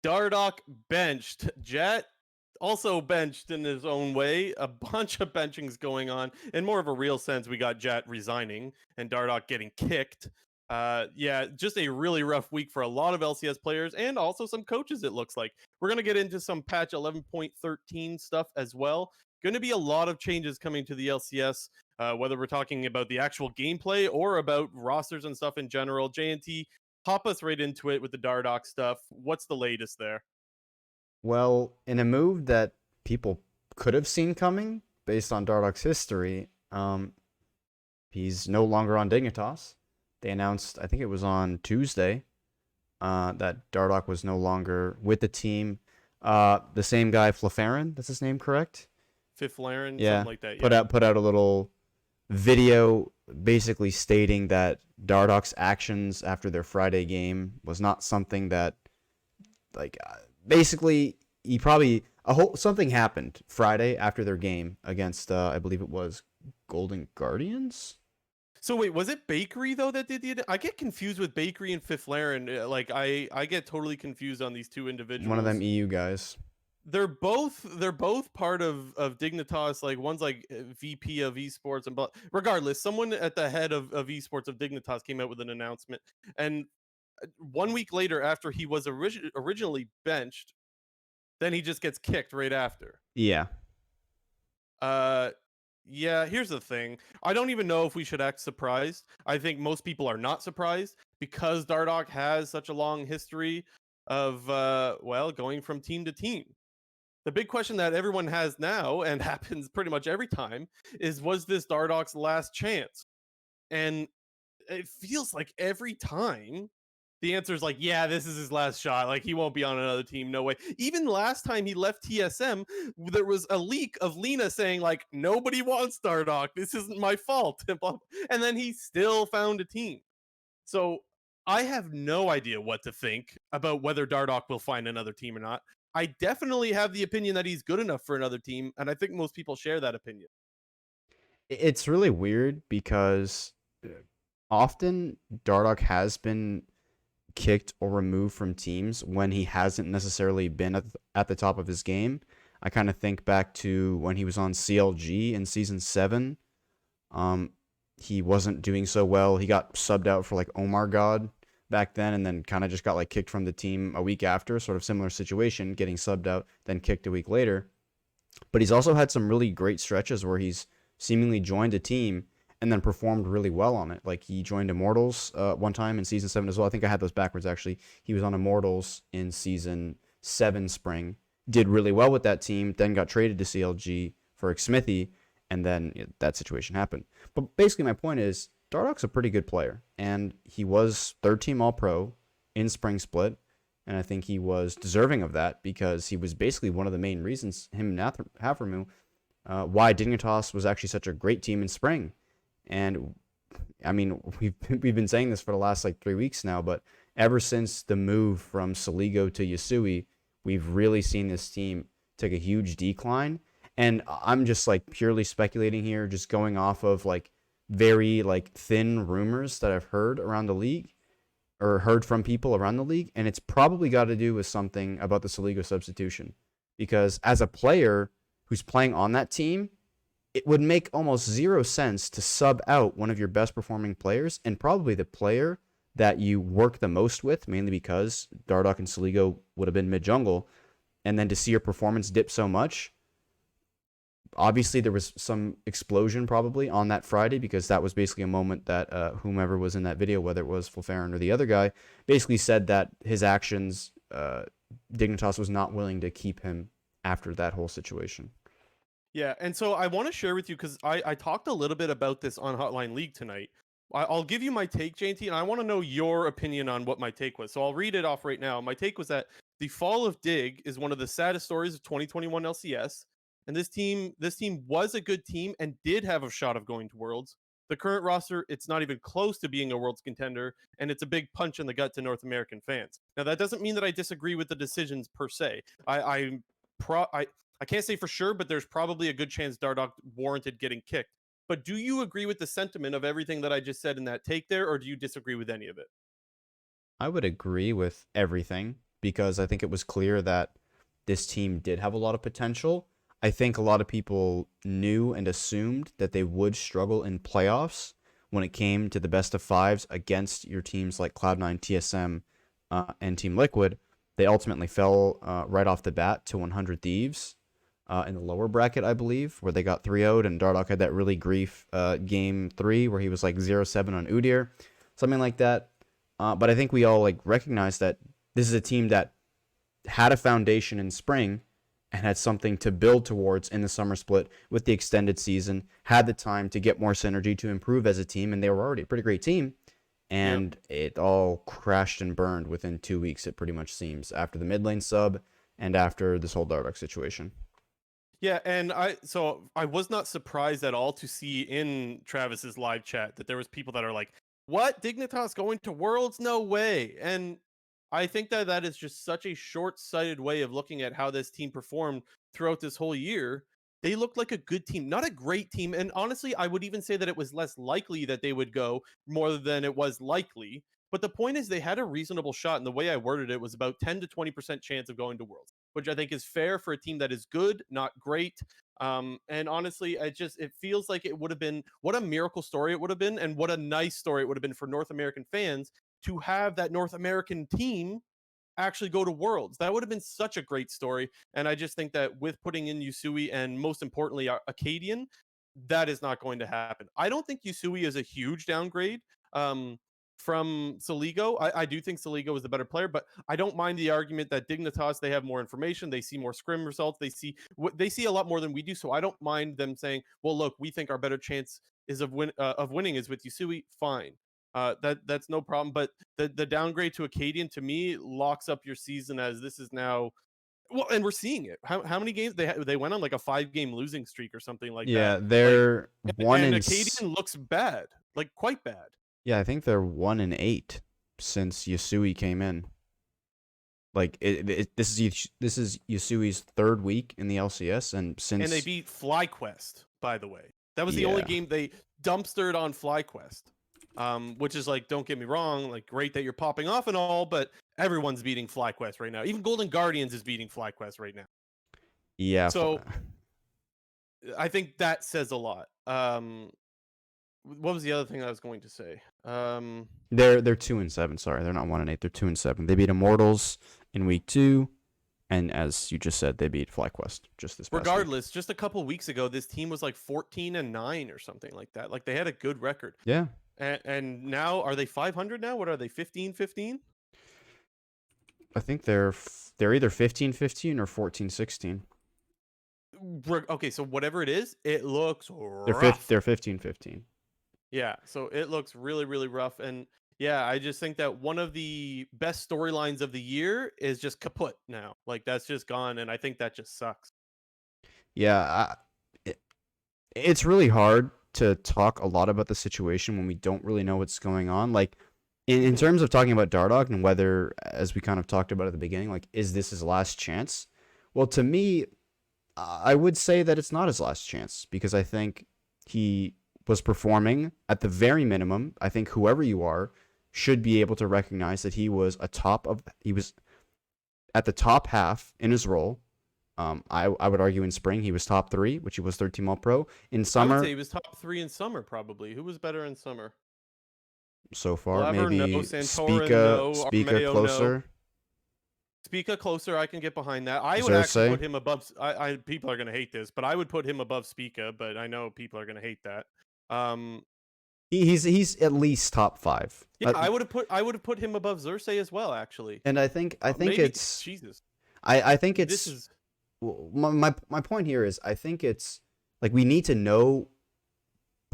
Dardoch benched. JATT also benched in his own way. A bunch of benchings going on. In more of a real sense, we got JATT resigning and Dardoch getting kicked. Yeah, just a really rough week for a lot of LCS players and also some coaches, it looks like. We're going to get into some patch 11.13 stuff as well. Going to be a lot of changes coming to the LCS, whether we're talking about the actual gameplay or about rosters and stuff in general. JNT, hop us right into it with the Dardoch stuff. What's the latest there? Well, in a move that people could have seen coming based on Dardoch's history, he's no longer on Dignitas. They announced, I think it was on Tuesday, that Dardoch was no longer with the team. The same guy, FlyQuest, that's his name, correct? FlyQuest, Yeah. something like that. Put Yeah. out a little video basically stating that Dardoch's actions after their Friday game was not something that, like, basically something happened Friday after their game against I believe it was Golden Guardians. So wait, was it Bakery though that did the? I get confused with Bakery and FlyQuest. Like I get totally confused on these two individuals. One of them EU guys. They're both part of Dignitas. Like one's like VP of esports, but regardless, someone at the head of esports of Dignitas came out with an announcement, and 1 week later, after he was originally benched, then he just gets kicked right after. Yeah. Yeah, here's the thing. I don't even know if we should act surprised. I think most people are not surprised because Dardoch has such a long history of well, going from team to team. The big question that everyone has now, and happens pretty much every time, is was this Dardoch's last chance? And it feels like every time the answer is like, yeah, this is his last shot. Like, he won't be on another team. No way. Even last time he left TSM, there was a leak of Lena saying, like, nobody wants Dardoch. This isn't my fault. And then he still found a team. So I have no idea what to think about whether Dardoch will find another team or not. I definitely have the opinion that he's good enough for another team, and I think most people share that opinion. It's really weird because often Dardoch has been kicked or removed from teams when he hasn't necessarily been at the top of his game. I kind of think back to when he was on CLG in season 7. He wasn't doing so well. He got subbed out for like Omar God back then, and then kind of just got like kicked from the team a week after. Sort of similar situation, getting subbed out, then kicked a week later. But he's also had some really great stretches where he's seemingly joined a team and then performed really well on it. Like he joined Immortals one time in season 7 as well. I think I had those backwards actually. He was on Immortals in season 7 spring, did really well with that team, then got traded to CLG for Xmithy, and then that situation happened. But basically my point is Dardoch's a pretty good player, and he was 3rd team All-Pro in Spring Split, and I think he was deserving of that because he was basically one of the main reasons, him and Havermu, why Dignitas was actually such a great team in Spring. And I mean, we've been saying this for the last like 3 weeks now, but ever since the move from Saligo to Yasui, we've really seen this team take a huge decline. And I'm just like purely speculating here, just going off of like very like thin rumors that I've heard around the league or heard from people around the league. And it's probably got to do with something about the Saligo substitution, because as a player who's playing on that team, it would make almost zero sense to sub out one of your best performing players and probably the player that you work the most with, mainly because Dardoch and Saligo would have been mid-jungle, and then to see your performance dip so much. Obviously, there was some explosion probably on that Friday because that was basically a moment that whomever was in that video, whether it was Fulferin or the other guy, basically said that his actions, Dignitas was not willing to keep him after that whole situation. Yeah, and so I want to share with you, because I talked a little bit about this on Hotline League tonight. I'll give you my take, JT, and I want to know your opinion on what my take was. So I'll read it off right now. My take was that the fall of Dig is one of the saddest stories of 2021 LCS, and this team was a good team and did have a shot of going to Worlds. The current roster, it's not even close to being a Worlds contender, and it's a big punch in the gut to North American fans. Now, that doesn't mean that I disagree with the decisions per se. I can't say for sure, but there's probably a good chance Dardoch warranted getting kicked. But do you agree with the sentiment of everything that I just said in that take there, or do you disagree with any of it? I would agree with everything. because I think it was clear that this team did have a lot of potential. I think a lot of people knew and assumed that they would struggle in playoffs when it came to the best of fives against your teams like Cloud9, TSM, and Team Liquid. They ultimately fell right off the bat to 100 Thieves in the lower bracket, I believe, where they got 3-0'd, and Dardoch had that really grief game 3 where he was like 0-7 on Udyr, something like that. But I think we all like recognize that this is a team that had a foundation in spring and had something to build towards in the summer split with the extended season, had the time to get more synergy to improve as a team, and they were already a pretty great team. And it all crashed and burned within 2 weeks, it pretty much seems, after the mid lane sub and after this whole Dardoch situation. Yeah, and I was not surprised at all to see in Travis's live chat that there was people that are like, "What? Dignitas going to Worlds? No way!" And I think that is just such a short-sighted way of looking at how this team performed throughout this whole year. They looked like a good team, not a great team, and honestly, I would even say that it was less likely that they would go more than it was likely. But the point is, they had a reasonable shot, and the way I worded it was about 10 to 20% chance of going to Worlds, which I think is fair for a team that is good, not great. And honestly, it feels like it would have been, what a miracle story it would have been, and what a nice story it would have been for North American fans to have that North American team actually go to Worlds. That would have been such a great story. And I just think that with putting in Yusui and most importantly Acadian, that is not going to happen. I don't think Yusui is a huge downgrade from Saligo. I do think Saligo is the better player, but I don't mind the argument that Dignitas, they have more information, they see more scrim results, they see a lot more than we do. So I don't mind them saying, well, look, we think our better chance is of winning is with Yusui. Fine. That's no problem. But the downgrade to Acadian to me locks up your season, as this is now, well, and we're seeing it. How many games they went on, like a 5-game losing streak or something like that. Yeah, they're like, 1 and in Acadian looks bad, like quite bad. Yeah, I think they're 1-8 since Yusui came in. Like this is Yasui's third week in the LCS, and they beat FlyQuest, by the way. That was the only game they dumpstered on FlyQuest. Which is like, don't get me wrong, like great that you're popping off and all, but everyone's beating FlyQuest right now. Even Golden Guardians is beating FlyQuest right now. Yeah. So I think that says a lot. What was the other thing I was going to say? They're 2-7. Sorry, they're not 1-8. They're 2-7. They beat Immortals in week 2, and as you just said, they beat FlyQuest just this past Regardless, just a couple weeks ago, this team was like 14-9 or something like that. Like they had a good record. Yeah. And now, are they 500 now? What are they, 15-15? I think they're either 15-15 or 14-16. Okay, so whatever it is, it looks rough. They're 15-15. Yeah, so it looks really, really rough. And yeah, I just think that one of the best storylines of the year is just kaput now. Like that's just gone, and I think that just sucks. Yeah, it's really hard to talk a lot about the situation when we don't really know what's going on. Like in terms of talking about Dardoch and whether, as we kind of talked about at the beginning, like is this his last chance? Well, to me, I would say that it's not his last chance, because I think he was performing at the very minimum. I think whoever you are should be able to recognize that he was at the top half in his role. I would argue in spring he was top 3, which he was 13 All-Pro. In summer, I would say he was top 3 in summer, probably. Who was better in summer? So far, Clever, maybe no. Santorin, no. Spica Armao, closer. No. Spica closer, I can get behind that. I would Xerxes? actually put him above. People are gonna hate this, but I would put him above Spica. But I know people are gonna hate that. He's at least top 5. Yeah, I would have put him above Xerxes as well, actually. And I think maybe, it's Jesus. I think it's This is my point here is, I think it's like we need to know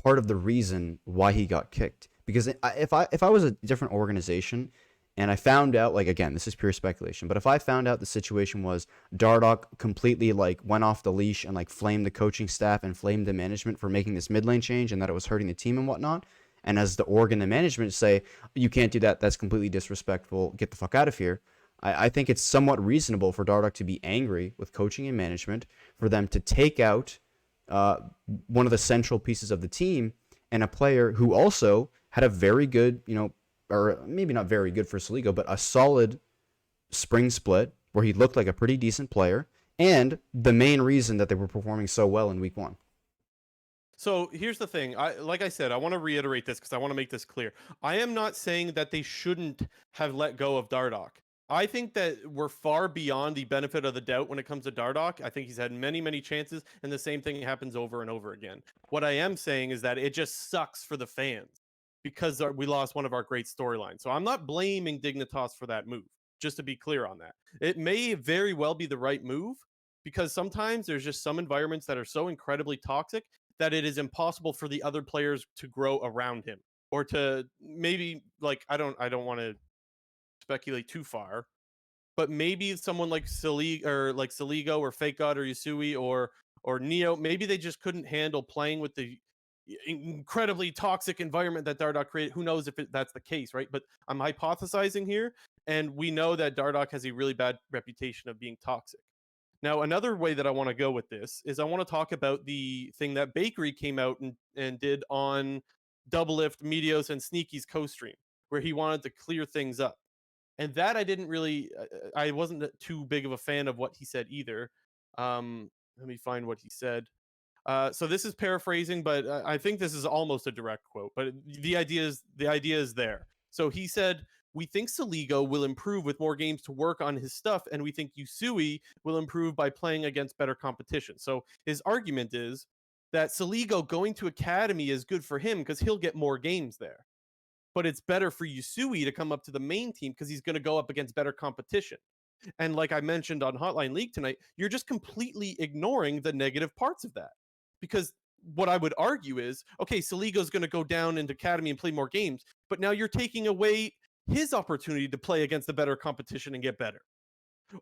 part of the reason why he got kicked, because if I was a different organization and I found out, like, again, this is pure speculation, but if I found out the situation was Dardoch completely like went off the leash and like flamed the coaching staff and flamed the management for making this mid lane change, and that it was hurting the team and whatnot, and as the org and the management say, you can't do that, that's completely disrespectful, get the fuck out of here, I think it's somewhat reasonable for Dardoch to be angry with coaching and management, for them to take out one of the central pieces of the team, and a player who also had a very good, or maybe not very good for Saligo, but a solid spring split where he looked like a pretty decent player, and the main reason that they were performing so well in week 1. So here's the thing. Like I said, I want to reiterate this because I want to make this clear. I am not saying that they shouldn't have let go of Dardoch. I think that we're far beyond the benefit of the doubt when it comes to Dardoch. I think he's had many, many chances, and the same thing happens over and over again. What I am saying is that it just sucks for the fans because we lost one of our great storylines. So I'm not blaming Dignitas for that move, just to be clear on that. It may very well be the right move because sometimes there's just some environments that are so incredibly toxic that it is impossible for the other players to grow around him or to maybe like I don't want to speculate too far, but maybe someone like Saligo or Fake God or Yusui or Neo, maybe they just couldn't handle playing with the incredibly toxic environment that Dardoch created. Who knows if that's the case, right? But I'm hypothesizing here, and we know that Dardoch has a really bad reputation of being toxic. Now, another way that I want to go with this is I want to talk about the thing that Bakery came out and did on Doublelift, Medios, and Sneaky's co-stream, where he wanted to clear things up. And that I didn't really, I wasn't too big of a fan of what he said either. Let me find what he said. So this is paraphrasing, but I think this is almost a direct quote. But the idea is there. So he said, "We think Saligo will improve with more games to work on his stuff, and we think Yusui will improve by playing against better competition." So his argument is that Saligo going to academy is good for him because he'll get more games there. But it's better for Yusui to come up to the main team because he's going to go up against better competition. And like I mentioned on Hotline League tonight, you're just completely ignoring the negative parts of that. Because what I would argue is, okay, Saligo's going to go down into academy and play more games, but now you're taking away his opportunity to play against the better competition and get better.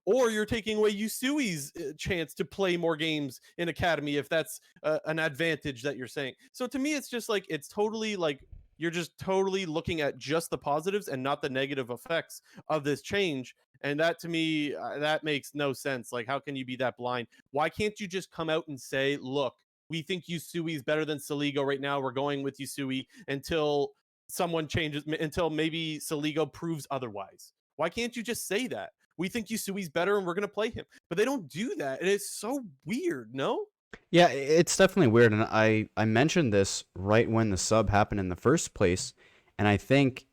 Or you're taking away Yusui's chance to play more games in academy if that's an advantage that you're saying. So to me, it's just like, it's totally like, you're just totally looking at just the positives and not the negative effects of this change. And that to me, that makes no sense. Like, how can you be that blind? Why can't you just come out and say, look, we think Yusui is better than Saligo right now. We're going with Yusui until someone changes, until maybe Saligo proves otherwise. Why can't you just say that? We think Yusui's better and we're going to play him. But they don't do that. And it's so weird, no? Yeah, it's definitely weird, and I mentioned this right when the sub happened in the first place, and I think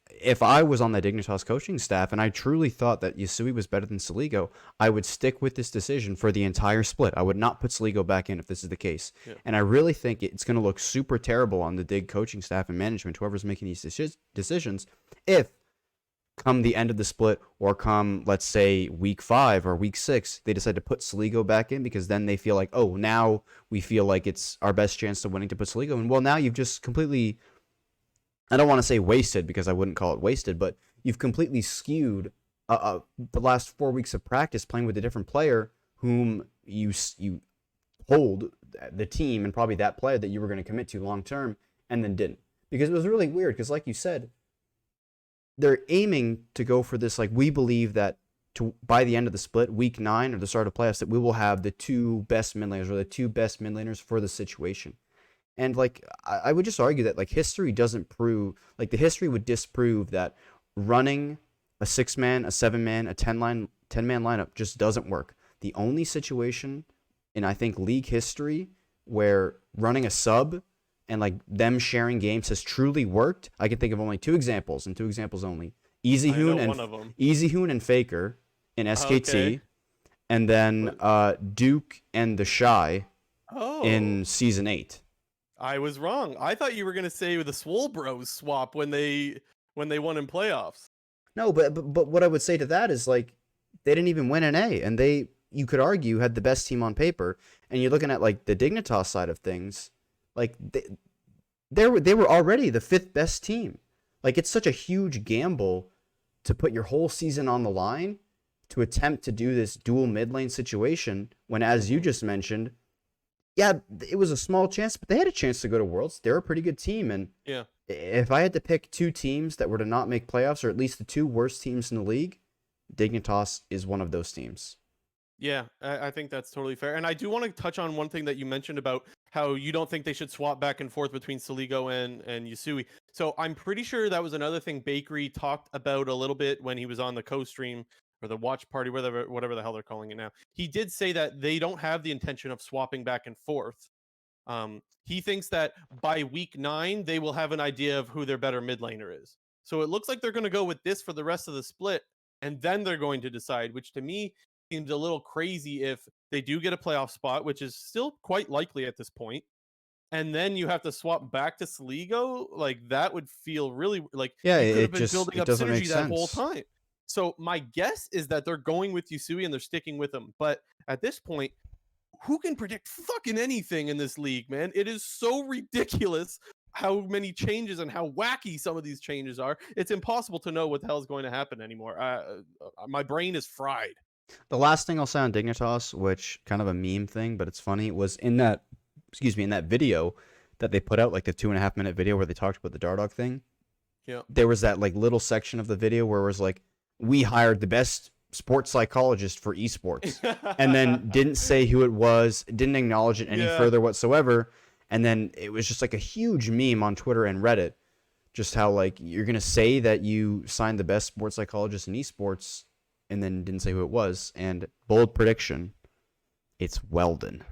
if I was on the Dignitas coaching staff and I truly thought that Yusui was better than Saligo, I would stick with this decision for the entire split. I would not put Saligo back in if this is the case. Yeah. And I really think it's going to look super terrible on the Dig coaching staff and management, whoever's making these decisions, if come the end of the split or come, let's say, week 5 or week 6, they decide to put Saligo back in because then they feel like, oh, now we feel like it's our best chance of winning to put Saligo in. Well, now you've just completely, I don't want to say wasted because I wouldn't call it wasted, but you've completely skewed the last 4 weeks of practice playing with a different player whom you told the team and probably that player that you were going to commit to long term and then didn't. Because it was really weird because like you said, they're aiming to go for this, like, we believe that by the end of the split, week 9 or the start of playoffs, that we will have the 2 best mid laners or the 2 best mid laners for the situation. And, like, I would just argue that, like, history doesn't prove, like, the history would disprove that running a 6-man, a 7-man, a 10-man lineup just doesn't work. The only situation in, I think, league history where running a sub and like them sharing games has truly worked, I can think of only 2 examples, and 2 examples only. Easy Hoon and Faker in SKT, okay. And then Duke and the Shy in Season 8. I was wrong. I thought you were going to say the Swole Bros swap when they won in playoffs. No, but what I would say to that is, like, they didn't even win an A, and you could argue, had the best team on paper, and you're looking at, like, the Dignitas side of things. Like, they were already the 5th best team. Like, it's such a huge gamble to put your whole season on the line to attempt to do this dual mid lane situation when, as you just mentioned, yeah, it was a small chance, but they had a chance to go to Worlds. They're a pretty good team, and yeah, if I had to pick 2 teams that were to not make playoffs, or at least the 2 worst teams in the league, Dignitas is one of those teams. Yeah, I think that's totally fair. And I do want to touch on one thing that you mentioned about how you don't think they should swap back and forth between Saligo and Yusui. So I'm pretty sure that was another thing Bakery talked about a little bit when he was on the co-stream or the watch party, whatever the hell they're calling it now. He did say that they don't have the intention of swapping back and forth. He thinks that by week 9 they will have an idea of who their better mid laner is. So it looks like they're going to go with this for the rest of the split, and then they're going to decide, which to me seems a little crazy if they do get a playoff spot, which is still quite likely at this point. And then you have to swap back to Sligo. Like, that would feel really like Yeah, you could have it been just building it up doesn't make synergy that whole sense. time. So my guess is that they're going with Yusui and they're sticking with him. But at this point, who can predict fucking anything in this league, man? It is so ridiculous how many changes and how wacky some of these changes are. It's impossible to know what the hell is going to happen anymore. My brain is fried. The last thing I'll say on Dignitas, which kind of a meme thing, but it's funny, was in that video that they put out, like the 2.5 minute video where they talked about the Dardoch thing. Yeah. There was that like little section of the video where it was like, we hired the best sports psychologist for esports, and then didn't say who it was, didn't acknowledge it any further whatsoever. And then it was just like a huge meme on Twitter and Reddit, just how like you're going to say that you signed the best sports psychologist in esports and then didn't say who it was. And bold prediction, it's Weldon.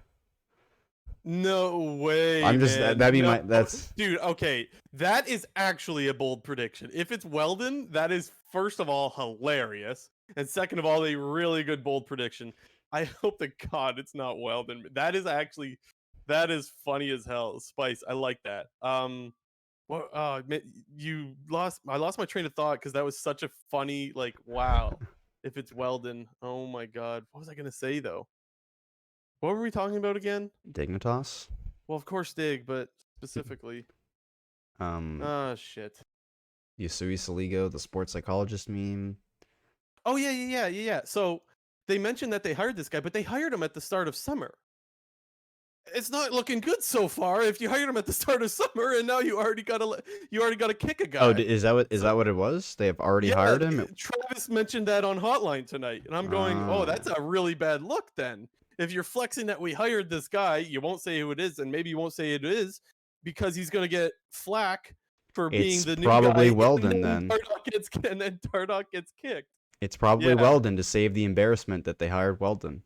No way. I'm just man. that'd be no, my that's dude. Okay, that is actually a bold prediction. If it's Weldon, that is first of all hilarious, and second of all, a really good bold prediction. I hope to God it's not Weldon. That is funny as hell. Spice, I like that. Well, I lost my train of thought because that was such a funny, like, wow. If it's Weldon, oh my God, what was I gonna say though? What were we talking about again? Dignitas. Well, of course, Dig, but specifically. Oh, shit. Yusui Saligo, the sports psychologist meme. Oh, yeah. So they mentioned that they hired this guy, but they hired him at the start of summer. It's not looking good so far. If you hired him at the start of summer and now you already got to kick a guy. Oh, is that what it was? They have already hired him? Travis mentioned that on Hotline tonight, and I'm going, oh, that's a really bad look then. If you're flexing that we hired this guy, you won't say who it is, and maybe you won't say it is because he's going to get flack for being the new guy. It's probably Weldon then. And then Dardoch gets kicked. It's probably Weldon to save the embarrassment that they hired Weldon.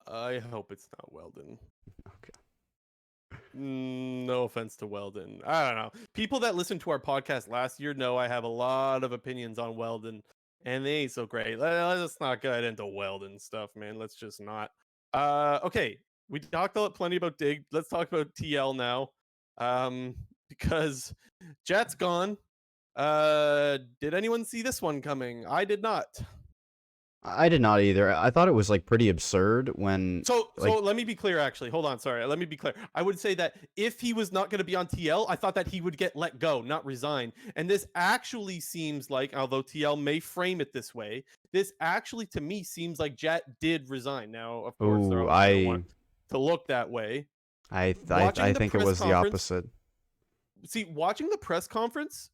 I hope it's not Weldon. Okay. No offense to Weldon. I don't know. People that listened to our podcast last year know I have a lot of opinions on Weldon. And they ain't so great. Let's not get into Weldon stuff, man. Let's just not. Okay, we talked plenty about Dig. Let's talk about TL now. Because JATT's gone. Did anyone see this one coming? I did not. I did not either. I thought it was like pretty absurd when. So let me be clear. Actually, hold on. Sorry, let me be clear. I would say that if he was not going to be on TL, I thought that he would get let go, not resign. And this actually seems like, although TL may frame it this way, this actually to me seems like JATT did resign. Now, of course, they're always gonna want to look that way. I think it was the opposite. See, watching the press conference,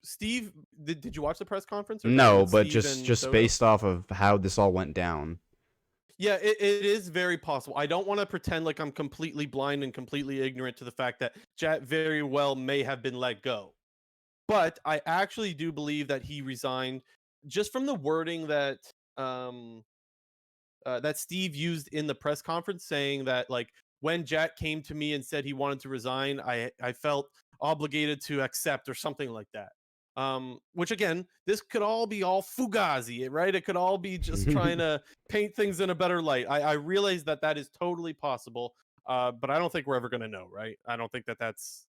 Steve, did you watch the press conference? No, but just based off of how this all went down. Yeah, it is very possible. I don't want to pretend like I'm completely blind and completely ignorant to the fact that JATT very well may have been let go. But I actually do believe that he resigned just from the wording that that Steve used in the press conference, saying that like when JATT came to me and said he wanted to resign, I felt obligated to accept or something like that. Which again, this could all be all fugazi, right? It could all be just trying to paint things in a better light. I realize that is totally possible, but I don't think we're ever going to know, right? I don't think that's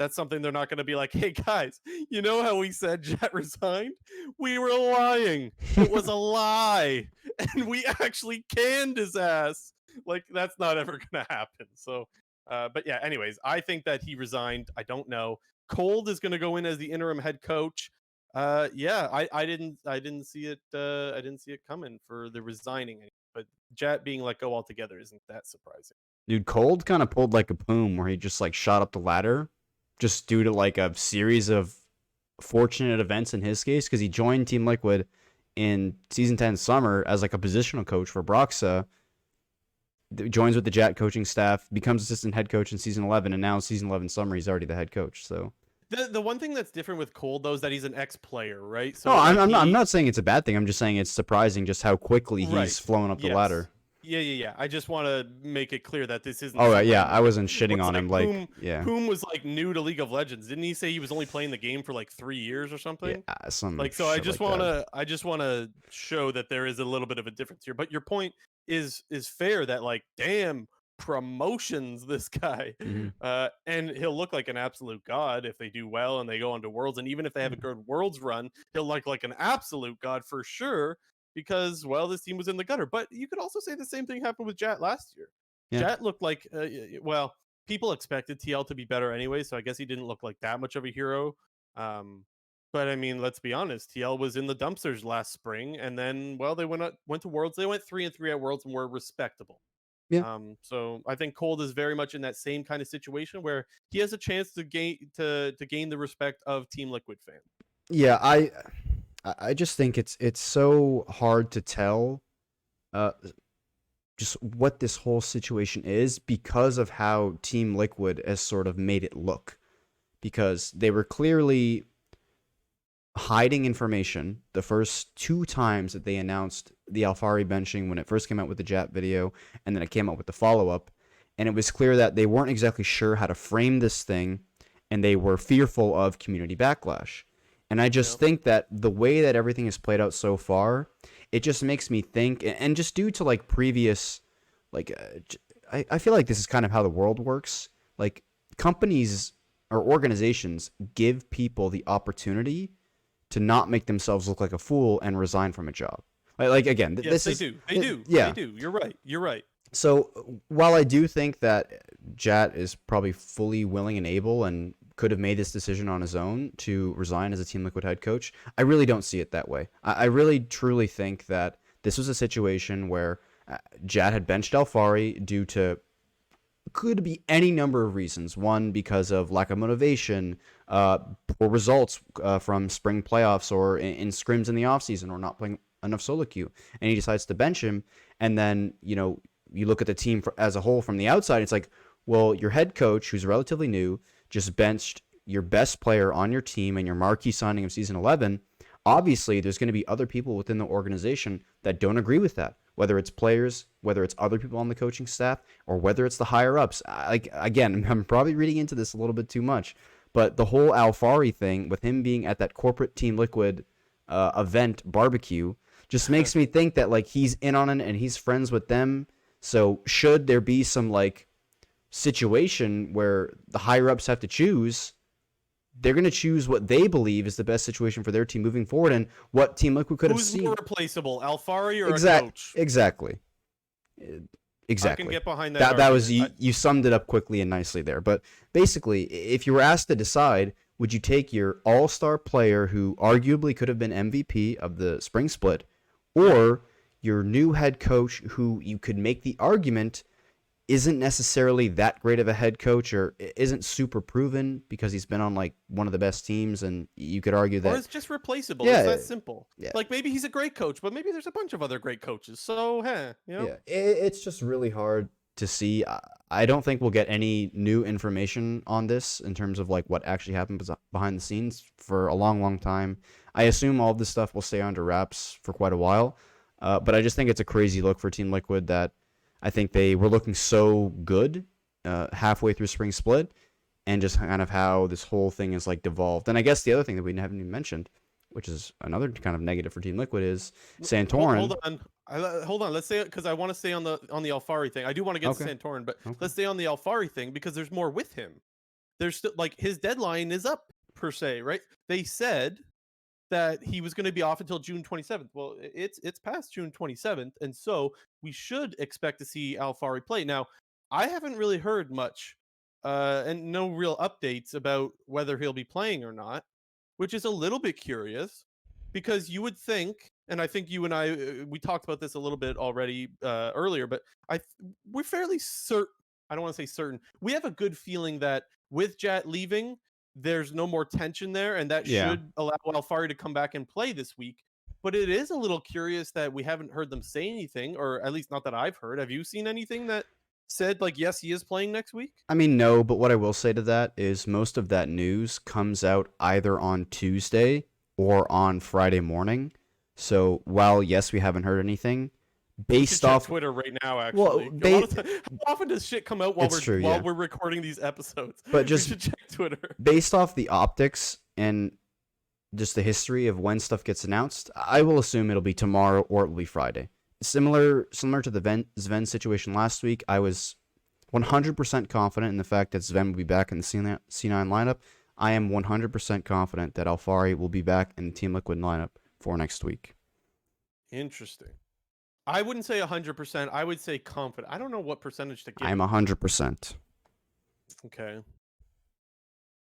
something they're not going to be like, hey guys, you know how we said JATT resigned? We were lying. It was a lie. And we actually canned his ass. Like, that's not ever going to happen. So, but yeah, anyways, I think that he resigned. I don't know. Cold is going to go in as the interim head coach. Yeah, I didn't see it. I didn't see it coming for the resigning. But JATT being let go altogether isn't that surprising. Dude, Cold kind of pulled like a Poom, where he just like shot up the ladder, just due to like a series of fortunate events in his case, because he joined Team Liquid in Season 10 summer as like a positional coach for Broxa. Joins with the JATT coaching staff, becomes assistant head coach in Season 11, and now in Season 11 summer, he's already the head coach. So The one thing that's different with Cold though is that he's an ex-player, right? So No, like I'm not saying it's a bad thing. I'm just saying it's surprising just how quickly he's right. flown up the Yes. ladder. Yeah. I just want to make it clear that this isn't Oh, some yeah, random I guy. wasn't shitting What's on like him. Like, yeah, Poom was like new to League of Legends. Didn't he say he was only playing the game for like 3 years or yeah, something? some Like, so shit like that. I just want to show that there is a little bit of a difference here. But your point is fair that like, damn, promotions this guy, Hmm. and he'll look like an absolute god if they do well and they go on to Worlds. And even if they have a good Worlds run, he'll look like an absolute god for sure. Because well, this team was in the gutter. But you could also say the same thing happened with JATT last year. Yeah. JATT looked like well, people expected TL to be better anyway, so I guess he didn't look like that much of a hero. Um, but I mean, let's be honest. TL was in the dumpsters last spring, and then well, they went to Worlds. They went 3-3 at Worlds and were respectable. Yeah. So I think Cold is very much in that same kind of situation where he has a chance to gain the respect of Team Liquid fans. Yeah, I just think it's so hard to tell uh just what this whole situation is because of how Team Liquid has sort of made it look. Because they were clearly hiding information the first two times that they announced the Alfari benching, when it first came out with the JATT video, and then it came out with the follow-up. And it was clear that they weren't exactly sure how to frame this thing, and they were fearful of community backlash. And I just think that the way that everything has played out so far, it just makes me think, and just due to like previous, like, I feel like this is kind of how the world works. Like, companies or organizations give people the opportunity to not make themselves look like a fool and resign from a job. Like again, Yes, this they is do. They do. yeah. They do. You're right. You're right. So while I do think that JATT is probably fully willing and able and could have made this decision on his own to resign as a Team Liquid head coach, I really don't see it that way. I really truly think that this was a situation where JATT had benched Alfari due to, could be any number of reasons. One, because of lack of motivation, poor results from spring playoffs or in scrims in the offseason, or not playing enough solo queue. And he decides to bench him. And then, you look at the team as a whole from the outside, it's like, well, your head coach, who's relatively new, just benched your best player on your team and your marquee signing of season 11. Obviously, there's going to be other people within the organization that don't agree with that, whether it's players, whether it's other people on the coaching staff, or whether it's the higher ups. Again, I'm probably reading into this a little bit too much, but the whole Alfari thing with him being at that corporate Team Liquid event barbecue just makes me think that like he's in on it and he's friends with them. So should there be some like situation where the higher ups have to choose, they're going to choose what they believe is the best situation for their team moving forward, and what Team Liquid could have seen. Who's more replaceable, Alfari or a coach? Exactly. I can get behind that. That was you summed it up quickly and nicely there. But basically, if you were asked to decide, would you take your all-star player who arguably could have been MVP of the spring split, or your new head coach who you could make the argument isn't necessarily that great of a head coach or isn't super proven because he's been on like one of the best teams, and you could argue that, or it's just replaceable. Yeah, It's that simple. yeah. Like maybe he's a great coach, but maybe there's a bunch of other great coaches. So, Yeah, it's just really hard to see. I don't think we'll get any new information on this in terms of like what actually happened behind the scenes for a long, long time. I assume all of this stuff will stay under wraps for quite a while. But I just think it's a crazy look for Team Liquid that I think they were looking so good halfway through spring split, and just kind of how this whole thing is like devolved. And I guess the other thing that we haven't even mentioned, which is another kind of negative for Team Liquid, is Santorin. Hold on. Let's say, because I want to stay on the Alfari thing. I do want to get to Santorin, but let's stay on the Alfari thing because there's more with him. There's still like his deadline is up per se, right? They said that he was going to be off until June 27th. Well, it's past June 27th, and so we should expect to see Alfari play. Now, I haven't really heard much and no real updates about whether he'll be playing or not, which is a little bit curious because you would think, and I think you and I we talked about this a little bit already earlier, but we're fairly certain. I don't want to say certain. We have a good feeling that with JATT leaving, there's no more tension there, and that should allow Alfari to come back and play this week. But it is a little curious that we haven't heard them say anything, or at least not that I've heard. Have you seen anything that said like, yes, he is playing next week? I mean, no, but what I will say to that is most of that news comes out either on Tuesday or on Friday morning. So while yes, we haven't heard anything, We should based check off Twitter right now. well, Actually, a lot of how often does shit come out while it's true, while yeah. we're recording these episodes? But We just should check Twitter. based off the optics and just the history of when stuff gets announced, I will assume it'll be tomorrow or it will be Friday. Similar to the ZVEN situation last week, I was 100% confident in the fact that ZVEN will be back in the C9 lineup. I am 100% confident that Alfari will be back in the Team Liquid lineup for next week. Interesting. I wouldn't say 100%. I would say confident. I don't know what percentage to give. I'm 100%. Okay.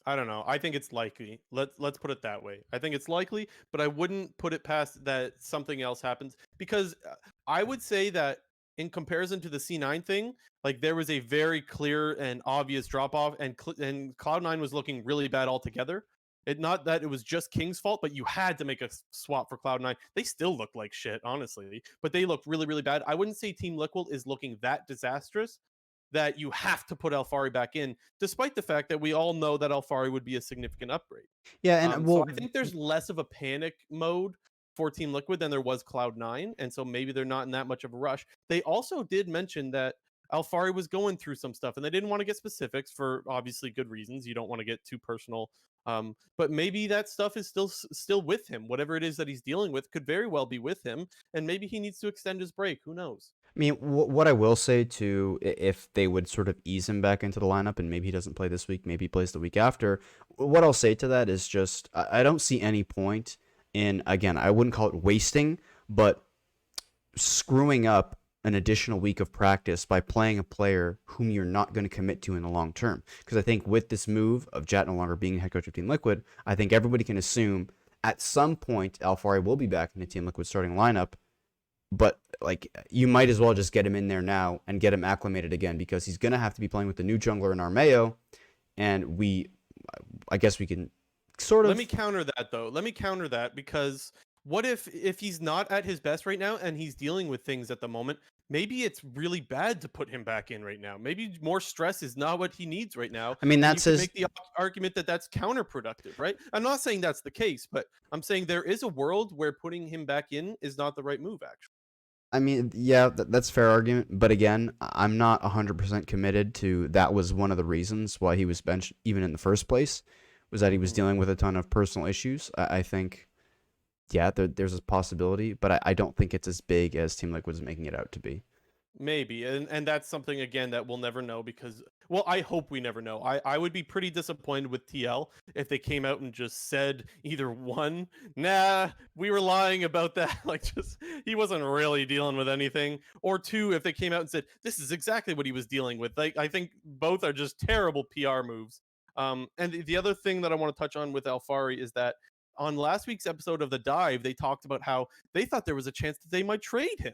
I don't know. I think it's likely. Let's put it that way. I think it's likely, but I wouldn't put it past that something else happens, because I would say that in comparison to the C9 thing, like there was a very clear and obvious drop off, and Cloud9 was looking really bad altogether. Not that it was just King's fault, but you had to make a swap for Cloud9. They still look like shit, honestly, but they look really, really bad. I wouldn't say Team Liquid is looking that disastrous that you have to put Alfari back in, despite the fact that we all know that Alfari would be a significant upgrade. Yeah, and So I think there's less of a panic mode for Team Liquid than there was Cloud9, and so maybe they're not in that much of a rush. They also did mention that Alfari was going through some stuff, and they didn't want to get specifics for obviously good reasons. You don't want to get too personal, but maybe that stuff is still with him. Whatever it is that he's dealing with could very well be with him, and maybe he needs to extend his break. Who knows? I mean, what I will say too, if they would sort of ease him back into the lineup and maybe he doesn't play this week, maybe he plays the week after, what I'll say to that is just I don't see any point in, again, I wouldn't call it wasting, but screwing up an additional week of practice by playing a player whom you're not going to commit to in the long term. Because I think with this move of JATT no longer being head coach of Team Liquid, I think everybody can assume at some point Alfari will be back in the Team Liquid starting lineup. But like, you might as well just get him in there now and get him acclimated again, because he's gonna have to be playing with the new jungler in Armao, and I guess we can sort of. Let me counter that though. Let me counter that, because what if he's not at his best right now and he's dealing with things at the moment? Maybe it's really bad to put him back in right now. Maybe more stress is not what he needs right now. I mean, that's you can his. make the argument that that's counterproductive, right? I'm not saying that's the case, but I'm saying there is a world where putting him back in is not the right move, actually. I mean, yeah, that's a fair argument, but again, I'm not 100% committed to that was one of the reasons why he was benched even in the first place, was that he was dealing with a ton of personal issues. I think, yeah, there's a possibility, but I don't think it's as big as Team Liquid is making it out to be. Maybe, and that's something again that we'll never know, because, well, I hope we never know. I would be pretty disappointed with TL if they came out and just said either one, nah, we were lying about that, like just he wasn't really dealing with anything, or two, if they came out and said this is exactly what he was dealing with. Like, I think both are just terrible PR moves. And the other thing that I want to touch on with Alfari is that on last week's episode of The Dive, they talked about how they thought there was a chance that they might trade him.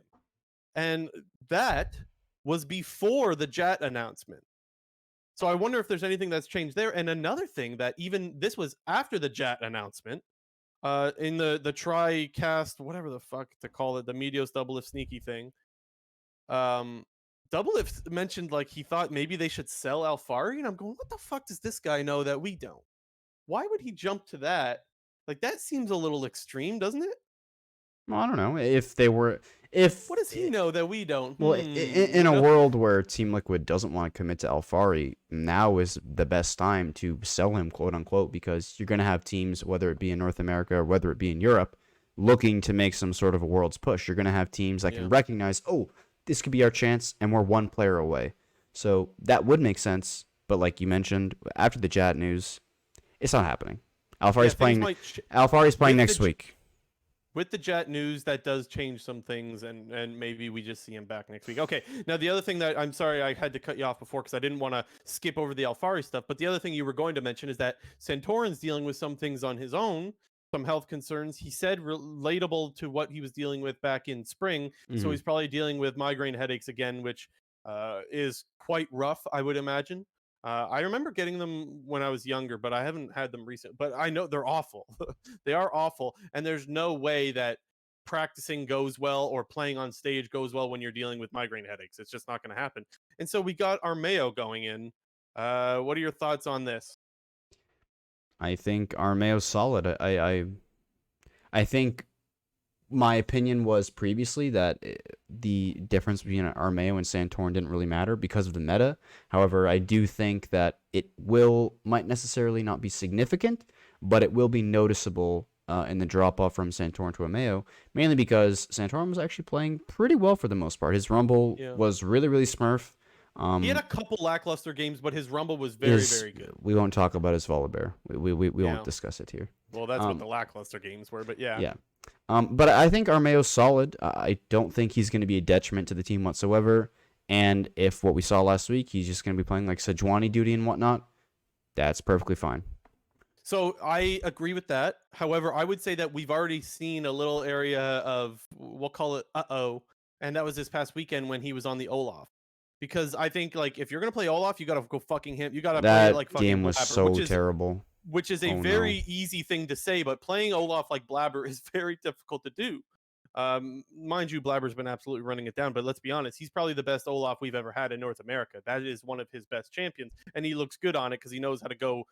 And that was before the JATT announcement. So I wonder if there's anything that's changed there. And another thing that even this was after the JATT announcement, in the tri-cast, whatever the fuck to call it, the Medios Double If Sneaky thing, Double If mentioned like he thought maybe they should sell Alfari, and I'm going, what the fuck does this guy know that we don't? Why would he jump to that? Like, that seems a little extreme, doesn't it? Well, I don't know if they were if What does he know that we don't? Well, in a world where Team Liquid doesn't want to commit to Alfari, now is the best time to sell him, quote unquote, because you're going to have teams, whether it be in North America or whether it be in Europe, looking to make some sort of a world's push. You're going to have teams that can recognize, oh, this could be our chance, and we're one player away. So that would make sense. But like you mentioned, after the JATT news, it's not happening. Alfari's playing next week. With the JATT news, that does change some things, and maybe we just see him back next week. Okay, now the other thing that, I'm sorry I had to cut you off before because I didn't want to skip over the Alfari stuff, but the other thing you were going to mention is that Santorin's dealing with some things on his own, some health concerns. He said relatable to what he was dealing with back in spring, so he's probably dealing with migraine headaches again, which is quite rough, I would imagine. I remember getting them when I was younger, but I haven't had them recent. But I know they're awful. They are awful, and there's no way that practicing goes well or playing on stage goes well when you're dealing with migraine headaches. It's just not going to happen. And so we got Armao going in. What are your thoughts on this? I think Armeo's solid. I think my opinion was previously that the difference between Armao and Santorin didn't really matter because of the meta. However, I do think that it might necessarily not be significant, but it will be noticeable in the drop-off from Santorin to Armao, mainly because Santorin was actually playing pretty well for the most part. His Rumble was really, really smurf. He had a couple lackluster games, but his Rumble was very good. We won't talk about his Volibear. We won't discuss it here. Well, that's what the lackluster games were, but yeah. Yeah. But I think Armeo's solid. I don't think he's going to be a detriment to the team whatsoever. And if what we saw last week, he's just going to be playing like Sejuani duty and whatnot, that's perfectly fine. So I agree with that. However, I would say that we've already seen a little area of, we'll call it and that was this past weekend when he was on the Olaf. Because I think, like, if you're going to play Olaf, you got to go fucking him. You got to play it like fucking game was Blabber, so terrible. Which is a very easy thing to say, but playing Olaf like Blabber is very difficult to do. Mind you, Blabber's been absolutely running it down, but let's be honest, he's probably the best Olaf we've ever had in North America. That is one of his best champions, and he looks good on it because he knows how to go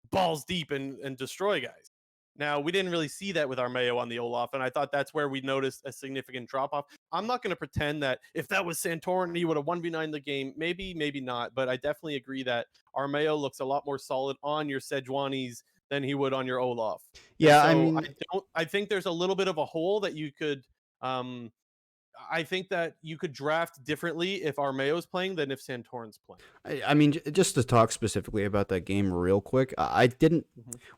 balls deep and destroy guys. Now, we didn't really see that with Armao on the Olaf, and I thought that's where we noticed a significant drop-off. I'm not going to pretend that if that was Santorin, he would have 1v9 the game. Maybe, maybe not, but I definitely agree that Armao looks a lot more solid on your Sejuanis than he would on your Olaf. Yeah, so I mean, I think there's a little bit of a hole that you could I think that you could draft differently if Armeo's playing than if Santorin's playing. I mean, just to talk specifically about that game real quick, I didn't.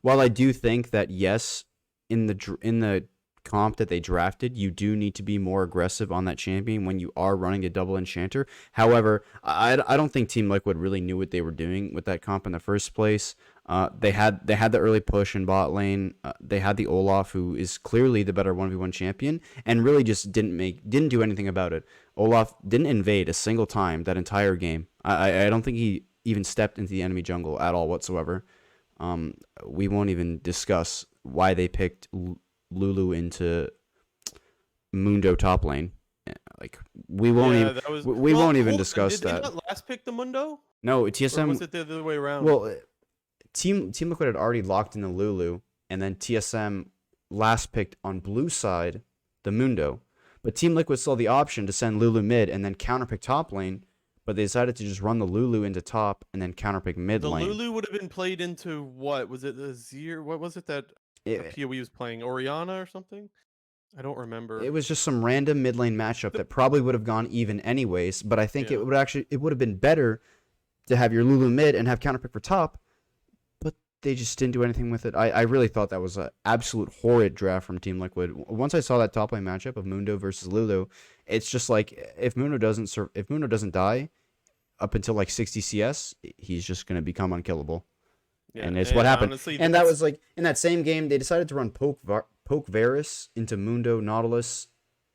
While I do think that yes, in the comp that they drafted, you do need to be more aggressive on that champion when you are running a double enchanter. However, I don't think Team Liquid really knew what they were doing with that comp in the first place. They had the early push in bot lane. They had the Olaf, who is clearly the better 1v1 champion, and really just didn't do anything about it. Olaf didn't invade a single time that entire game. I don't think he even stepped into the enemy jungle at all whatsoever. We won't even discuss why they picked Lulu into Mundo top lane. Like we won't won't even discuss that. Did they not last pick the Mundo? No, TSM. Or was it the other way around? Well, Team Liquid had already locked in the Lulu, and then TSM last picked on blue side the Mundo. But Team Liquid saw the option to send Lulu mid and then counterpick top lane, but they decided to just run the Lulu into top and then counterpick mid lane. The Lulu would have been played into what? Was it the Zir? What was it that PoE was playing? Oriana or something? I don't remember. It was just some random mid lane matchup that probably would have gone even anyways, but I think it would have been better to have your Lulu mid and have counterpick for top. They just didn't do anything with it. I really thought that was an absolute horrid draft from Team Liquid. Once I saw that top lane matchup of Mundo versus Lulu, it's just like if Mundo doesn't die up until like 60 CS, he's just going to become unkillable. Yeah, and it's what happened. Honestly, and that was like in that same game they decided to run Poke Varus into Mundo Nautilus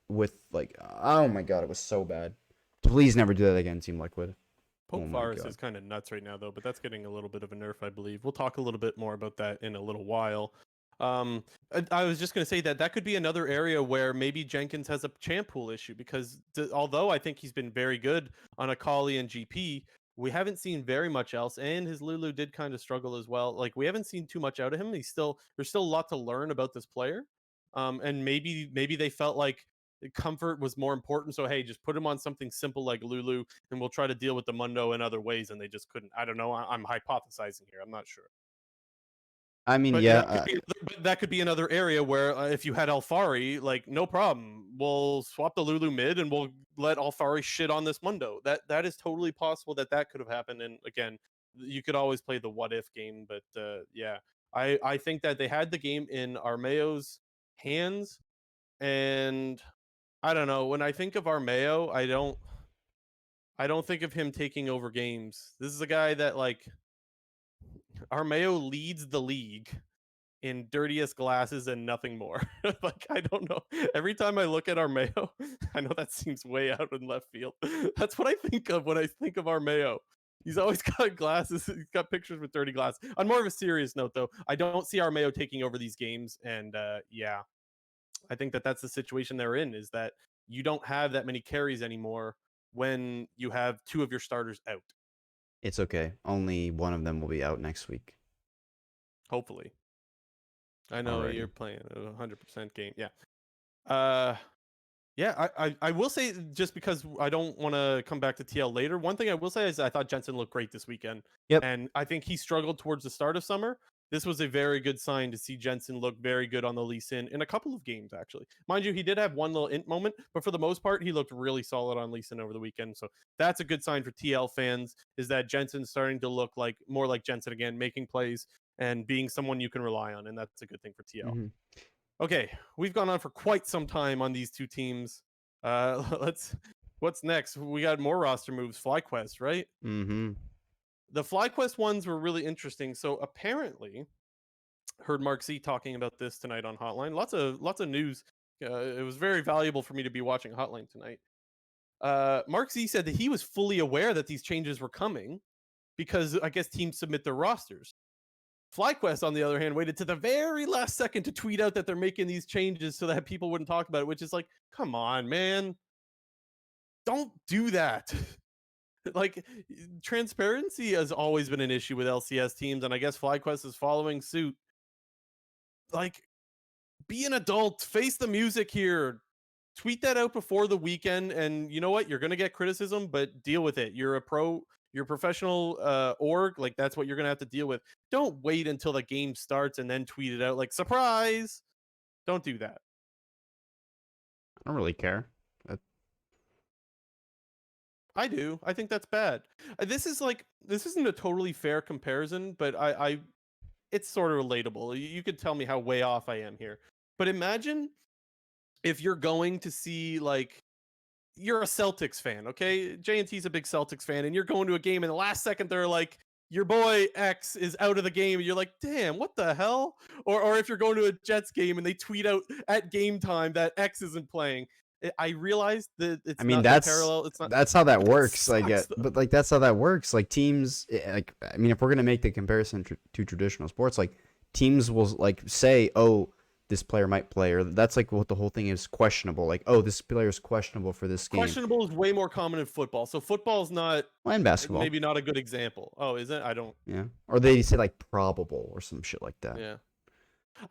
with like, oh my god, it was so bad. Please never do that again, Team Liquid. Pope Varus is kind of nuts right now, though, but that's getting a little bit of a nerf, I believe. We'll talk a little bit more about that in a little while. I was just going to say that could be another area where maybe Jenkins has a champ pool issue, because although I think he's been very good on Akali and GP, we haven't seen very much else, and his Lulu did kind of struggle as well. Like, we haven't seen too much out of him. There's still a lot to learn about this player, and maybe they felt like comfort was more important, so hey, just put him on something simple like Lulu and we'll try to deal with the Mundo in other ways, and they just couldn't. I don't know, I'm hypothesizing here, I'm not sure. I mean, but yeah, that could be another area where if you had Alfari, like, no problem, we'll swap the Lulu mid and we'll let Alfari shit on this Mundo. That is totally possible that could have happened. And again, you could always play the what if game, but yeah, I think that they had the game in Armeo's hands, and I don't know. When I think of Armao, I don't think of him taking over games. This is a guy that, like, Armao leads the league in dirtiest glasses and nothing more. Like, I don't know. Every time I look at Armao, I know that seems way out in left field. That's what I think of when I think of Armao. He's always got glasses. He's got pictures with dirty glasses. On more of a serious note, though, I don't see Armao taking over these games, and yeah. I think that that's the situation they're in, is that you don't have that many carries anymore when you have 2 of your starters out. It's okay. Only one of them will be out next week. Hopefully. I know Alrighty. you're playing a 100% game. Yeah. Uh, yeah, I will say, just because I don't want to come back to TL later, one thing I will say is I thought Jensen looked great this weekend. Yep. And I think he struggled towards the start of summer. This was a very good sign to see Jensen look very good on the Lee Sin in a couple of games, actually. Mind you, he did have one little int moment, but for the most part, he looked really solid on Lee Sin over the weekend. So that's a good sign for TL fans, is that Jensen's starting to look like more like Jensen again, making plays and being someone you can rely on. And that's a good thing for TL. Mm-hmm. Okay, we've gone on for quite some time on these two teams. What's next? We got more roster moves. FlyQuest, right? Mm-hmm. The FlyQuest ones were really interesting. So apparently, heard Mark Z talking about this tonight on Hotline. Lots of news. It was very valuable for me to be watching Hotline tonight. Mark Z said that he was fully aware that these changes were coming because I guess teams submit their rosters. FlyQuest, on the other hand, waited to the very last second to tweet out that they're making these changes so that people wouldn't talk about it, which is like, come on, man. Don't do that. Like, transparency has always been an issue with LCS teams, and I guess FlyQuest is following suit. Like, be an adult, face the music here. Tweet that out before the weekend, and you know what? You're going to get criticism, but deal with it. You're a professional org. Like, that's what you're going to have to deal with. Don't wait until the game starts and then tweet it out like, surprise. Don't do that. I don't really care. I do. I think that's bad. This isn't a totally fair comparison, but it's sort of relatable. You could tell me how way off I am here. But imagine if you're going to see, like, you're a Celtics fan, okay? JNT's a big Celtics fan, and you're going to a game, and the last second they're like, your boy X is out of the game, and you're like, damn, what the hell? Or if you're going to a Jets game and they tweet out at game time that X isn't playing. I realize that it's not parallel. It's not. That's how that works. I get, though. but like that's how that works. Like teams, like I mean, if we're gonna make the comparison to traditional sports, like teams will like say, oh, this player might play, or that's like what the whole thing is questionable. Like, oh, this player is questionable for this game. Questionable is way more common in football. So football's not. Well, and basketball, maybe not a good example. Oh, is it? I don't. Yeah, or they say like probable or some shit like that. Yeah.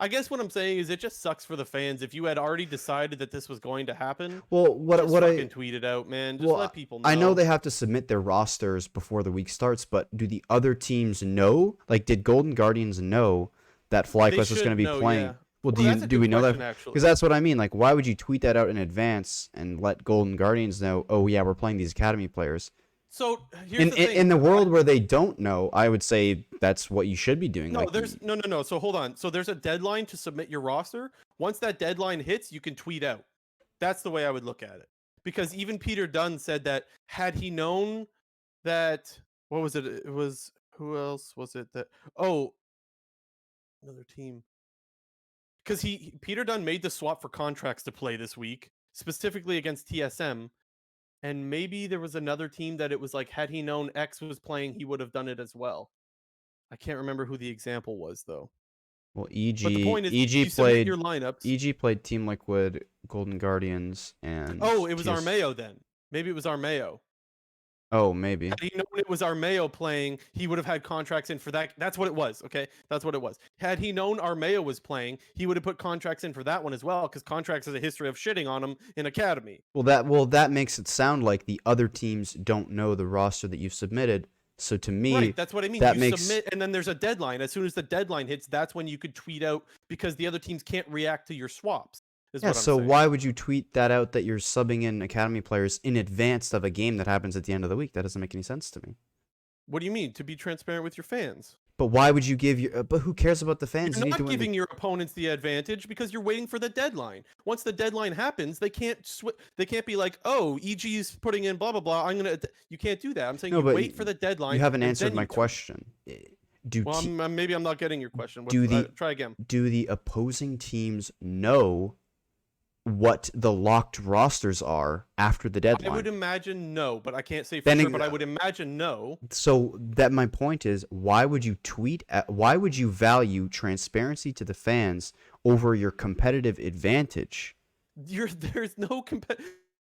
I guess what I'm saying is it just sucks for the fans. If you had already decided that this was going to happen, well, what I tweet it out, man. Just let people know. I know they have to submit their rosters before the week starts, but do the other teams know? Like, did Golden Guardians know that FlyQuest was going to be playing? Yeah. Well, do we know that? Because that's what I mean. Like, why would you tweet that out in advance and let Golden Guardians know? Oh yeah, we're playing these academy players. So here's the thing. In the world where they don't know, I would say that's what you should be doing. No, like, there's no. So hold on. So there's a deadline to submit your roster. Once that deadline hits, you can tweet out. That's the way I would look at it. Because even Peter Dunn said that had he known that, what was it? It was, who else was it that? Oh, another team. Because Peter Dunn made the swap for contracts to play this week, specifically against TSM. And maybe there was another team that it was like, had he known X was playing, he would have done it as well. I can't remember who the example was, though. Well, EG, but the point is, EG played your lineups. EG played Team Liquid, Golden Guardians, and oh, it was Armao then. Maybe it was Armao. Oh, maybe. Had he known it was Armao playing, he would have had contracts in for that. That's what it was. Okay, that's what it was. Had he known Armao was playing, he would have put contracts in for that one as well, because contracts has a history of shitting on him in academy. Well, that makes it sound like the other teams don't know the roster that you've submitted. So to me, right, that's what I mean. You submit, and then there's a deadline. As soon as the deadline hits, that's when you could tweet out, because the other teams can't react to your swaps. Yeah, so why would you tweet that out that you're subbing in academy players in advance of a game that happens at the end of the week? That doesn't make any sense to me. What do you mean? To be transparent with your fans. But why would you give your? But who cares about the fans? You're not giving your opponents the advantage because you're waiting for the deadline. Once the deadline happens, they can't be like, oh, EG's putting in blah blah blah. You can't do that. I'm saying wait for the deadline. You haven't answered my question. Maybe I'm not getting your question. Try again. Do the opposing teams know what the locked rosters are after the I deadline. would imagine no, but I can't say for Then sure. But I would imagine no. So that my point is, why would you why would you value transparency to the fans over your competitive advantage? There's no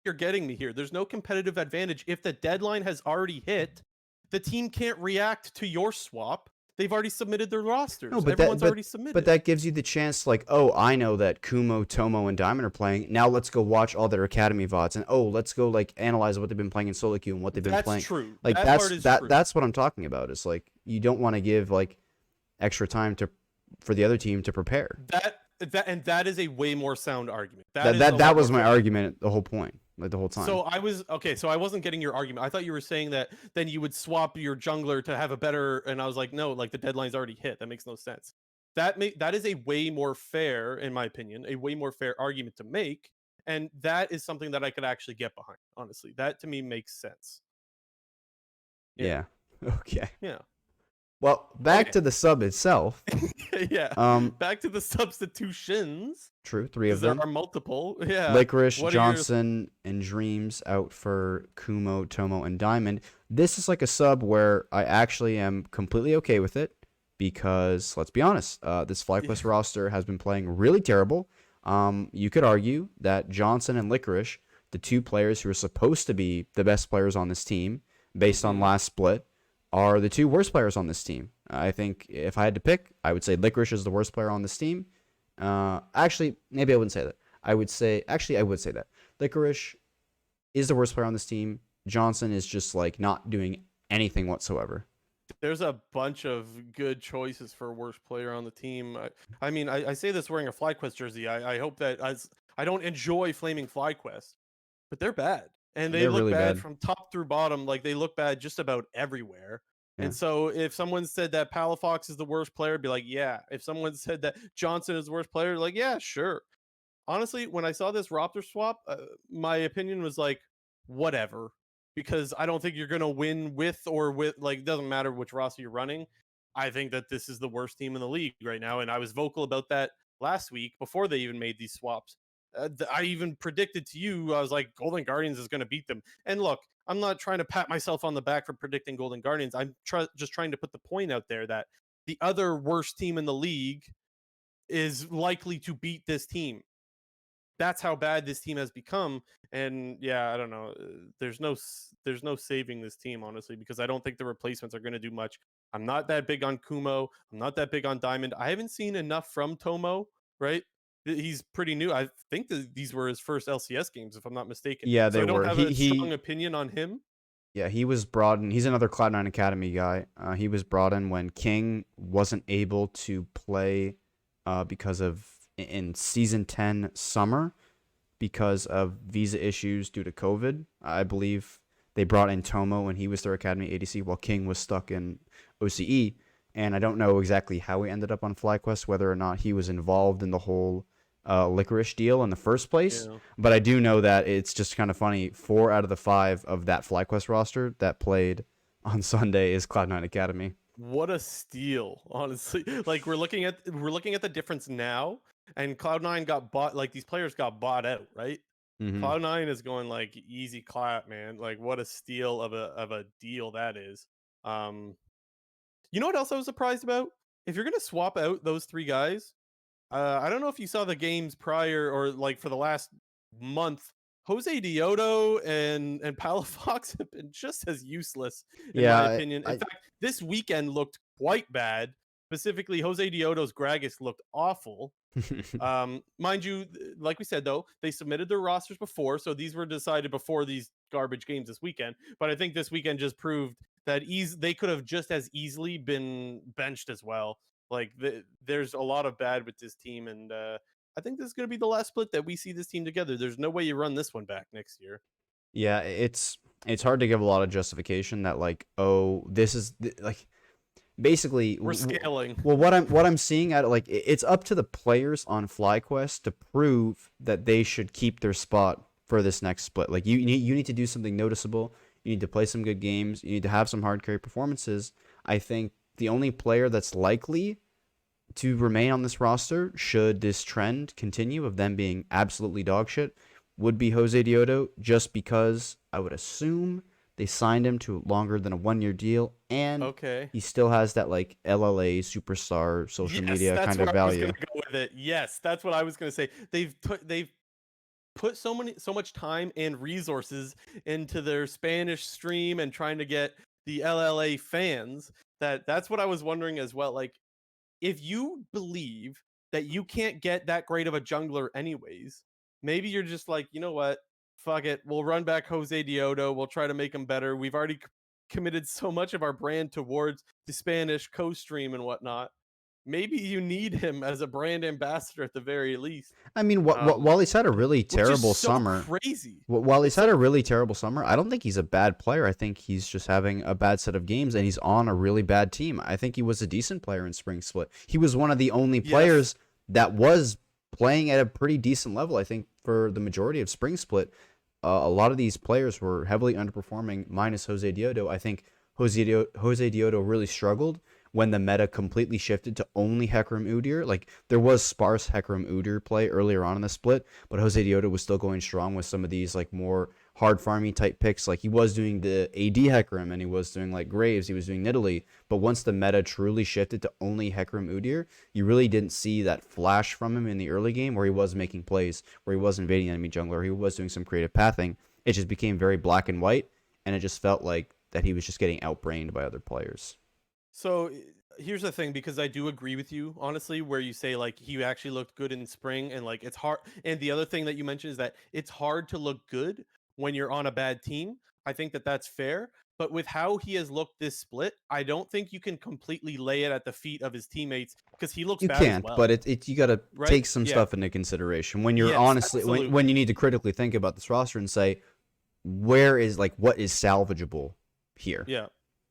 You're getting me here. There's no competitive advantage if the deadline has already hit. The team can't react to your swap. They've already submitted their rosters. No, but Everyone's already submitted. But that gives you the chance, like, oh, I know that Kumo, Tomo, and Diamond are playing. Now let's go watch all their academy VODs, and oh, let's go like analyze what they've been playing in solo queue and what they've been playing. That's true. Like that part is true. that's what I'm talking about. It's like you don't want to give like extra time for the other team to prepare. That is a way more sound argument. That was my argument the whole point. Like the whole time. So I wasn't getting your argument. I thought you were saying that then you would swap your jungler to have a better, and I was like, no, like the deadline's already hit. That makes no sense. That is a way more fair, in my opinion, a way more fair argument to make, and that is something that I could actually get behind. Honestly, that to me makes sense. Yeah. Okay. Yeah. Well, back to the sub itself. Yeah. Back to the substitutions. True, 3 of them. There are multiple. Yeah. Licorice, Johnson, and Dreams out for Kumo, Tomo, and Diamond. This is like a sub where I actually am completely okay with it because, let's be honest, this FlyQuest roster has been playing really terrible. You could argue that Johnson and Licorice, the 2 players who are supposed to be the best players on this team, based on last split, are the 2 worst players on this team. I think if I had to pick, I would say Licorice is the worst player on this team. Actually, maybe I wouldn't say that. I would say that. Licorice is the worst player on this team. Johnson is just like not doing anything whatsoever. There's a bunch of good choices for worst player on the team. I mean, I say this wearing a FlyQuest jersey. I hope that I don't enjoy flaming FlyQuest, but they're bad. And they look really bad from top through bottom. Like they look bad just about everywhere. Yeah. And so if someone said that Palafox is the worst player, I'd be like, yeah. If someone said that Johnson is the worst player, like, yeah, sure. Honestly, when I saw this roster swap, my opinion was like, whatever. Because I don't think you're going to win with, like, it doesn't matter which roster you're running. I think that this is the worst team in the league right now. And I was vocal about that last week before they even made these swaps. I even predicted to you, I was like, Golden Guardians is going to beat them. And look, I'm not trying to pat myself on the back for predicting Golden Guardians. I'm just trying to put the point out there that the other worst team in the league is likely to beat this team. That's how bad this team has become. And yeah, I don't know. There's no saving this team, honestly, because I don't think the replacements are going to do much. I'm not that big on Kumo. I'm not that big on Diamond. I haven't seen enough from Tomo, right? He's pretty new. I think that these were his first LCS games, if I'm not mistaken. Yeah, they were. I don't have a strong he, opinion on him. Yeah, he was brought in. He's another Cloud9 Academy guy. He was brought in when King wasn't able to play because of in Season 10 summer because of visa issues due to COVID. I believe they brought in Tomo when he was their Academy ADC while King was stuck in OCE. And I don't know exactly how he ended up on FlyQuest, whether or not he was involved in the whole Licorice deal in the first place. Yeah. But I do know that it's just kind of funny. 4 out of the 5 of that FlyQuest roster that played on Sunday is Cloud9 Academy. What a steal, honestly. Like we're looking at the difference now, and Cloud9 got bought. Like these players got bought out, right? Mm-hmm. Cloud9 is going like easy clap, man. Like what a steal of a deal that is. You know what else I was surprised about? If you're gonna swap out those 3 guys, I don't know if you saw the games prior or like for the last month. Jose Diodo and Palafox have been just as useless, in my opinion. In fact, this weekend looked quite bad. Specifically, Jose Diodo's Gragas looked awful. Mind you, like we said, though, they submitted their rosters before, so these were decided before these garbage games this weekend. But I think this weekend just proved that they could have just as easily been benched as well. Like, there's a lot of bad with this team, and I think this is going to be the last split that we see this team together. There's no way you run this one back next year. Yeah, it's hard to give a lot of justification that like, oh, this is like basically we're scaling. Well, what I'm seeing at like it's up to the players on FlyQuest to prove that they should keep their spot for this next split. Like you need to do something noticeable. You need to play some good games. You need to have some hard carry performances. I think the only player that's likely to remain on this roster, should this trend continue of them being absolutely dog shit, would be Jose Diodo, just because I would assume they signed him to longer than a 1-year deal, and Okay. he still has that like LLA superstar social Yes, media that's kind where of I was value. gonna go with it. Yes, that's what I was gonna say. They've put so much time and resources into their Spanish stream and trying to get the LLA fans that's what I was wondering as well. Like, if you believe that you can't get that great of a jungler anyways, maybe you're just like, you know what? Fuck it. We'll run back Jose Diodo. We'll try to make him better. We've already committed so much of our brand towards the Spanish co-stream and whatnot. Maybe you need him as a brand ambassador at the very least. I mean, Um, while he's had a really which is terrible so summer, crazy. while he's It's had so a really terrible summer, I don't think he's a bad player. I think he's just having a bad set of games, and he's on a really bad team. I think he was a decent player in Spring Split. He was one of the only yes. players that was playing at a pretty decent level. I think for the majority of Spring Split, a lot of these players were heavily underperforming, minus Jose Diodo. I think Jose Diodo really struggled when the meta completely shifted to only Hecarim Udyr. Like, there was sparse Hecarim Udyr play earlier on in the split, but Jose Diodo was still going strong with some of these like more hard farming type picks. Like, he was doing the AD Hecarim, and he was doing like Graves, he was doing Nidalee. But once the meta truly shifted to only Hecarim Udyr, you really didn't see that flash from him in the early game where he was making plays, where he was invading enemy jungler, he was doing some creative pathing. It just became very black and white, and it just felt like that he was just getting outbrained by other players. So here's the thing, because I do agree with you, honestly, where you say like he actually looked good in spring, and like it's hard. And the other thing that you mentioned is that it's hard to look good when you're on a bad team. I think that that's fair. But with how he has looked this split, I don't think you can completely lay it at the feet of his teammates, because he looks You bad as can't, well, but you got to right? take some Yeah. stuff into consideration when you're Yes, honestly when absolutely. you need to critically think about this roster and say where is like what is salvageable here. Yeah.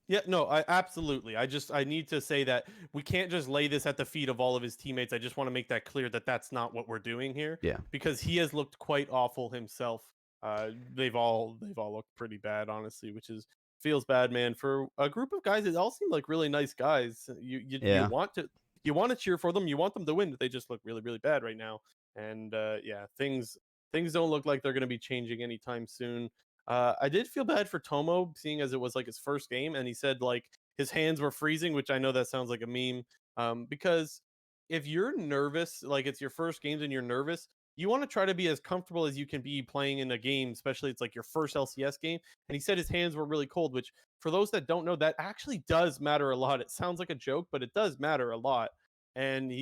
Yeah, no, I absolutely. I need to say that we can't just lay this at the feet of all of his teammates. I just want to make that clear that that's not what we're doing here, Yeah, because he has looked quite awful himself. They've all looked pretty bad, honestly, which is feels bad, man. For a group of guys, it all seem like really nice guys. You yeah. want to cheer for them. You want them to win, but they just look really really bad right now. And yeah, things don't look like they're going to be changing anytime soon. I did feel bad for Tomo, seeing as it was like his first game, and he said like his hands were freezing, which I know that sounds like a meme. Because if you're nervous, like it's your first games and you're nervous, you want to try to be as comfortable as you can be playing in a game, especially it's like your first LCS game. And he said his hands were really cold, which for those that don't know, that actually does matter a lot. It sounds like a joke, but it does matter a lot. And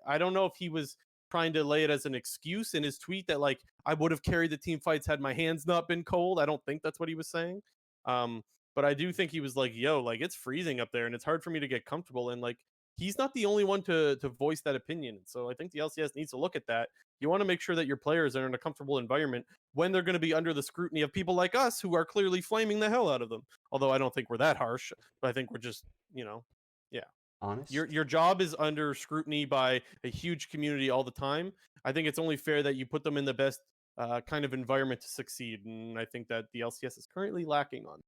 I don't know if he was trying to lay it as an excuse in his tweet that like I would have carried the team fights had my hands not been cold. I don't think that's what he was saying. Um, but I do think he was like, yo, like it's freezing up there and it's hard for me to get comfortable. And like he's not the only one to voice that opinion. So I think the LCS needs to look at that. You want to make sure that your players are in a comfortable environment when they're going to be under the scrutiny of people like us who are clearly flaming the hell out of them. Although I don't think we're that harsh, but I think we're just, yeah. Honest. Your job is under scrutiny by a huge community all the time. I think it's only fair that you put them in the best kind of environment to succeed, and I think that the LCS is currently lacking on.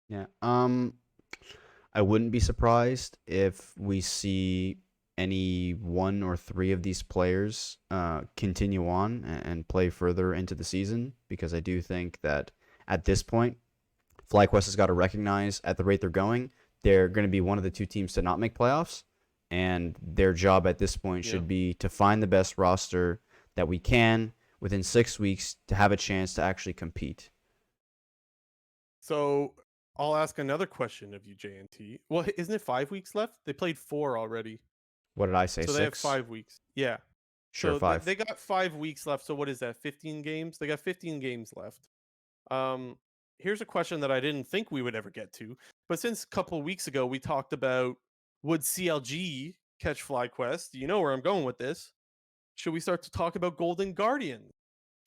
Yeah. I wouldn't be surprised if we see any one or three of these players continue on and play further into the season, because I do think that at this point, FlyQuest has got to recognize at the rate they're going to be one of the two teams to not make playoffs, and their job at this point Yeah. should be to find the best roster that we can within 6 weeks to have a chance to actually compete. So I'll ask another question of you, JNT. Well, isn't it 5 weeks left? They played 4 already, What did I say? so they have 6? 5 weeks. Yeah. Sure, So they 5. they got 5 weeks left. So what is that? 15 games? They got 15 games left. Um, Here's a question that I didn't think we would ever get to, but since a couple of weeks ago we talked about would CLG catch FlyQuest, you know where I'm going with this. Should we start to talk about Golden Guardian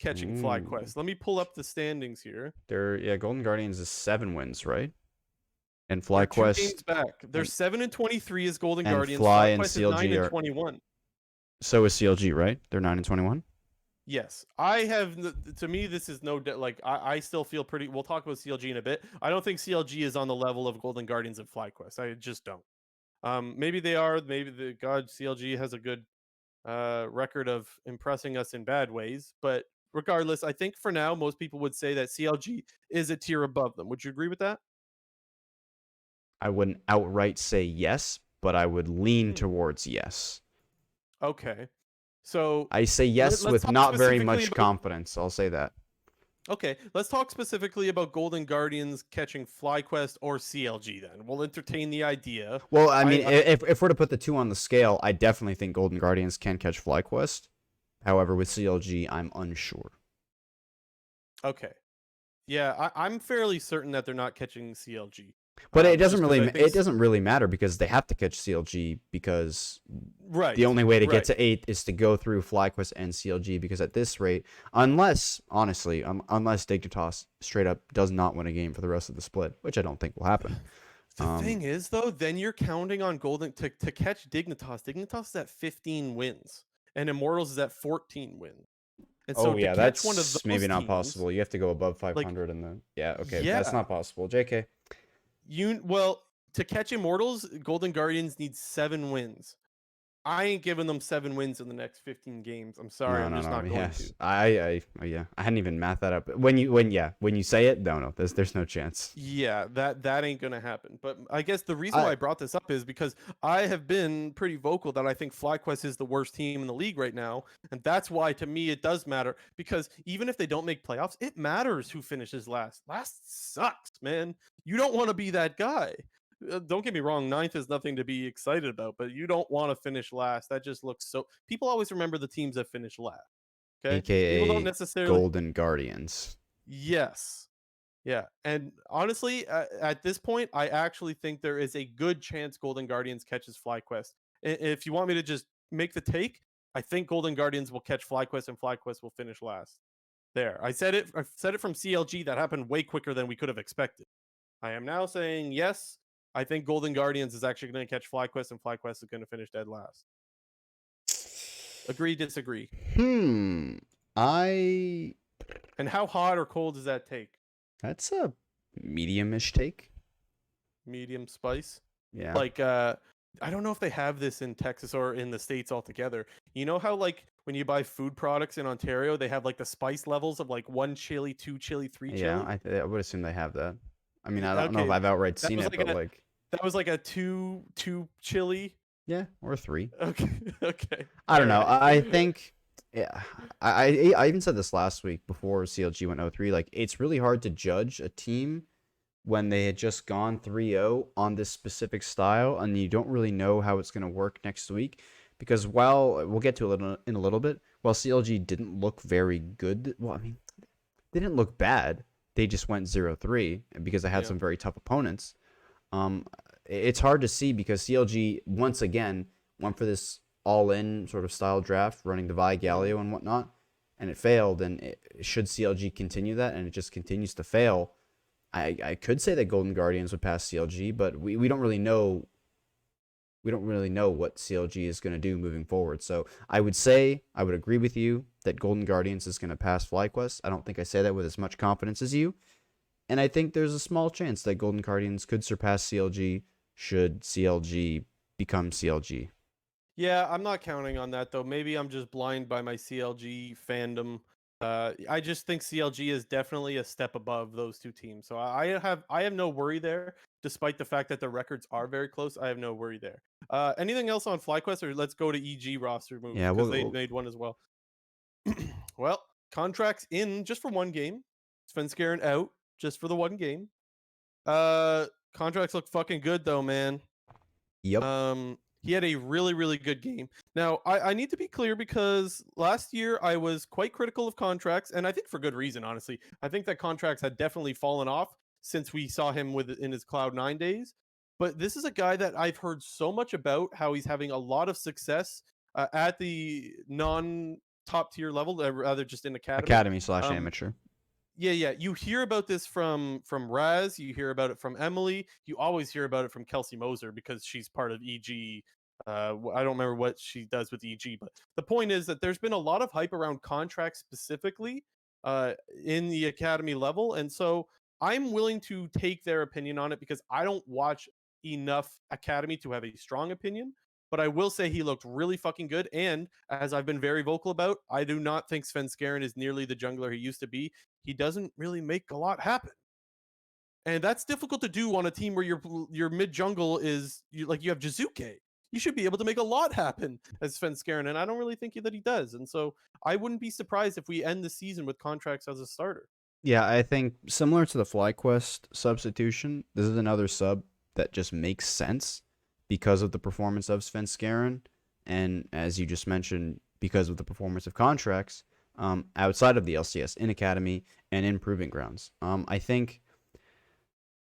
catching Ooh. FlyQuest? Let me pull up the standings here. Golden Guardians is 7 wins, right? And They're 2 FlyQuest games back. They're and 7-23 as Golden and Guardians. Fly and FlyQuest is CLG are 9-21. so is CLG, right? They're 9-21. Yes, I have. To me, this is like I still feel pretty. We'll talk about CLG in a bit. I don't think CLG is on the level of Golden Guardians and FlyQuest. I just don't. Maybe they are. Maybe the God CLG has a good record of impressing us in bad ways. But regardless, I think for now most people would say that CLG is a tier above them. Would you agree with that? I wouldn't outright say yes, but I would lean Hmm. towards yes. Okay. So I say yes let's with talk not very specifically much about. confidence. I'll say that. Okay, let's talk specifically about Golden Guardians catching FlyQuest or CLG. Then we'll entertain the idea. Well, I mean, I if we're to put the two on the scale, I definitely think Golden Guardians can catch FlyQuest. However, with CLG, I'm unsure. okay. Yeah, I'm fairly certain that they're not catching CLG. But it doesn't Just because really I think matter because they have to catch CLG because right, the only way to get right. to 8 is to go through FlyQuest and CLG because at this rate, unless honestly, unless Dignitas straight up does not win a game for the rest of the split, which I don't think will happen. The thing is, though, then you're counting on Golden to catch Dignitas. Dignitas is at 15 wins, and Immortals is at 14 wins. And so Oh to yeah, catch one of that's those maybe not teams, possible. You have to go above like 500 and then yeah, okay, that's yeah, not possible. JK. well, to catch Immortals, Golden Guardians need 7 wins. I ain't giving them 7 wins in the next 15 games. I'm sorry, No, I'm no, just no. not going to. Yes, yeah, I hadn't even mathed that up. When you say it, no, there's no chance. Yeah, that ain't gonna happen. But I guess the reason why I I brought this up is because I have been pretty vocal that I think FlyQuest is the worst team in the league right now, and that's why to me it does matter. Because even if they don't make playoffs, it matters who finishes last. Last sucks, man. You don't want to be that guy. Don't get me wrong, ninth is nothing to be excited about, but you don't want to finish last. That just looks so. People always remember the teams that finish last. Okay, people don't AKA necessarily. Golden Guardians. Yes. Yeah, and honestly, at this point, I actually think there is a good chance Golden Guardians catches FlyQuest. If you want me to just make the take, I think Golden Guardians will catch FlyQuest and FlyQuest will finish last. There, I said it. I said it from CLG. That happened way quicker than we could have expected. I am now saying yes. I think Golden Guardians is actually going to catch FlyQuest and FlyQuest is going to finish dead last. Agree, disagree. I And how hot or cold does that take? That's a medium-ish take. Medium spice. Yeah. Like I don't know if they have this in Texas or in the States altogether. You know how like when you buy food products in Ontario, they have like the spice levels of like 1 chili, 2 chili, 3 Yeah, chili? I would assume they have that. I mean, I don't know if Okay, I've outright that seen was it, like but a like that was like a two chili. yeah, or 3. Okay. Okay. I don't All know. right. I think yeah, I even said this last week before CLG went 0-3. Like it's really hard to judge a team when they had just gone 3-0 on this specific style, and you don't really know how it's going to work next week. Because while we'll get to it in a little bit, while CLG didn't look very good, well, I mean, they didn't look bad. They just went 0-3 because they had Yeah. some very tough opponents. It's hard to see because CLG once again went for this all-in sort of style draft, running the Vi Mhm. Galio and whatnot, and it failed. And should CLG continue that, and it just continues to fail, I could say that Golden Guardians would pass CLG, but we don't really know. We don't really know what CLG is going to do moving forward. So I would say I would agree with you that Golden Guardians is going to pass FlyQuest. I don't think I say that with as much confidence as you. And I think there's a small chance that Golden Guardians could surpass CLG should CLG become CLG. Yeah, I'm not counting on that though. Maybe I'm just blind by my CLG fandom. I just think CLG is definitely a step above those two teams. So I have no worry there, despite the fact that the records are very close. I have no worry there. Anything else on FlyQuest, or let's go to EG roster moves Yeah, because they made one as well. Well, contracts in just for one game. Svenskeren out just for the one game. Contracts look fucking good though, man. yep. He had a really, really good game. Now, I need to be clear because last year I was quite critical of contracts, and I think for good reason, honestly. I think that contracts had definitely fallen off since we saw him in his Cloud9 days. But this is a guy that I've heard so much about how he's having a lot of success at the non top tier level, rather just in academy. Um, Academy/amateur. yeah. You hear about this from Raz. You hear about it from Emily. You always hear about it from Kelsey Moser because she's part of EG. I don't remember what she does with EG, but the point is that there's been a lot of hype around contracts specifically in the academy level, and so I'm willing to take their opinion on it because I don't watch enough academy to have a strong opinion. But I will say he looked really fucking good. And as I've been very vocal about, I do not think Svenskeren is nearly the jungler he used to be. He doesn't really make a lot happen. And that's difficult to do on a team where your mid jungle is you have Jizuke. You should be able to make a lot happen as Svenskeren, and I don't really think that he does. And so I wouldn't be surprised if we end the season with contracts as a starter. Yeah, I think similar to the FlyQuest substitution, this is another sub that just makes sense because of the performance of Svenskeren, and as you just mentioned, because of the performance of contracts outside of the LCS, in Academy, and in Proving Grounds. I think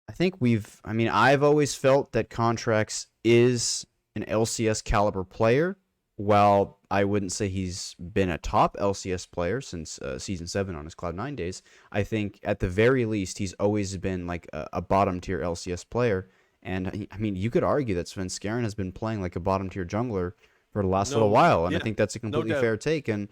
I've always felt that Contracts is an LCS caliber player. While I wouldn't say he's been a top LCS player since Season 7 on his Cloud9 days, I think at the very least he's always been like a bottom tier LCS player. And I mean, you could argue that Svenskeren has been playing like a bottom tier jungler for the last little while, and I think that's a completely fair take. And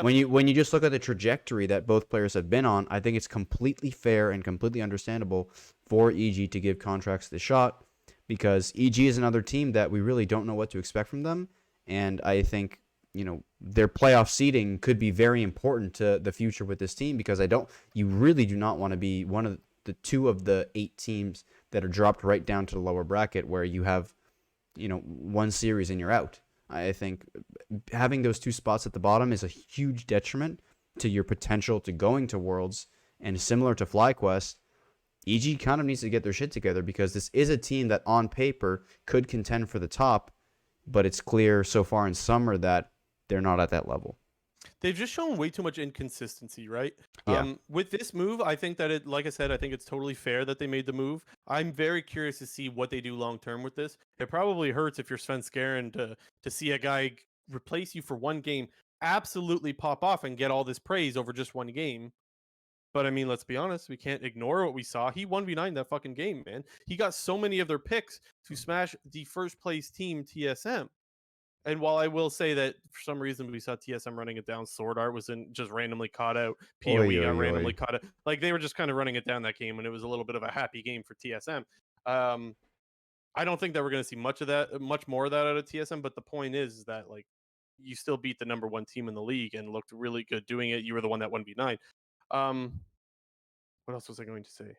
when you just look at the trajectory that both players have been on, I think it's completely fair and completely understandable for EG to give Contracts the shot, because EG is another team that we really don't know what to expect from them. And I think, their playoff seeding could be very important to the future with this team, because you really do not want to be one of the 2 of the 8 teams that are dropped right down to the lower bracket where you have, one series and you're out. I think having those 2 spots at the bottom is a huge detriment to your potential to going to Worlds. And similar to FlyQuest, EG kind of needs to get their shit together, because this is a team that on paper could contend for the top, but it's clear so far in summer that they're not at that level. They've just shown way too much inconsistency, right? Yeah. With this move, I think that like I said, I think it's totally fair that they made the move. I'm very curious to see what they do long term with this. It probably hurts if you're Svenskeren to see a guy replace you for one game, absolutely pop off and get all this praise over just one game. But I mean, let's be honest, we can't ignore what we saw. He 1v9 that fucking game, man. He got so many of their picks to smash the first place team, TSM. And while I will say that for some reason we saw TSM running it down, Sword Art was just randomly caught out, PoE got randomly caught out. Like, they were just kind of running it down that game, and it was a little bit of a happy game for TSM. I don't think that we're going to see much more of that out of TSM, but the point is that, like, you still beat the number 1 team in the league and looked really good doing it. You were the one that 1v9. What else was I going to say?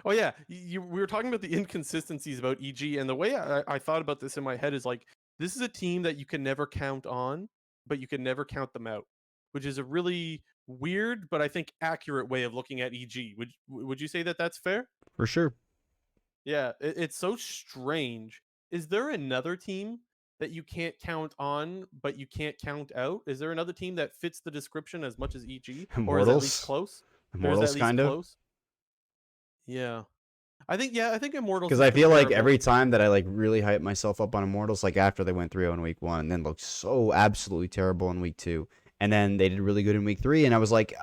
Oh yeah, we were talking about the inconsistencies about EG, and the way I thought about this in my head is like, this is a team that you can never count on, but you can never count them out, which is a really weird but I think accurate way of looking at EG. Would you say that that's fair? For sure. Yeah, it's so strange. Is there another team that you can't count on but you can't count out? Is there another team that fits the description as much as EG, Immortals? or is at least close? Immortals, kind of. Close? Yeah. I think Immortals, because I feel like every time that I like really hype myself up on Immortals, like after they went 3-0 in week 1 and then looked so absolutely terrible in week 2, and then they did really good in week 3, and I was like,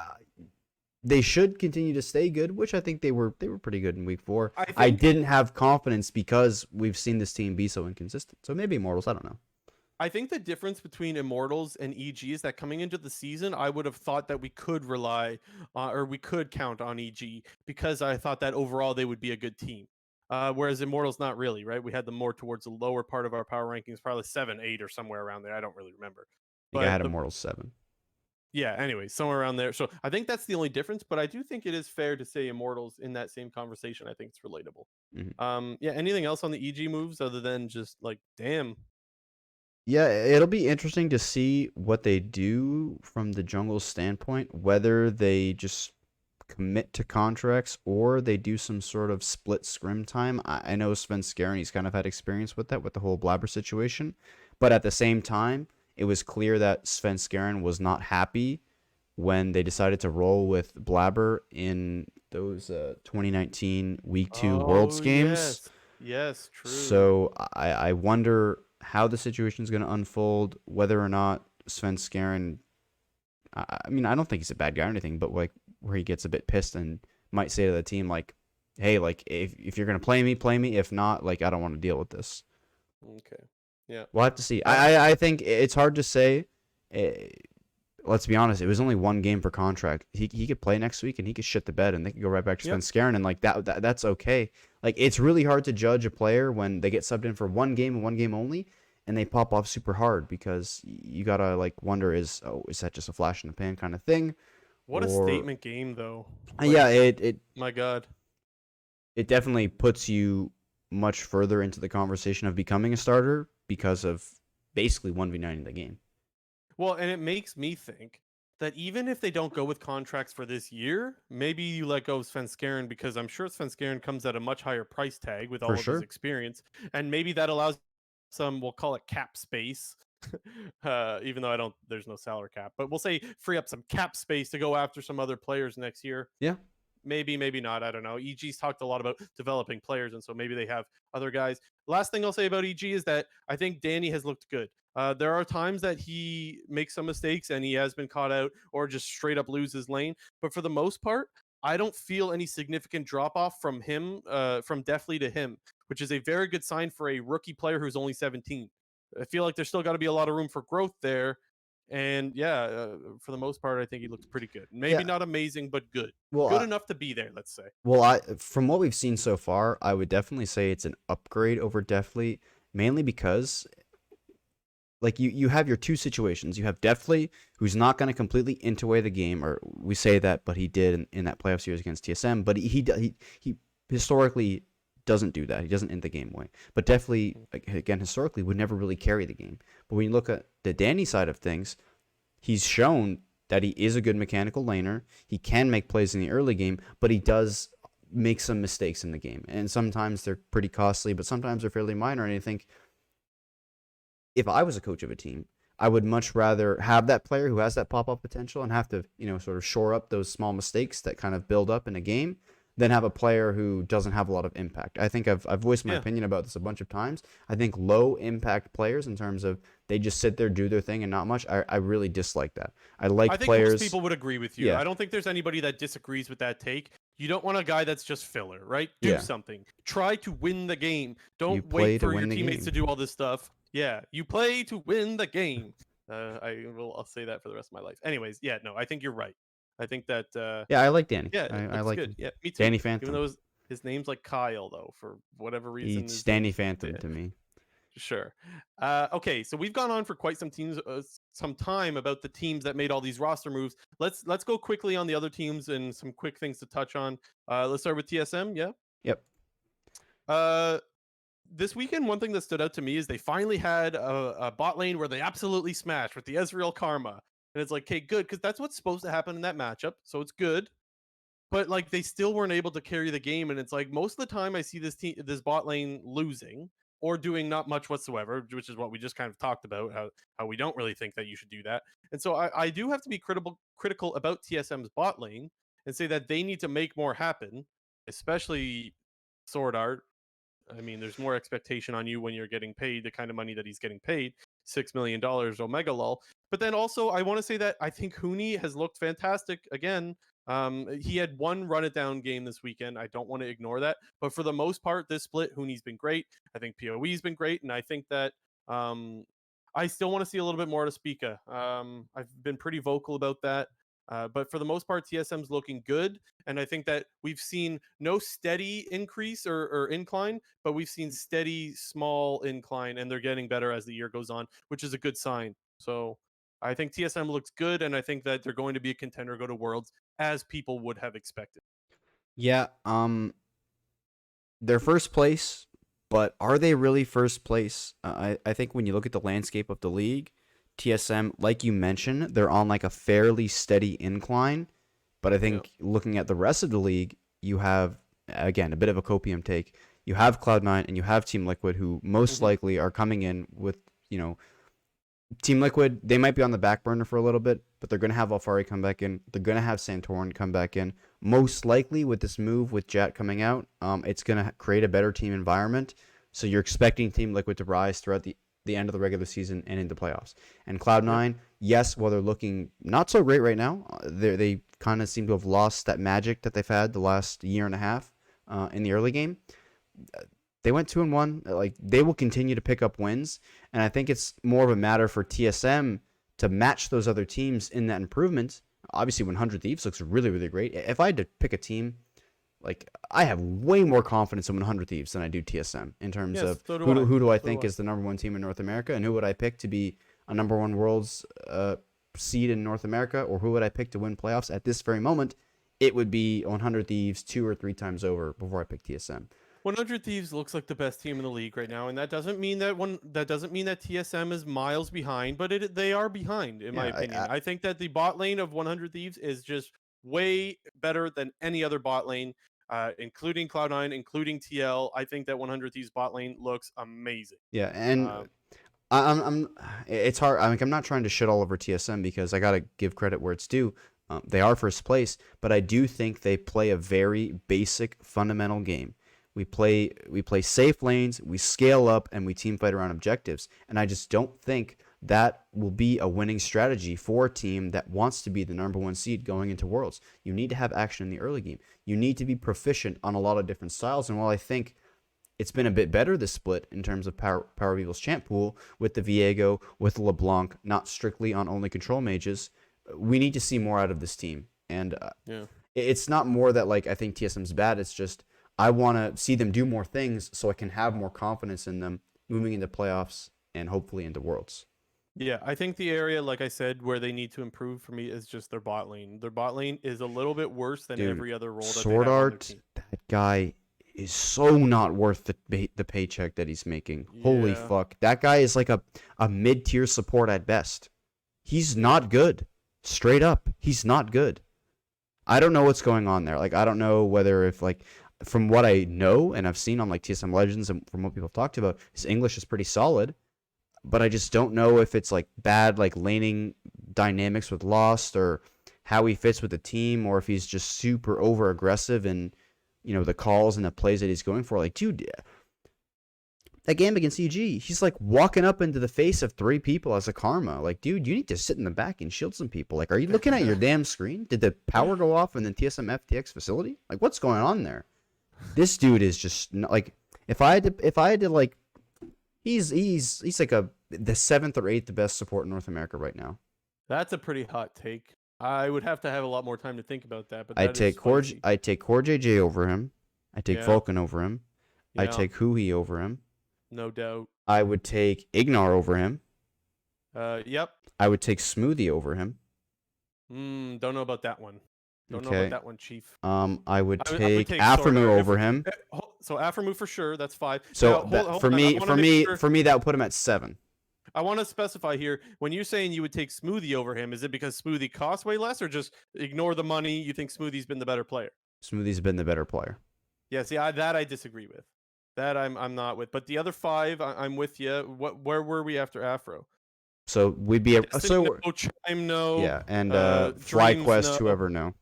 they should continue to stay good, which I think they were pretty good in week 4. I didn't have confidence because we've seen this team be so inconsistent. So maybe Immortals, I don't know. I think the difference between Immortals and EG is that coming into the season, I would have thought that we could rely or we could count on EG, because I thought that overall they would be a good team. Whereas Immortals, not really, right? We had them more towards the lower part of our power rankings, probably 7, 8, or somewhere around there. I don't really remember. I think I had Immortals 7. Yeah, anyway, somewhere around there. So I think that's the only difference, but I do think it is fair to say Immortals in that same conversation. I think it's relatable. Mm-hmm. Yeah, anything else on the EG moves other than just like, damn. Yeah, it'll be interesting to see what they do from the jungle standpoint, whether they just commit to contracts or they do some sort of split scrim time. I know Svenskeren, he's kind of had experience with that, with the whole Blabber situation. But at the same time, it was clear that Svenskeren was not happy when they decided to roll with Blabber in those 2019 Week 2 Worlds games. Yes, true. So I wonder how the situation is going to unfold, whether or not Svenskeren, I mean, I don't think he's a bad guy or anything, but like where he gets a bit pissed and might say to the team, like, hey, like if you're going to play me, play me. If not, like, I don't want to deal with this. Okay. Yeah. We'll have to see. I think it's hard to say. let's be honest, it was only one game per contract. He could play next week and he could shit the bed and they could go right back to Yep. Sven and like that's okay. Like it's really hard to judge a player when they get subbed in for one game and one game only and they pop off super hard because you gotta like wonder is that just a flash in the pan kind of thing? What a Or statement game, though. yeah, Like, it my God. it definitely puts you much further into the conversation of becoming a starter because of basically 1v9 in the game. Well, and it makes me think that even if they don't go with contracts for this year, maybe you let go of Sven because I'm sure Sven comes at a much higher price tag with all For of sure. his experience, and maybe that allows some, we'll call it cap space. Even though there's no salary cap, but we'll say free up some cap space to go after some other players next year. Yeah. Maybe not. I don't know. EG's talked a lot about developing players, and so maybe they have other guys. Last thing I'll say about EG is that I think Danny has looked good. There are times that he makes some mistakes and he has been caught out or just straight up loses lane. But for the most part, I don't feel any significant drop off from him, from Deathly to him, which is a very good sign for a rookie player who's only 17. I feel like there's still got to be a lot of room for growth there. And yeah, for the most part, I think he looks pretty good. Maybe not amazing, but good. Well, Good enough to be there, let's say. Well, from what we've seen so far, I would definitely say it's an upgrade over Deathly, mainly because like you have your two situations. You have Deathly, who's not going to completely int away the game, or we say that, but he did in that playoff series against TSM. But he historically doesn't do that. He doesn't int the game away. But Deathly, again, historically would never really carry the game. But when you look at the Danny side of things, he's shown that he is a good mechanical laner. He can make plays in the early game, but he does make some mistakes in the game. And sometimes they're pretty costly, but sometimes they're fairly minor. And I think if I was a coach of a team, I would much rather have that player who has that pop-up potential and have to, sort of shore up those small mistakes that kind of build up in a game than have a player who doesn't have a lot of impact. I think I've voiced my opinion about this a bunch of times. I think low impact players, in terms of they just sit there, do their thing, and not much, I really dislike that. I think players. Most people would agree with you. Yeah. I don't think there's anybody that disagrees with that take. You don't want a guy that's just filler, right? Do something. Try to win the game. Don't wait for your teammates to do all this stuff. Yeah, you play to win the game. I'll say that for the rest of my life. Anyways, yeah, no, I think you're right. I think that I like Danny. yeah, I like good. him. Yeah, me too. Danny Phantom. Even though his name's like Kyle, though, for whatever reason. He's Danny Phantom to me. Sure. Okay, so we've gone on for quite some time about the teams that made all these roster moves. Let's go quickly on the other teams and some quick things to touch on. Let's start with TSM. Yeah. Yep. This weekend, one thing that stood out to me is they finally had a bot lane where they absolutely smashed with the Ezreal Karma. And it's like, okay, good, because that's what's supposed to happen in that matchup. So it's good. But like they still weren't able to carry the game. And it's like most of the time I see this bot lane losing or doing not much whatsoever, which is what we just kind of talked about, how we don't really think that you should do that. And so I do have to be critical about TSM's bot lane and say that they need to make more happen, especially Sword Art. I mean, there's more expectation on you when you're getting paid the kind of money that he's getting paid, $6 million Omega lol. But then also, I want to say that I think Huni has looked fantastic again. He had one run it down game this weekend. I don't want to ignore that. But for the most part, this split, Huni's been great. I think PoE's been great. And I think that I still want to see a little bit more to Spica. I've been pretty vocal about that. But for the most part, TSM's looking good. And I think that we've seen no steady increase or incline, but we've seen steady, small incline, and they're getting better as the year goes on, which is a good sign. So I think TSM looks good, and I think that they're going to be a contender, go to Worlds, as people would have expected. Yeah. They're first place, but are they really first place? I think when you look at the landscape of the league, TSM, like you mentioned, they're on like a fairly steady incline. But I think looking at the rest of the league, you have, again, a bit of a copium take. You have Cloud9 and you have Team Liquid, who most likely are coming in with, Team Liquid, they might be on the back burner for a little bit, but they're going to have Alfari come back in. They're going to have Santorin come back in. Most likely with this move with JATT coming out, it's going to create a better team environment. So you're expecting Team Liquid to rise throughout the end of the regular season and into playoffs. And Cloud9, yes, while they're looking not so great right now, they kind of seem to have lost that magic that they've had the last year and a half in the early game. They went 2-1. Like, they will continue to pick up wins, and I think it's more of a matter for TSM to match those other teams in that improvement. Obviously, 100 Thieves looks really, really great. If I had to pick a team, like I have way more confidence in 100 Thieves than I do TSM in terms Yes, of so do who do I So do think is the number one team in North America, and who would I pick to be a number one world's seed in North America, or who would I pick to win playoffs at this very moment? It would be 100 Thieves 2 or 3 times over before I pick TSM. 100 Thieves looks like the best team in the league right now, and that doesn't mean that TSM is miles behind, but they are behind in my opinion. I think that the bot lane of 100 Thieves is just way better than any other bot lane, including Cloud9, including TL. I think that 100 Thieves bot lane looks amazing. Yeah, and I'm it's hard. I'm not trying to shit all over TSM because I gotta give credit where it's due. They are first place, but I do think they play a very basic, fundamental game. We play safe lanes, we scale up, and we team fight around objectives. And I just don't think that will be a winning strategy for a team that wants to be the number one seed going into Worlds. You need to have action in the early game. You need to be proficient on a lot of different styles. And while I think it's been a bit better this split in terms of Power of Evil's champ pool with the Viego, with the LeBlanc, not strictly on only control mages, we need to see more out of this team. And it's not more that like I think TSM's bad. It's just I want to see them do more things so I can have more confidence in them moving into playoffs and hopefully into Worlds. Yeah, I think the area, like I said, where they need to improve for me is just their bot lane. Their bot lane is a little bit worse than every other role that Sword they have Art, on their team. that guy is so not worth the paycheck that he's making. Yeah. Holy fuck. That guy is like a mid-tier support at best. He's not good. Straight up. He's not good. I don't know what's going on there. Like, I don't know whether if, like, from what I know and I've seen on, like, TSM Legends and from what people have talked about, his English is pretty solid. But I just don't know if it's, like, bad, like, laning dynamics with Lost or how he fits with the team or if he's just super over-aggressive and, you know, the calls and the plays that he's going for. Like, dude, that game against EG, he's like walking up into the face of 3 people as a karma. Like, dude, you need to sit in the back and shield some people. Like, are you looking at your damn screen? Did the power go off in the TSM FTX facility? Like, what's going on there? This dude is just like, if I had to like, he's like the 7th or 8th best support in North America right now. That's a pretty hot take. I would have to have a lot more time to think about that. But I'd take Core JJ over him. I take Vulcan over him. I take Huhi over him. No doubt. I would take Ignar over him. Yep. I would take Smoothie over him. Don't know about that one. Don't know about that one, Chief. I would take Aframu over him. So Aframu for sure. That's 5. So now, for me, that would put him at 7. I want to specify here, when you're saying you would take Smoothie over him, is it because Smoothie costs way less, or just ignore the money? You think Smoothie's been the better player? Smoothie's been the better player. Yeah, see, that I disagree with. That I'm not with. But the other 5, I'm with you. Where were we after Afro? So we'd be Chime no. Yeah, and FlyQuest, no. Whoever no.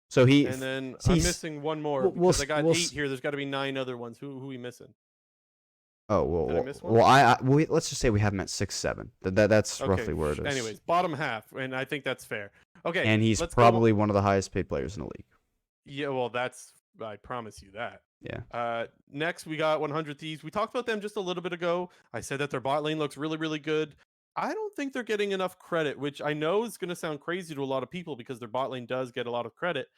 So he and then I'm missing one more because I got 8 here. There's got to be 9 other ones. Who are we missing? Oh well, did I miss one? Let's just say we have him at 6, 7. That's okay, roughly where it is. Anyways, bottom half, and I think that's fair. Okay, and he's probably one of the highest paid players in the league. Yeah, well, I promise you that. Yeah. Next, we got 100 Thieves. We talked about them just a little bit ago. I said that their bot lane looks really, really good. I don't think they're getting enough credit, which I know is going to sound crazy to a lot of people because their bot lane does get a lot of credit.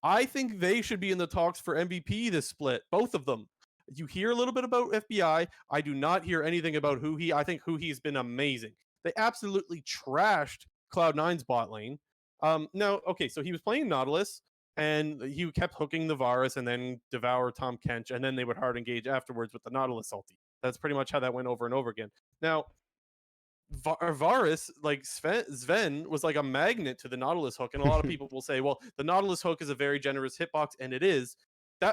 I think they should be in the talks for MVP this split, both of them. You hear a little bit about FBI. I do not hear anything about Huhi. I think Huhi's been amazing. They absolutely trashed Cloud9's bot lane. Now, okay, so he was playing Nautilus, and he kept hooking the Varus and then devour Tom Kench, and then they would hard engage afterwards with the Nautilus ulti. That's pretty much how that went over and over again. Now, Varus, like ZVEN, was like a magnet to the Nautilus hook, and a lot of people will say, well, the Nautilus hook is a very generous hitbox, and it is.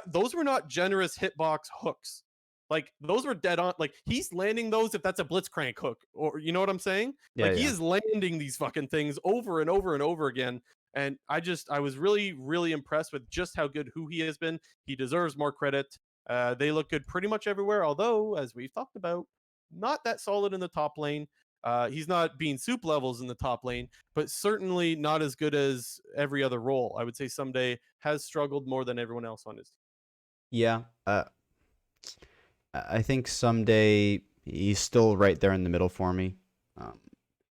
Those were not generous hitbox hooks. Like, those were dead on. Like, he's landing those if that's a blitzcrank hook, or you know what I'm saying? Yeah, he is landing these fucking things over and over and over again. And I was really, really impressed with just how good he has been. He deserves more credit. They look good pretty much everywhere, although, as we've talked about, not that solid in the top lane. He's not Beansoup levels in the top lane, but certainly not as good as every other role. I would say Someday has struggled more than everyone else on his team. Yeah. I think Someday he's still right there in the middle for me.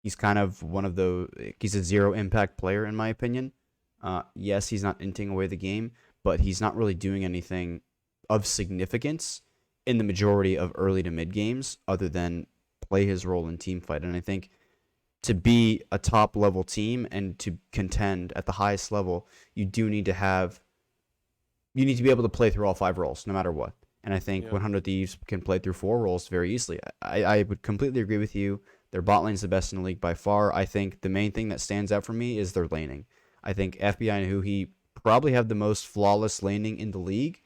He's kind of one of the he's a zero impact player in my opinion. Yes, he's not inting away the game, but he's not really doing anything of significance in the majority of early to mid games other than play his role in team fight. And I think to be a top level team and to contend at the highest level, you need to be able to play through all 5 roles no matter what. And I think 100 Thieves can play through 4 roles very easily. I would completely agree with you. Their bot lane's the best in the league by far. I think the main thing that stands out for me is their laning. I think FBI and Huhi probably have the most flawless laning in the league.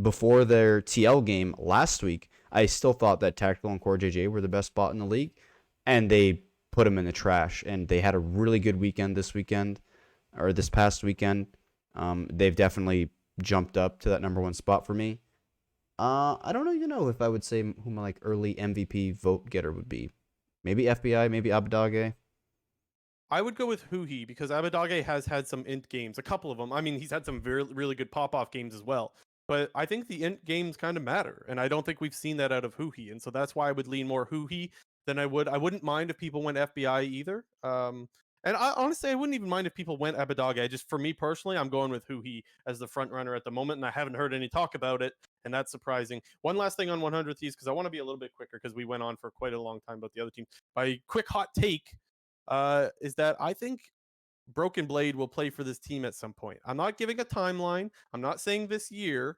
Before their TL game last week, I still thought that Tactical and Core JJ were the best bot in the league, and they put them in the trash. And they had a really good weekend this past weekend. They've definitely jumped up to that number 1 spot for me. I don't even know if I would say who my early MVP vote getter would be. Maybe FBI, maybe Abadage. I would go with Huhi because Abadage has had some int games, a couple of them. I mean, he's had some really good pop-off games as well. But I think the int games kind of matter, and I don't think we've seen that out of Huhi, and so that's why I would lean more Huhi than I would. I wouldn't mind if people went FBI either. And honestly, I wouldn't even mind if people went Abadage. For me personally, I'm going with Huhi as the front runner at the moment, and I haven't heard any talk about it, and that's surprising. One last thing on 100 Thieves, because I want to be a little bit quicker, because we went on for quite a long time about the other team. My quick hot take is that I think Broken Blade will play for this team at some point. I'm not giving a timeline. I'm not saying this year,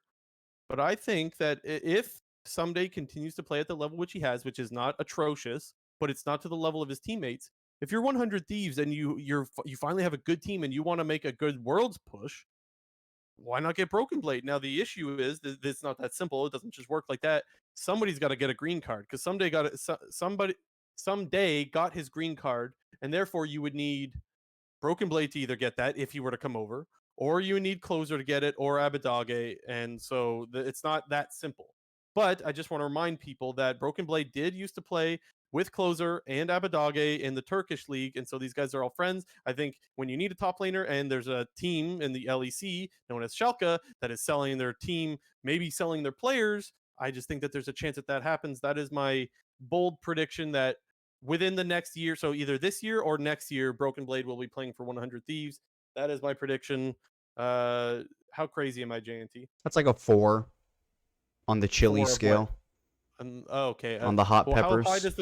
but I think that if someday continues to play at the level which he has, which is not atrocious, but it's not to the level of his teammates. If you're 100 Thieves and you finally have a good team and you want to make a good Worlds push, why not get Broken Blade? Now the issue is that it's not that simple. It doesn't just work like that. Somebody's got to get a green card because someday got his green card, and therefore you would need Broken Blade to either get that if he were to come over, or you need Closer to get it, or Abadage, and so it's not that simple. But I just want to remind people that Broken Blade did used to play with Closer and Abadage in the Turkish league, and so these guys are all friends. I think when you need a top laner and there's a team in the LEC known as Schalke that is selling their team, maybe selling their players, I just think that there's a chance that happens. That is my bold prediction that within the next year, so either this year or next year, Broken Blade will be playing for 100 Thieves. That is my prediction. How crazy am I, JNT? That's like a 4 on the chili scale. Okay. On the hot peppers. How high does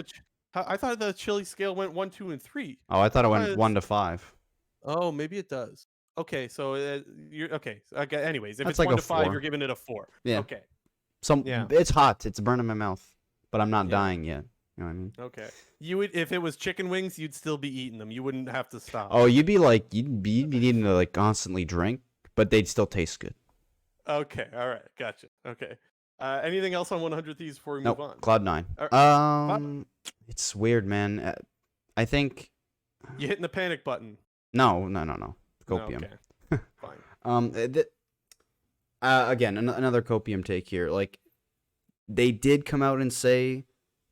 I thought the chili scale went 1, 2, and 3. Oh, I thought it went 1 to 5. Oh, maybe it does. Okay, so you're okay. Okay. Anyways, if That's it's like 1 a to 5, 4. you're giving it a 4. Yeah. Okay. Yeah. It's hot. It's burning my mouth, but I'm not dying yet. You know what I mean? Okay. You would, if it was chicken wings, you'd still be eating them. You wouldn't have to stop. Oh, you'd be needing to constantly drink, but they'd still taste good. Okay. All right. Gotcha. Okay. Anything else on 100 Thieves before we move on? Cloud9. It's weird, man. I think you hitting the panic button. No. Copium. Okay. Fine. Again, another Copium take here. They did come out and say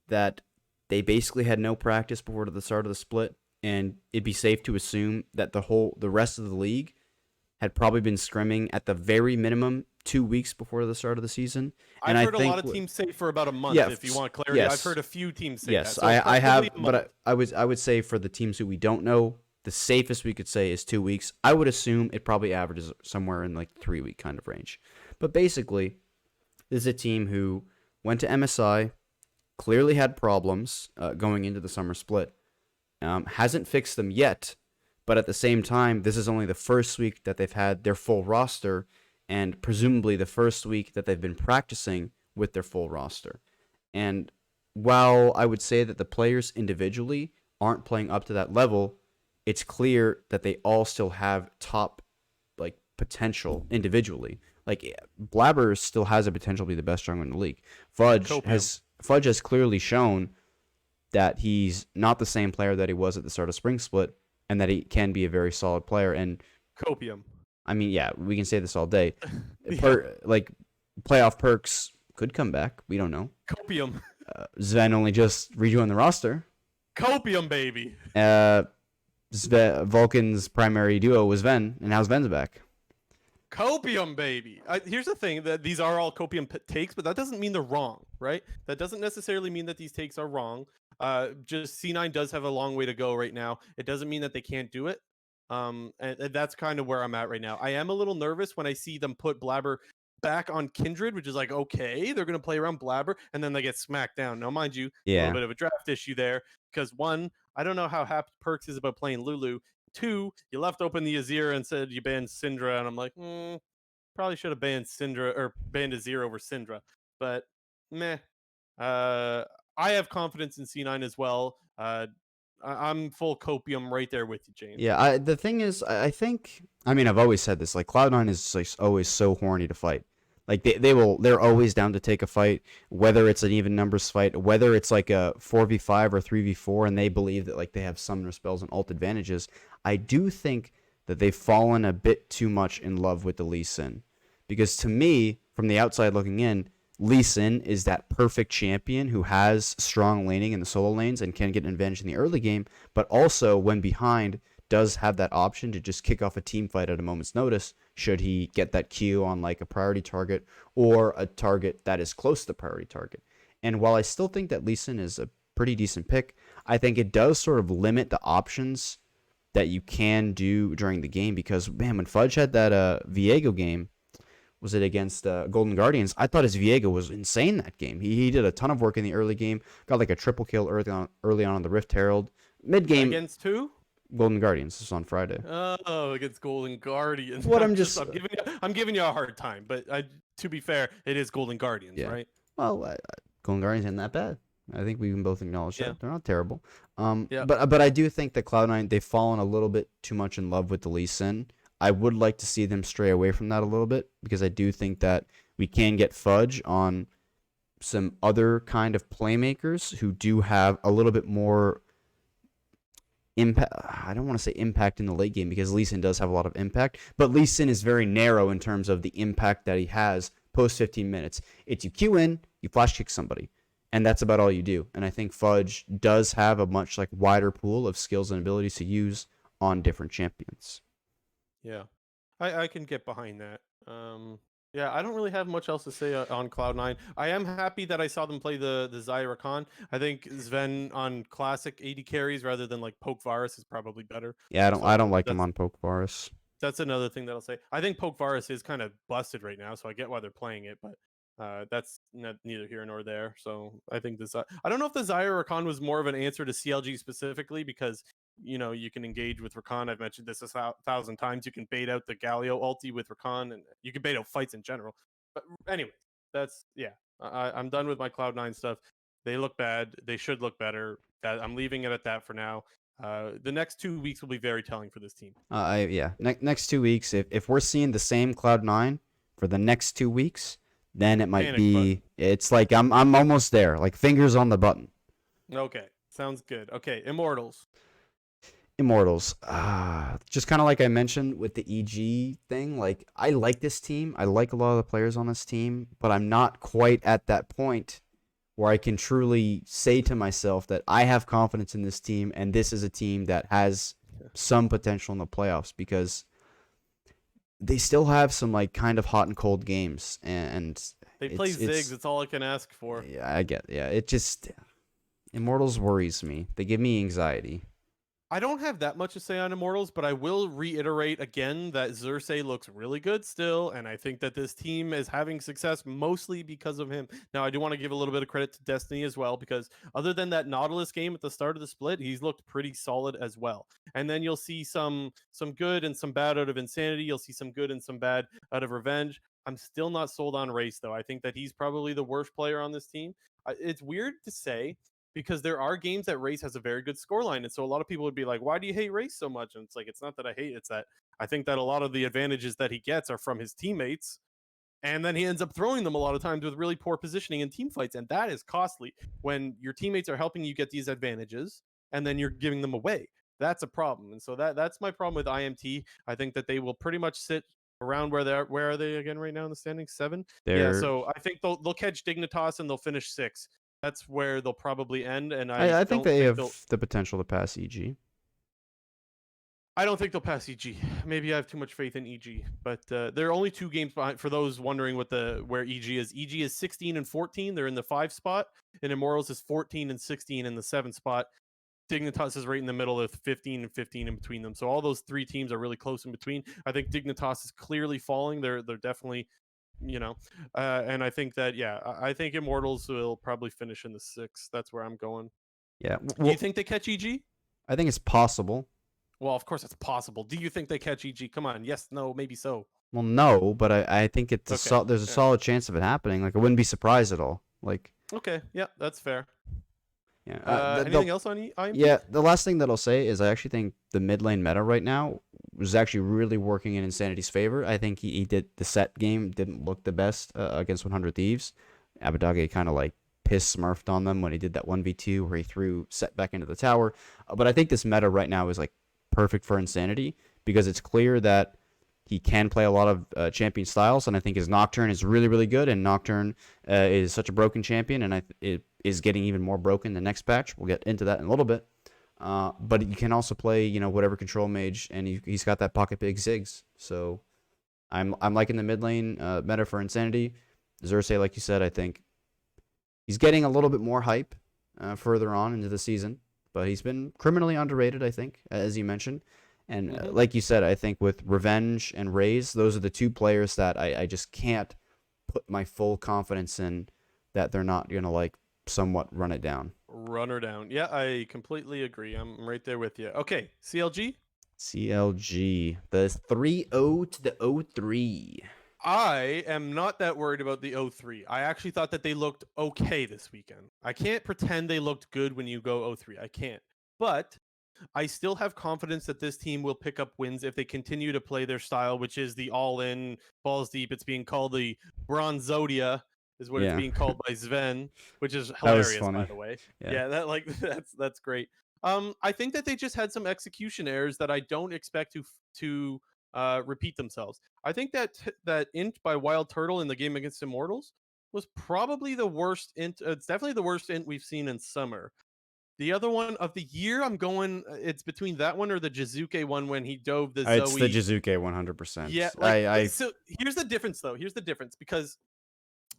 that they basically had no practice before the start of the split, and it'd be safe to assume that the rest of the league had probably been scrimming at the very minimum 2 weeks before the start of the season. And I've heard a lot of teams say for about a month. If you want clarity, I've heard a few teams say that. Yes, I have, but I would say for the teams who we don't know, the safest we could say is 2 weeks. I would assume it probably averages somewhere in 3 week kind of range. But basically, this is a team who went to MSI, clearly had problems going into the summer split, hasn't fixed them yet, but at the same time, this is only the first week that they've had their full roster, and presumably the first week that they've been practicing with their full roster. And while I would say that the players individually aren't playing up to that level, it's clear that they all still have top potential individually. Blabber still has a potential to be the best jungler in the league. Fudge has clearly shown that he's not the same player that he was at the start of Spring Split, and that he can be a very solid player. And Copium. I mean, yeah, we can say this all day. Playoff perks could come back. We don't know. Copium. ZVEN only just rejoined the roster. Copium, baby. Vulcan's primary duo was ZVEN, and now ZVEN's back. Copium, baby. Here's the thing, that these are all Copium takes, but that doesn't mean they're wrong, right? That doesn't necessarily mean that these takes are wrong. Just C9 does have a long way to go right now. It doesn't mean that they can't do it. And that's kind of where I'm at right now. I am a little nervous when I see them put Blabber back on Kindred, which is like, okay, they're going to play around Blabber, and then they get smacked down. Now, mind you, a little bit of a draft issue there, because one, I don't know how happy Perks is about playing Lulu. Two, you left open the Azir and said you banned Syndra, and I'm like, probably should have banned Syndra or banned Azir over Syndra, but meh. I have confidence in C9 as well. I'm full copium right there with you, James. Yeah, the thing is, I think, I mean, I've always said this, like Cloud9 is like always so horny to fight. Like they're always down to take a fight, whether it's an even numbers fight, whether it's like a 4v5 or 3v4, and they believe that like they have summoner spells and ult advantages. I do think that they've fallen a bit too much in love with the Lee Sin, because to me, from the outside looking in, Lee Sin is that perfect champion who has strong laning in the solo lanes and can get an advantage in the early game, but also when behind does have that option to just kick off a team fight at a moment's notice should he get that Q on like a priority target or a target that is close to the priority target. And while I still think that Lee Sin is a pretty decent pick, I think it does sort of limit the options that you can do during the game, because man, when Fudge had that Viego game, was it against Golden Guardians? I thought his Viego was insane that game. He did a ton of work in the early game, got like a triple kill early on the Rift Herald. Mid game against who? Golden Guardians. This is on Friday. Oh, against Golden Guardians. What I'm giving you a hard time, but to be fair, it is Golden Guardians, yeah. right? Well, Golden Guardians ain't that bad. I think we can both acknowledge that they're not terrible. Yeah. But I do think that Cloud9, they've fallen a little bit too much in love with the Lee Sin. I would like to see them stray away from that a little bit, because I do think that we can get Fudge on some other kind of playmakers who do have a little bit more impact. I don't want to say impact in the late game, because Lee Sin does have a lot of impact, but Lee Sin is very narrow in terms of the impact that he has post 15 minutes. It's you Q in, you flash kick somebody, and that's about all you do. And I think Fudge does have a much like wider pool of skills and abilities to use on different champions. Yeah, I can get behind that. Yeah, I don't really have much else to say on Cloud9. I am happy that I saw them play the Xayah Rakan. I think ZVEN on classic AD carries rather than like Poke Varus is probably better. Yeah, I don't like him on Poke Varus. That's another thing that I'll say. I think Poke Varus is kind of busted right now, so I get why they're playing it, but that's neither here nor there. So I think this. I don't know if the Xayah Rakan was more of an answer to CLG specifically, because you can engage with Rakan. I've mentioned this 1,000 times. You can bait out the Galio ulti with Rakan, and you can bait out fights in general. But anyway, that's I'm done with my Cloud9 stuff. They look bad. They should look better. I'm leaving it at that for now. The next 2 weeks will be very telling for this team. Next 2 weeks, if we're seeing the same Cloud9 for the next 2 weeks, then it might be. It's like I'm almost there. Like fingers on the button. Okay, sounds good. Okay, Immortals. Just kind of like I mentioned with the EG thing. Like I like this team. I like a lot of the players on this team, but I'm not quite at that point where I can truly say to myself that I have confidence in this team, and this is a team that has some potential in the playoffs, because they still have some like kind of hot and cold games, and they play Ziggs. It's all I can ask for. Yeah, I get. Yeah, it just Immortals worries me. They give me anxiety. I don't have that much to say on Immortals, but I will reiterate again that Xerxes looks really good still, and I think that this team is having success mostly because of him. Now, I do want to give a little bit of credit to Destiny as well, because other than that Nautilus game at the start of the split, he's looked pretty solid as well. And then you'll see some good and some bad out of Insanity. You'll see some good and some bad out of Revenge. I'm still not sold on Race, though. I think that he's probably the worst player on this team. It's weird to say, because there are games that Race has a very good scoreline. And so a lot of people would be like, why do you hate Race so much? And it's like, it's not that I hate, it's that I think that a lot of the advantages that he gets are from his teammates. And then he ends up throwing them a lot of times with really poor positioning in team fights. And that is costly when your teammates are helping you get these advantages and then you're giving them away. That's a problem. And so that's my problem with IMT. I think that they will pretty much sit around where are they again right now in the standings? 7? Yeah, so I think they'll catch Dignitas and they'll finish 6. That's where they'll probably end, and I think they have the potential to pass EG. I don't think they'll pass EG. Maybe I have too much faith in EG, but they're only 2 games behind. For those wondering where EG is, EG is 16 and 14. They're in the 5 spot, and Immortals is 14 and 16 in the 7 spot. Dignitas is right in the middle with 15 and 15 in between them. So all those 3 teams are really close in between. I think Dignitas is clearly falling. They're definitely, and I think that I think Immortals will probably finish in the 6th. That's where I'm going. Yeah. Do you think they catch EG? I think it's possible. Well, of course it's possible. Do you think they catch EG? Come on. Yes, no, maybe so. Well, no, but I think it's Okay, there's a solid chance of it happening. Like, I wouldn't be surprised at all. Like, Okay, yeah, that's fair. yeah. Anything else on IMP? Yeah, the last thing that I'll say is I actually think the mid lane meta right now was actually really working in Insanity's favor. I think he did the set game didn't look the best against 100 Thieves. Abadage kind of like piss smurfed on them when he did that 1v2 where he threw set back into the tower. But I think this meta right now is like perfect for Insanity because it's clear that he can play a lot of champion styles, and I think his Nocturne is really, really good, and Nocturne is such a broken champion, and it is getting even more broken the next patch. We'll get into that in a little bit. But you can also play, whatever control mage, and he's got that pocket big Ziggs. So I'm liking the mid lane meta for Insanity. Xerxes, like you said, I think he's getting a little bit more hype further on into the season, but he's been criminally underrated, I think, as you mentioned. And like you said, I think with Revenge and Raze, those are the 2 players that I just can't put my full confidence in that they're not going to like somewhat run it down. Run her down. Yeah, I completely agree. I'm right there with you. Okay, CLG? CLG, the 3-0 to the 0-3. I am not that worried about the 0-3. I actually thought that they looked okay this weekend. I can't pretend they looked good when you go 0-3. I can't. But I still have confidence that this team will pick up wins if they continue to play their style, which is the all-in, balls deep. It's being called the Bronzodia, is what it's being called by ZVEN, which is hilarious, by the way. Yeah, that's great. I think that they just had some execution errors that I don't expect to repeat themselves. I think that int by Wild Turtle in the game against Immortals was probably the worst int. It's definitely the worst int we've seen in summer. The other one of the year, I'm going. It's between that one or the Jizuke one when he dove the Zoe. It's the Jizuke 100%. Yeah, so here's the difference, though. Here's the difference because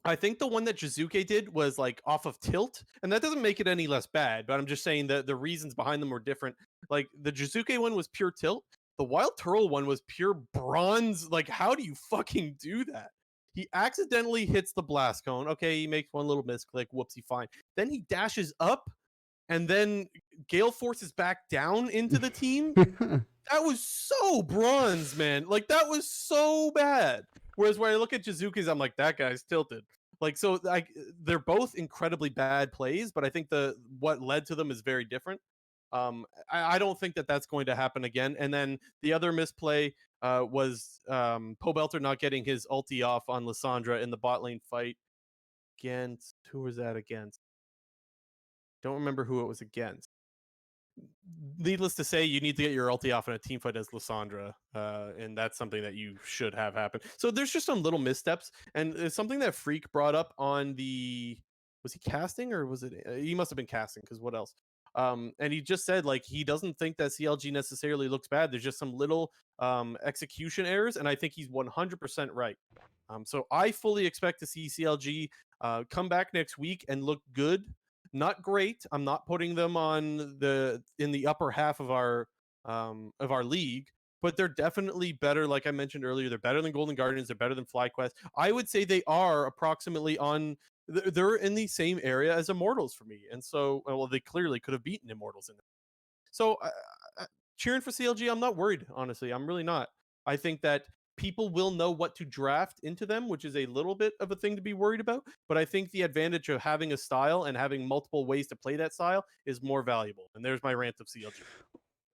I think the one that Jizuke did was like off of tilt, and that doesn't make it any less bad. But I'm just saying that the reasons behind them were different. Like the Jizuke one was pure tilt. The Wild Turtle one was pure bronze. Like, how do you fucking do that? He accidentally hits the blast cone. Okay, he makes one little misclick. Whoopsie, fine. Then he dashes up. And then Gale forces back down into the team. That was so bronze, man. Like, that was so bad. Whereas when I look at Jizuke's, I'm like, that guy's tilted. Like, so they're both incredibly bad plays, but I think what led to them is very different. I don't think that that's going to happen again. And then the other misplay was Pobelter not getting his ulti off on Lissandra in the bot lane fight against, who was that against? Don't remember who it was against. Needless to say, you need to get your ulti off in a team fight as Lissandra, and that's something that you should have happen. So there's just some little missteps, and it's something that Freak brought up on the. Was he casting or was it? He must have been casting because what else? And he just said like he doesn't think that CLG necessarily looks bad. There's just some little execution errors, and I think he's 100% right. So I fully expect to see CLG come back next week and look good. Not great. I'm not putting them in the upper half of our league, but they're definitely better. Like I mentioned earlier, they're better than Golden Guardians. They're better than FlyQuest. I would say they are approximately they're in the same area as Immortals for me. And so, well, they clearly could have beaten Immortals in it. So cheering for CLG, I'm not worried. Honestly, I'm really not. I think that people will know what to draft into them, which is a little bit of a thing to be worried about. But I think the advantage of having a style and having multiple ways to play that style is more valuable. And there's my rant of CLG.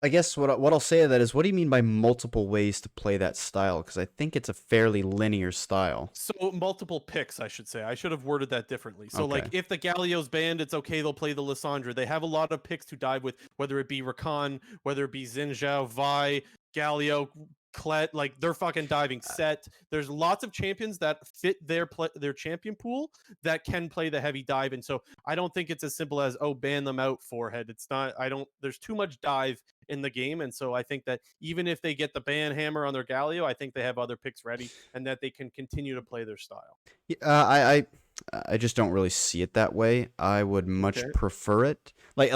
I guess what I'll say to that is, what do you mean by multiple ways to play that style? Because I think it's a fairly linear style. So multiple picks, I should say. I should have worded that differently. So like if the Galio's banned, it's okay. They'll play the Lissandra. They have a lot of picks to dive with, whether it be Rakan, whether it be Xin Zhao, Vi, Galio, Kled, like they're fucking diving set. There's lots of champions that fit their champion pool that can play the heavy dive, and so I don't think it's as simple as ban them out forehead. It's not. I don't. There's too much dive in the game, and so I think that even if they get the ban hammer on their Galio, I think they have other picks ready, and that they can continue to play their style. I just don't really see it that way. I would much prefer it. Like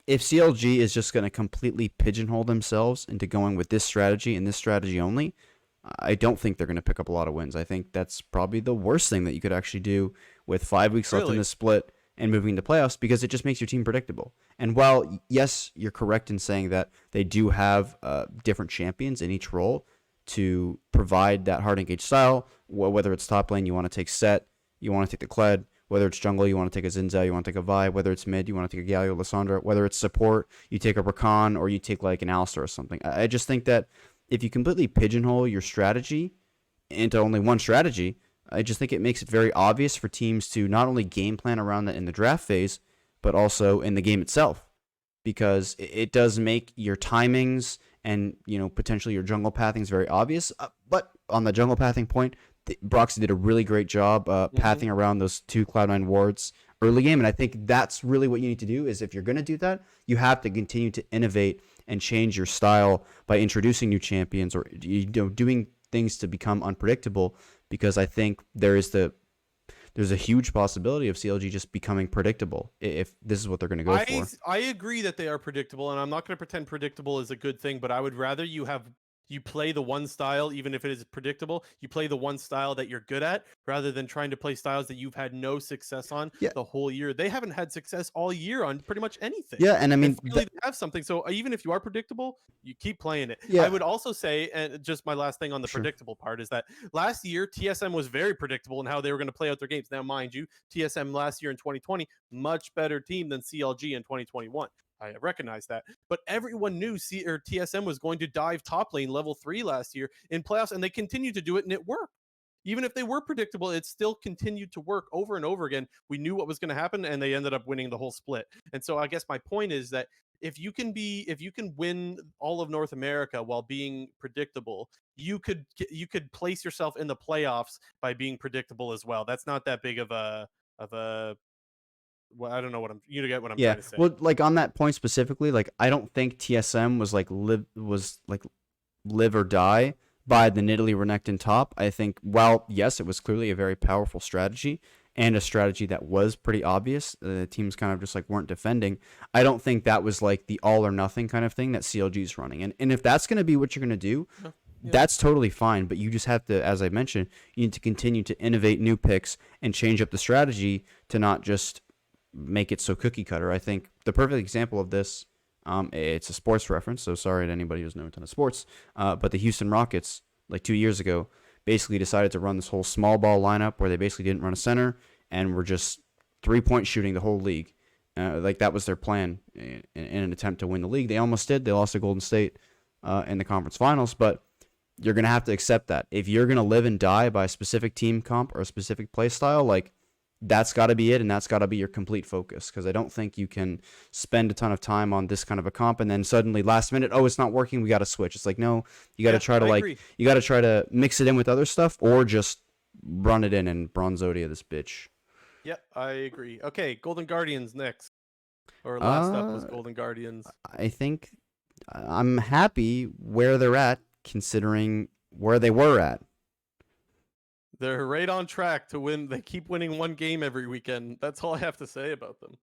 if CLG is just going to completely pigeonhole themselves into going with this strategy and this strategy only, I don't think they're going to pick up a lot of wins. I think that's probably the worst thing that you could actually do with 5 weeks left in the split and moving into playoffs, because it just makes your team predictable. And while, yes, you're correct in saying that they do have different champions in each role to provide that hard engage style, whether it's top lane, you want to take Set, you want to take the Kled, whether it's jungle, you want to take a Xin Zhao, you want to take a Vi, whether it's mid, you want to take a Galio, Lissandra, whether it's support, you take a Rakan, or you take like an Alistar or something. I just think that if you completely pigeonhole your strategy into only one strategy, I just think it makes it very obvious for teams to not only game plan around that in the draft phase, but also in the game itself, because it does make your timings and potentially your jungle pathings very obvious. But on the jungle pathing point, Broxy did a really great job pathing around those 2 Cloud9 wards early game, and I think that's really what you need to do. Is if you're going to do that, you have to continue to innovate and change your style by introducing new champions or doing things to become unpredictable, because I think there's a huge possibility of CLG just becoming predictable if this is what they're going to go for. I agree that they are predictable, and I'm not going to pretend predictable is a good thing, but I would rather you play the one style, even if it is predictable, you play the one style that you're good at, rather than trying to play styles that you've had no success on the whole year. They haven't had success all year on pretty much anything. Yeah, and I mean, they have something. So even if you are predictable, you keep playing it. Yeah. I would also say, and just my last thing on the predictable part is that last year, TSM was very predictable in how they were going to play out their games. Now, mind you, TSM last year in 2020, much better team than CLG in 2021. I recognize that, but everyone knew TSM was going to dive top lane level 3 last year in playoffs, and they continued to do it, and it worked. Even if they were predictable, it still continued to work over and over again. We knew what was going to happen, and they ended up winning the whole split. And so I guess my point is that if you can win all of North America while being predictable, you could place yourself in the playoffs by being predictable as well. That's not that big of a well, I don't know you get what I'm trying to say. Well, like on that point specifically, like I don't think TSM was live or die by the Nidalee Renekton top. I think while yes, it was clearly a very powerful strategy and a strategy that was pretty obvious, the teams kind of just like weren't defending. I don't think that was like the all or nothing kind of thing that CLG is running. And if that's going to be what you're going to do, that's totally fine. But you just have to, as I mentioned, you need to continue to innovate new picks and change up the strategy to not just make it so cookie cutter. I think the perfect example of this, it's a sports reference, so sorry to anybody who's known a ton of sports, but the Houston Rockets, like 2 years ago, basically decided to run this whole small ball lineup where they basically didn't run a center and were just 3-point shooting the whole league. Like that was their plan in an attempt to win the league. They almost did. They lost to Golden State in the conference finals, but you're going to have to accept that. If you're going to live and die by a specific team comp or a specific play style, like that's got to be it, and that's got to be your complete focus, because I don't think you can spend a ton of time on this kind of a comp and then suddenly last minute, it's not working, we got to switch. It's like, no, you got to try to you got to try to mix it in with other stuff or just run it in and Bronzodia this bitch. Yep, I agree. Okay, Golden Guardians next. Or last up was Golden Guardians. I think I'm happy where they're at considering where they were at. They're right on track to win. They keep winning one game every weekend. That's all I have to say about them.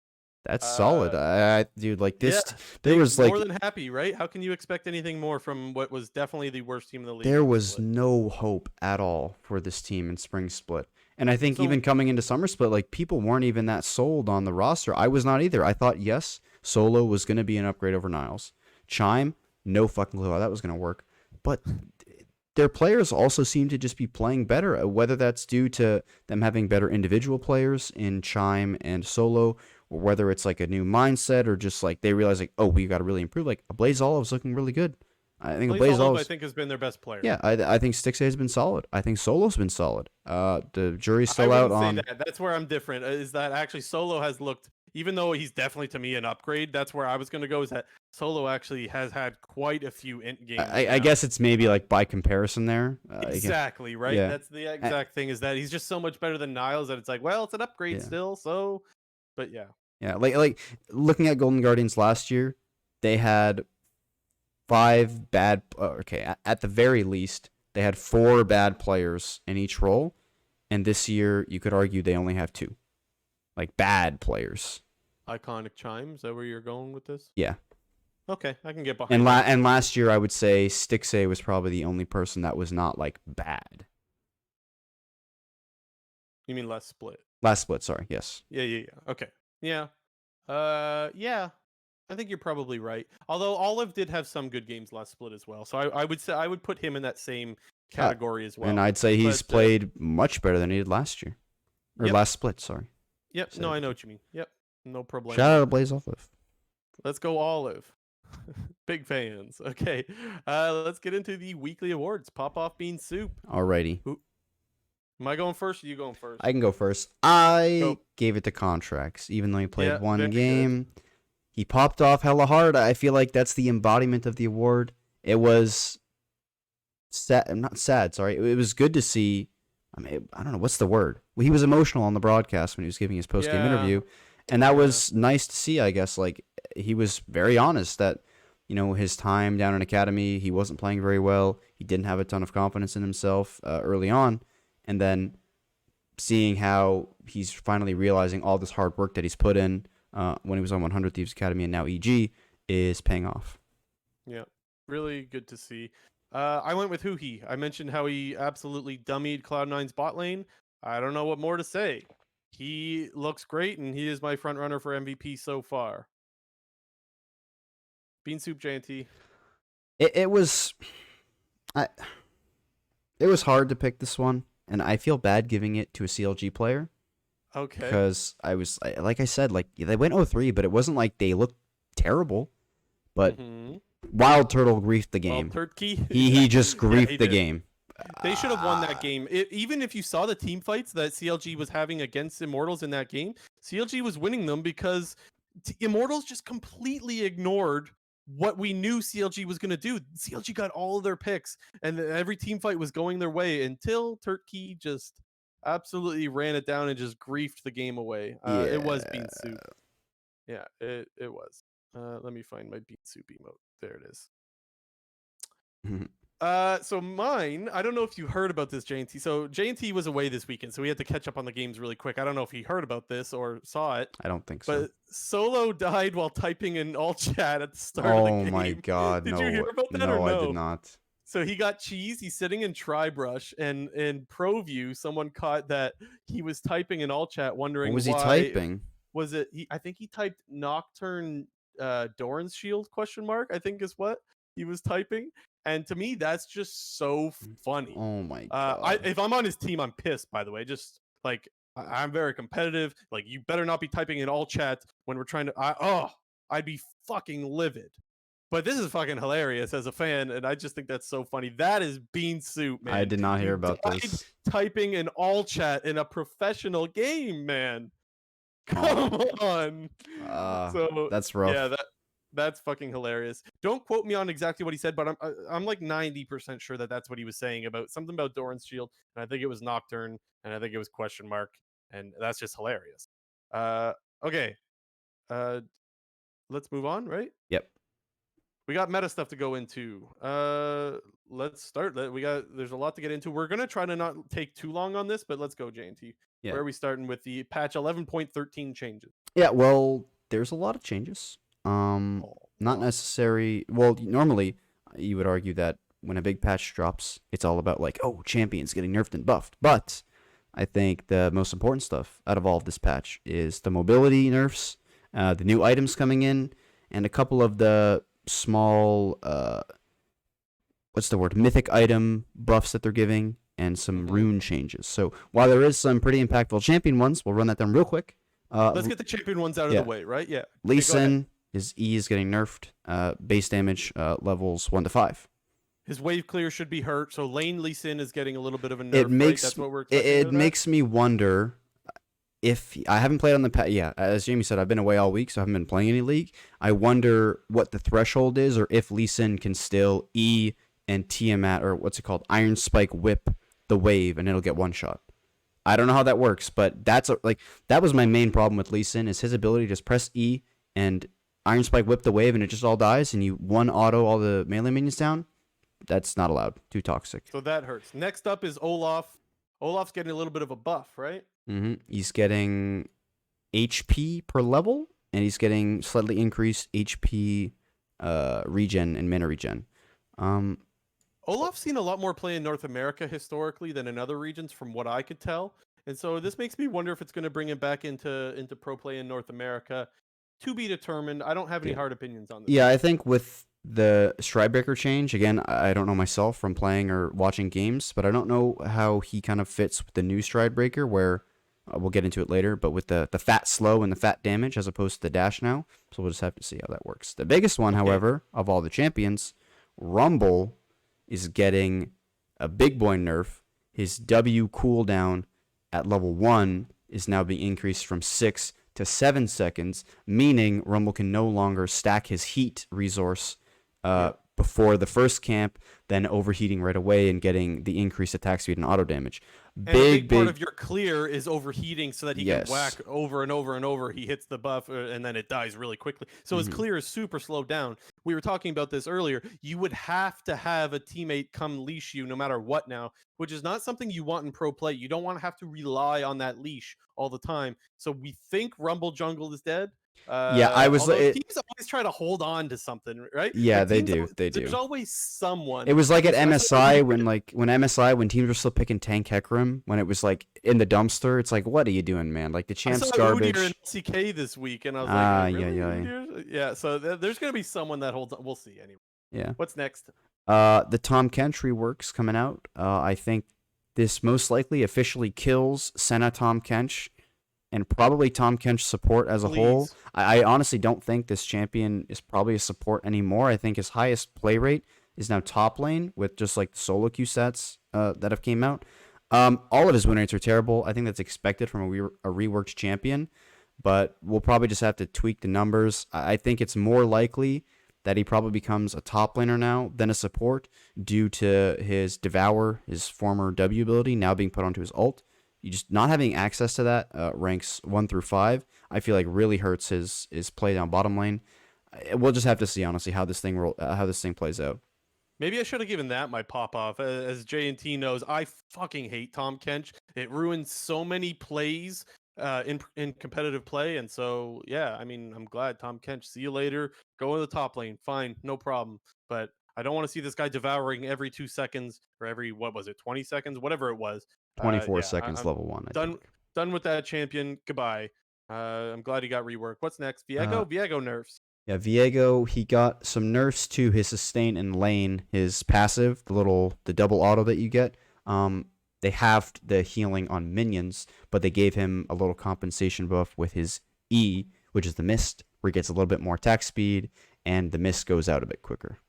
That's solid. Dude, like this, there was like more than happy, right? How can you expect anything more from what was definitely the worst team in the league? There was no hope at all for this team in spring split. And I think even coming into summer split, like people weren't even that sold on the roster. I was not either. I thought, yes, Solo was going to be an upgrade over Niles. Chime, no fucking clue how that was going to work. But their players also seem to just be playing better, whether that's due to them having better individual players in Chime and Solo, or whether it's like a new mindset or just like they realize like, we got to really improve. Like Blaze Olive's looking really good. I think Blaze Olive, I think, has been their best player. Yeah, I think Stixxay has been solid. I think Solo's been solid. The jury's still out on. That's where I'm different. Is that actually Solo has looked even though he's definitely to me an upgrade, that's where I was gonna go. Is that Solo actually has had quite a few int games. I guess it's maybe like by comparison there. Exactly, right? yeah. That's the exact thing, is that he's just so much better than Niles that it's like, well, it's an upgrade Yeah. still, so but yeah. Yeah, like looking at Golden Guardians last year, they had 5 bad okay, at the very least, they had 4 bad players in each role, and this year you could argue they only have 2. Like bad players. Iconic Chime, is that where you're going with this? Yeah. Okay, I can get behind And that. and last year I would say Stixay was probably the only person that was not like bad. You mean less split? Last split, sorry. Yes. Yeah. Okay. Yeah. Yeah. I think you're probably right. Although Olive did have some good games last split as well, so I would say I would put him in that same category as well. And I'd say he's But, played much better than he did last year. Or Yep. last split, sorry. Yep. No, I know what you mean. Yep. No problem. Shout out to Blaze Olive. Let's go Olive. Big fans. Okay. Let's get into the weekly awards. Popoff, Beansoup. Alrighty. Am I going first or you going first? I can go first. I Go. gave it to Contracts, even though he played Yeah, one very good. game. He popped off hella hard. I feel like that's the embodiment of the award. It was sad. Not sad, sorry. It was good to see. I mean, I don't know. What's the word? Well, he was emotional on the broadcast when he was giving his post-game Yeah. interview. And that was nice to see, I guess. Like, he was very honest that, you know, his time down in Academy, he wasn't playing very well. He didn't have a ton of confidence in himself early on. And then seeing how he's finally realizing all this hard work that he's put in when he was on 100 Thieves Academy and now EG is paying off. Yeah, really good to see. I went with Huhi. I mentioned how he absolutely dummied Cloud9's bot lane. I don't know what more to say. He looks great, and he is my front runner for MVP so far. Beansoup JNT. It was hard to pick this one, and I feel bad giving it to a CLG player. Okay. Because like I said, like they went 0-3, but it wasn't like they looked terrible. But Wild Turtle griefed the game. Wild Turkey. He just griefed he the did. game. They should have won that game. Even if you saw the team fights that CLG was having against Immortals in that game, CLG was winning them because Immortals just completely ignored what we knew CLG was going to do. CLG got all of their picks, and every team fight was going their way until Turkey just absolutely ran it down and just griefed the game away. It was Beansoup. Yeah, it was. Let me find my Beansoup emote. There it is. So mine, I don't know if you heard about this, JNT. So JNT was away this weekend, so we had to catch up on the games really quick. I don't know if he heard about this or saw it. I don't think so. But Solo died while typing in all chat at the start of the game. Oh my god, Did no. you hear about that no, or no? I did not. So he got cheese. He's sitting in Tribrush, and in ProView, someone caught that he was typing in all chat, wondering What was he why. typing? Was it? I think he typed Nocturne Doran's Shield ? I think is what he was typing. And to me, that's just so funny. Oh my god. If I'm on his team, I'm pissed. By the way, just like I'm very competitive. Like you better not be typing in all chat when we're trying to. I'd be fucking livid. But this is fucking hilarious as a fan, and I just think that's so funny. That is Beansoup, man. I did not hear You about died this. Typing in all chat in a professional game, man. Come on. So that's rough. Yeah, that's fucking hilarious. Don't quote me on exactly what he said, but I'm like 90% sure that that's what he was saying about something about Doran's Shield, and I think it was Nocturne, and I think it was ? And that's just hilarious. Okay. Let's move on, right? Yep. We got meta stuff to go into. Let's start. There's a lot to get into. We're gonna try to not take too long on this, but let's go, JNT. Yeah. Where are we starting with the patch 11.13 changes? Yeah, well, there's a lot of changes. Not necessary. Well, normally you would argue that when a big patch drops, it's all about like, oh, champions getting nerfed and buffed. But I think the most important stuff out of all of this patch is the mobility nerfs, the new items coming in, and a couple of the small, mythic item buffs that they're giving, and some rune changes. So while there is some pretty impactful champion ones, we'll run that down real quick. Let's get the champion ones out of the way, right? Yeah. Lee Sin, his E is getting nerfed. Base damage levels 1 to 5. His wave clear should be hurt, so lane Lee Sin is getting a little bit of a nerf. That's what we're expecting. It makes me wonder. if I haven't played on the yeah, as Jamie said, I've been away all week, so I haven't been playing any League. I wonder what the threshold is, or if Lee Sin can still E and Tiamat, or what's it called, Iron Spike whip the wave, and it'll get one shot. I don't know how that works, but that was my main problem with Lee Sin, is his ability to just press E and Iron Spike whip the wave, and it just all dies, and you one auto all the melee minions down. That's not allowed. Too toxic. So that hurts. Next up is Olaf. Olaf's getting a little bit of a buff, right? He's getting HP per level, and he's getting slightly increased HP regen and mana regen. Olaf's seen a lot more play in North America historically than in other regions, from what I could tell. And so this makes me wonder if it's going to bring him back into pro play in North America. To be determined. I don't have any hard opinions on this. Yeah, I think with the Stridebreaker change, again, I don't know myself from playing or watching games, but I don't know how he kind of fits with the new Stridebreaker, where we'll get into it later, but with the fat slow and the fat damage as opposed to the dash now. So we'll just have to see how that works. The biggest one, however, of all the champions, Rumble is getting a big boy nerf. His W cooldown at level 1 is now being increased from 6 to 7 seconds, meaning Rumble can no longer stack his heat resource before the first camp, then overheating right away and getting the increased attack speed and auto damage. And a big part of your clear is overheating so that he can whack over and over and over. He hits the buff and then it dies really quickly. So his clear is super slowed down. We were talking about this earlier. You would have to have a teammate come leash you no matter what now, which is not something you want in pro play. You don't want to have to rely on that leash all the time. So we think Rumble Jungle is dead. Teams always try to hold on to something, right? Yeah, like they do. There's always someone. It was like at MSI when teams were still picking Tank Hecarim when it was like in the dumpster. It's like, what are you doing, man? Like the champ's garbage. I saw Udyr in LCK this week, and I was like, really? Yeah. So there's gonna be someone that holds on. We'll see anyway. Yeah. What's next? The Tom Kench reworks coming out. I think this most likely officially kills Senna Tom Kench. And probably Tom Kench support as a whole. I honestly don't think this champion is probably a support anymore. I think his highest play rate is now top lane with just like the solo queue sets that have came out. All of his win rates are terrible. I think that's expected from a reworked champion. But we'll probably just have to tweak the numbers. I think it's more likely that he probably becomes a top laner now than a support due to his Devour, his former W ability, now being put onto his ult. You just not having access to that ranks 1 through 5, I feel like really hurts his play down bottom lane. We'll just have to see honestly how this thing plays out. Maybe I should have given that my Popoff. As J&T knows, I fucking hate Tom Kench. It ruins so many plays in competitive play, and so yeah, I mean, I'm glad Tom Kench. See you later. Go in the top lane. Fine, no problem. But I don't want to see this guy devouring every 2 seconds or every 20 seconds, whatever it was. 24 seconds, I'm level 1. Done with that champion. Goodbye. I'm glad he got reworked. What's next? Viego nerfs. Yeah, Viego, he got some nerfs to his sustain and lane, his passive, the double auto that you get. They halved the healing on minions, but they gave him a little compensation buff with his E, which is the mist, where he gets a little bit more attack speed, and the mist goes out a bit quicker.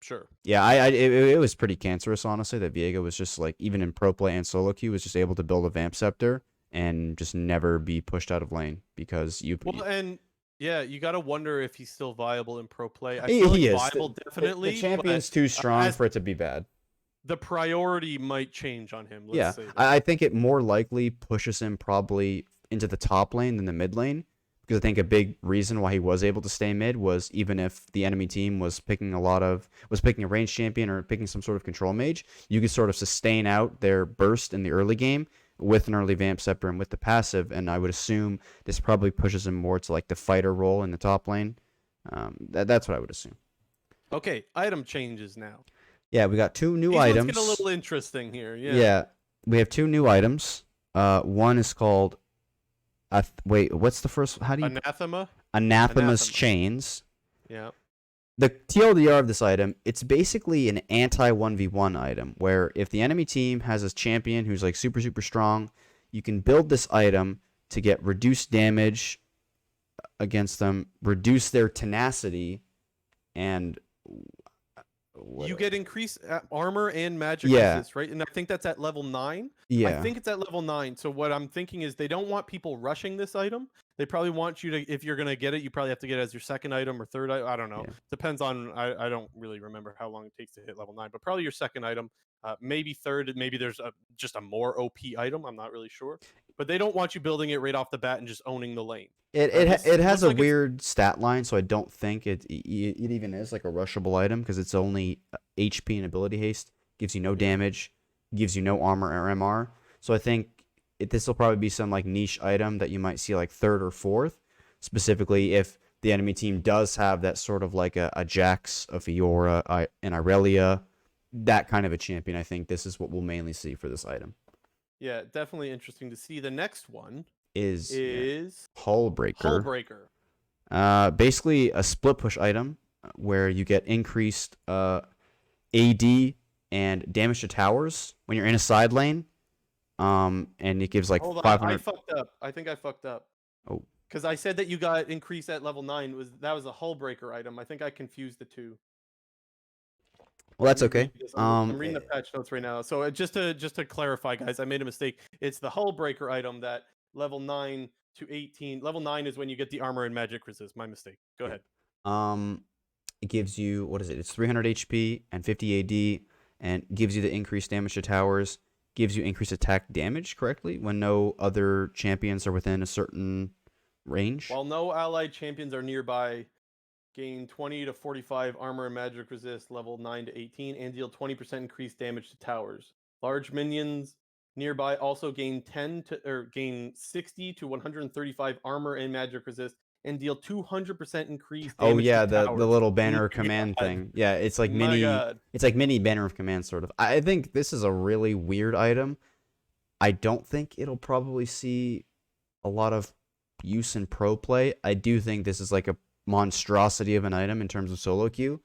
Sure. Yeah, it was pretty cancerous, honestly, that Viego was just like, even in pro play and solo queue, was just able to build a Vamp Scepter and just never be pushed out of lane because you. Well, and yeah, you got to wonder if he's still viable in pro play. I feel he like is viable, definitely. The champion's too strong for it to be bad. The priority might change on him. Let's say that. I think it more likely pushes him probably into the top lane than the mid lane. Because I think a big reason why he was able to stay mid was even if the enemy team was picking a ranged champion or picking some sort of control mage, you could sort of sustain out their burst in the early game with an early Vamp Scepter and with the passive. And I would assume this probably pushes him more to like the fighter role in the top lane. That's what I would assume. Okay, item changes now. Yeah, we got 2 new items. Let's get a little interesting here. Yeah, we have 2 new items. One is called. Wait, what's the first? How do you? Anathema's Chains. Yeah. The TLDR of this item, it's basically an anti-1v1 item, where if the enemy team has a champion who's like super, super strong, you can build this item to get reduced damage against them, reduce their tenacity, and You get increased armor and magic Yeah. resist, right? And I think that's at level 9. I Yeah. think it's at level 9. So what I'm thinking is they don't want people rushing this item. They probably want you to, if you're gonna get it, you probably have to get it as your second item or third item. I don't know. Yeah. Depends on. I don't really remember how long it takes to hit level 9, but probably your second item. Maybe third. Maybe there's just a more OP item. I'm not really sure. But they don't want you building it right off the bat and just owning the lane. It has a looks like weird stat line, so I don't think it even is like a rushable item because it's only HP and ability haste. Gives you no damage, gives you no armor or MR. So I think this will probably be some like niche item that you might see like third or fourth, specifically if the enemy team does have that sort of like a Jax, a Fiora, an Irelia, that kind of a champion. I think this is what we'll mainly see for this item. Yeah, definitely interesting to see. The next one Is Hullbreaker. Basically a split push item where you get increased AD and damage to towers when you're in a side lane. And it gives like Hold on, 500. I fucked up. I think I fucked up. Oh. Because I said that you got increased at level 9. That was a Hullbreaker item. I think I confused the two. Well, that's okay. I'm reading the patch notes right now. So just to clarify, guys, I made a mistake. It's the Hullbreaker item that level 9 to 18. Level 9 is when you get the armor and magic resist. My mistake. Go ahead. It gives you, what is it? It's 300 HP and 50 AD, and gives you the increased damage to towers. Gives you increased attack damage, correctly, when no other champions are within a certain range. While no allied champions are nearby, gain 20 to 45 armor and magic resist level 9 to 18, and deal 20% increased damage to towers. Large minions nearby also gain 60 to 135 armor and magic resist, and deal 200% increased damage. Oh yeah, to the towers. little banner of command thing. Yeah, it's like it's like mini banner of command sort of. I think this is a really weird item. I don't think it'll probably see a lot of use in pro play. I do think this is like a monstrosity of an item in terms of solo queue,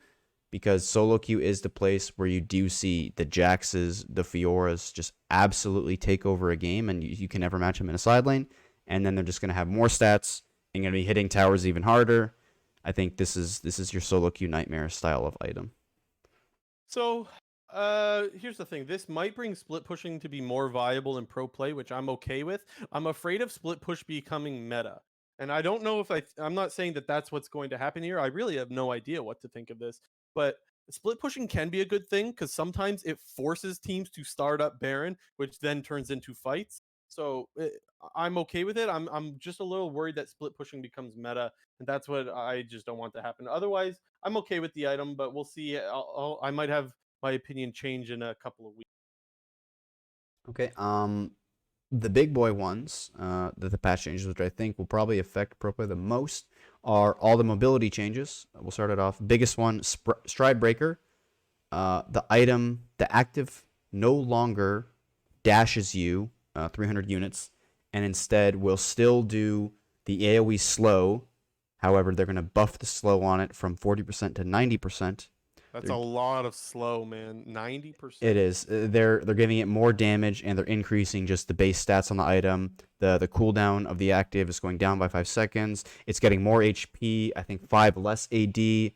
because solo queue is the place where you do see the Jaxes, the Fioras just absolutely take over a game, and you can never match them in a side lane, and then they're just going to have more stats and going to be hitting towers even harder. I think this is your solo queue nightmare style of item. So here's the thing. This might bring split pushing to be more viable in pro play, which I'm okay with. I'm afraid of split push becoming meta. And I don't know if I'm not saying that that's what's going to happen here. I really have no idea what to think of this. But split pushing can be a good thing because sometimes it forces teams to start up Baron, which then turns into fights. So I'm okay with it. I'm just a little worried that split pushing becomes meta, and that's what I just don't want to happen. Otherwise, I'm okay with the item, but we'll see. I might have my opinion change in a couple of weeks. Okay. The big boy ones that the patch changes, which I think will probably affect pro play the most, are all the mobility changes. We'll start it off. Biggest one, Stride Breaker. The item, the active, no longer dashes you 300 units, and instead will still do the AoE slow. However, they're going to buff the slow on it from 40% to 90%. That's a lot of slow, man. 90%. It is. They're giving it more damage, and they're increasing just the base stats on the item. The cooldown of the active is going down by 5 seconds. It's getting more HP. I think 5 less AD.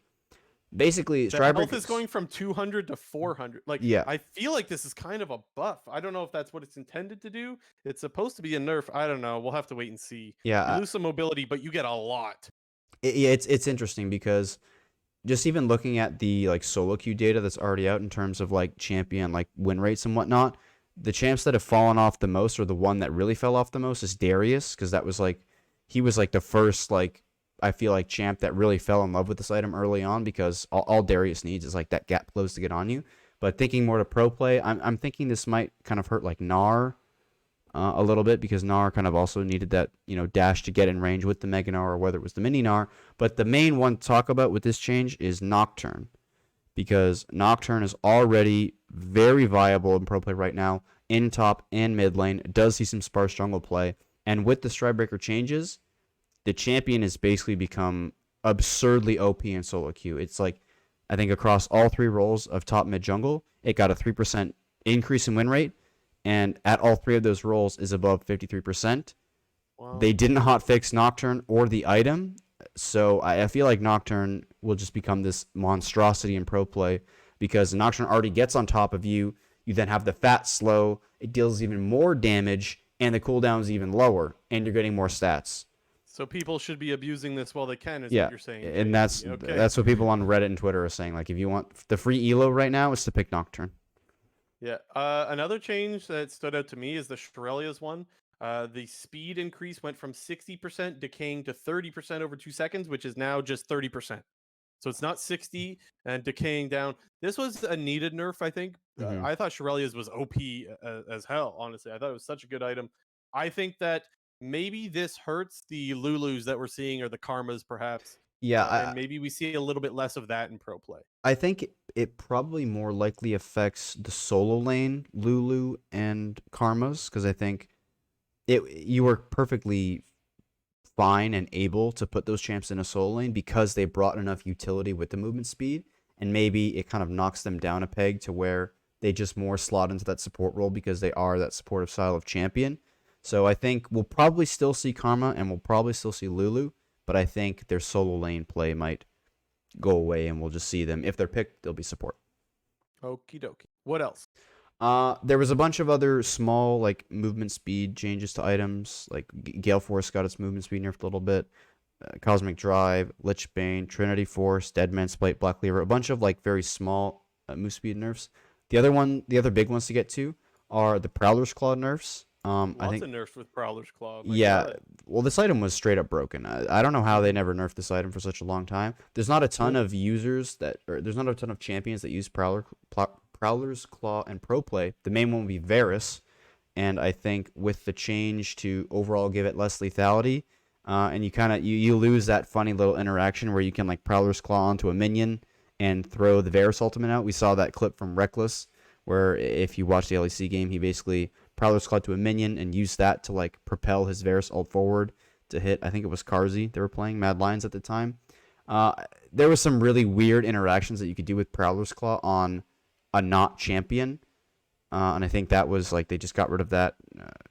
Basically, the health is going from 200 to 400. Like, yeah. I feel like this is kind of a buff. I don't know if that's what it's intended to do. It's supposed to be a nerf. I don't know. We'll have to wait and see. Yeah, you lose some mobility, but you get a lot. It's interesting because just even looking at the like solo queue data that's already out in terms of like champion like win rates and whatnot, the champs that have fallen off the most, or the one that really fell off the most, is Darius, because that was like he was like the first like I feel like champ that really fell in love with this item early on, because all Darius needs is like that gap close to get on you. But thinking more to pro play, I'm thinking this might kind of hurt like Gnar a little bit, because Gnar kind of also needed that, you know, dash to get in range with the Mega Gnar, or whether it was the Mini Gnar. But the main one to talk about with this change is Nocturne, because Nocturne is already very viable in pro play right now, in top and mid lane. It does see some sparse jungle play, and with the Stridebreaker changes, the champion has basically become absurdly OP in solo queue. It's like, I think across all 3 roles of top mid jungle, it got a 3% increase in win rate, and at all 3 of those roles is above 53%. Wow. They didn't hotfix Nocturne or the item, so I feel like Nocturne will just become this monstrosity in pro play. because the Nocturne already gets on top of you. You then have the fat slow. It deals even more damage, and the cooldown is even lower, and you're getting more stats. So people should be abusing this while they can, is Yeah, what you're saying. and JP. Okay. that's what people on Reddit and Twitter are saying. Like, if you want the free elo right now, it's to pick Nocturne. Yeah. Another change that stood out to me is the Shurelya's one. The speed increase went from 60% decaying to 30% over 2 seconds, which is now just 30%. So it's not 60 and decaying down. This was a needed nerf, I think. Mhm. I thought Shurelya's was OP as hell, honestly. I thought it was such a good item. I think that maybe this hurts the Lulus that we're seeing, or the Karmas, perhaps. Yeah, And maybe we see a little bit less of that in pro play. I think it probably more likely affects the solo lane, Lulu and Karmas, because I think you were perfectly fine and able to put those champs in a solo lane because they brought enough utility with the movement speed, and maybe it kind of knocks them down a peg to where they just more slot into that support role because they are that supportive style of champion. So I think we'll probably still see Karma and we'll probably still see Lulu, but I think their solo lane play might go away and we'll just see them. If they're picked, they'll be support. Okie dokie. What else? There was a bunch of other small like movement speed changes to items. Like Gale Force got its movement speed nerfed a little bit. Cosmic Drive, Lich Bane, Trinity Force, Deadman's Plate, Black Cleaver. A bunch of like very small move speed nerfs. The other big ones to get to are the Prowler's Claw nerfs. Lots I think of nerfs with Prowler's Claw. My yeah. God. Well, this item was straight up broken. I don't know how they never nerfed this item for such a long time. There's not a ton of users there's not a ton of champions that use Prowler's Claw and pro play. The main one would be Varus, and I think with the change to overall give it less lethality, and you kind of you lose that funny little interaction where you can like Prowler's Claw onto a minion and throw the Varus ultimate out. We saw that clip from Reckless, where if you watch the LEC game, he basically Prowler's Claw to a minion and used that to like propel his Varus ult forward to hit. I think it was Karzi they were playing, Mad Lions at the time. There was some really weird interactions that you could do with Prowler's Claw on a not champion, and I think that was like they just got rid of that.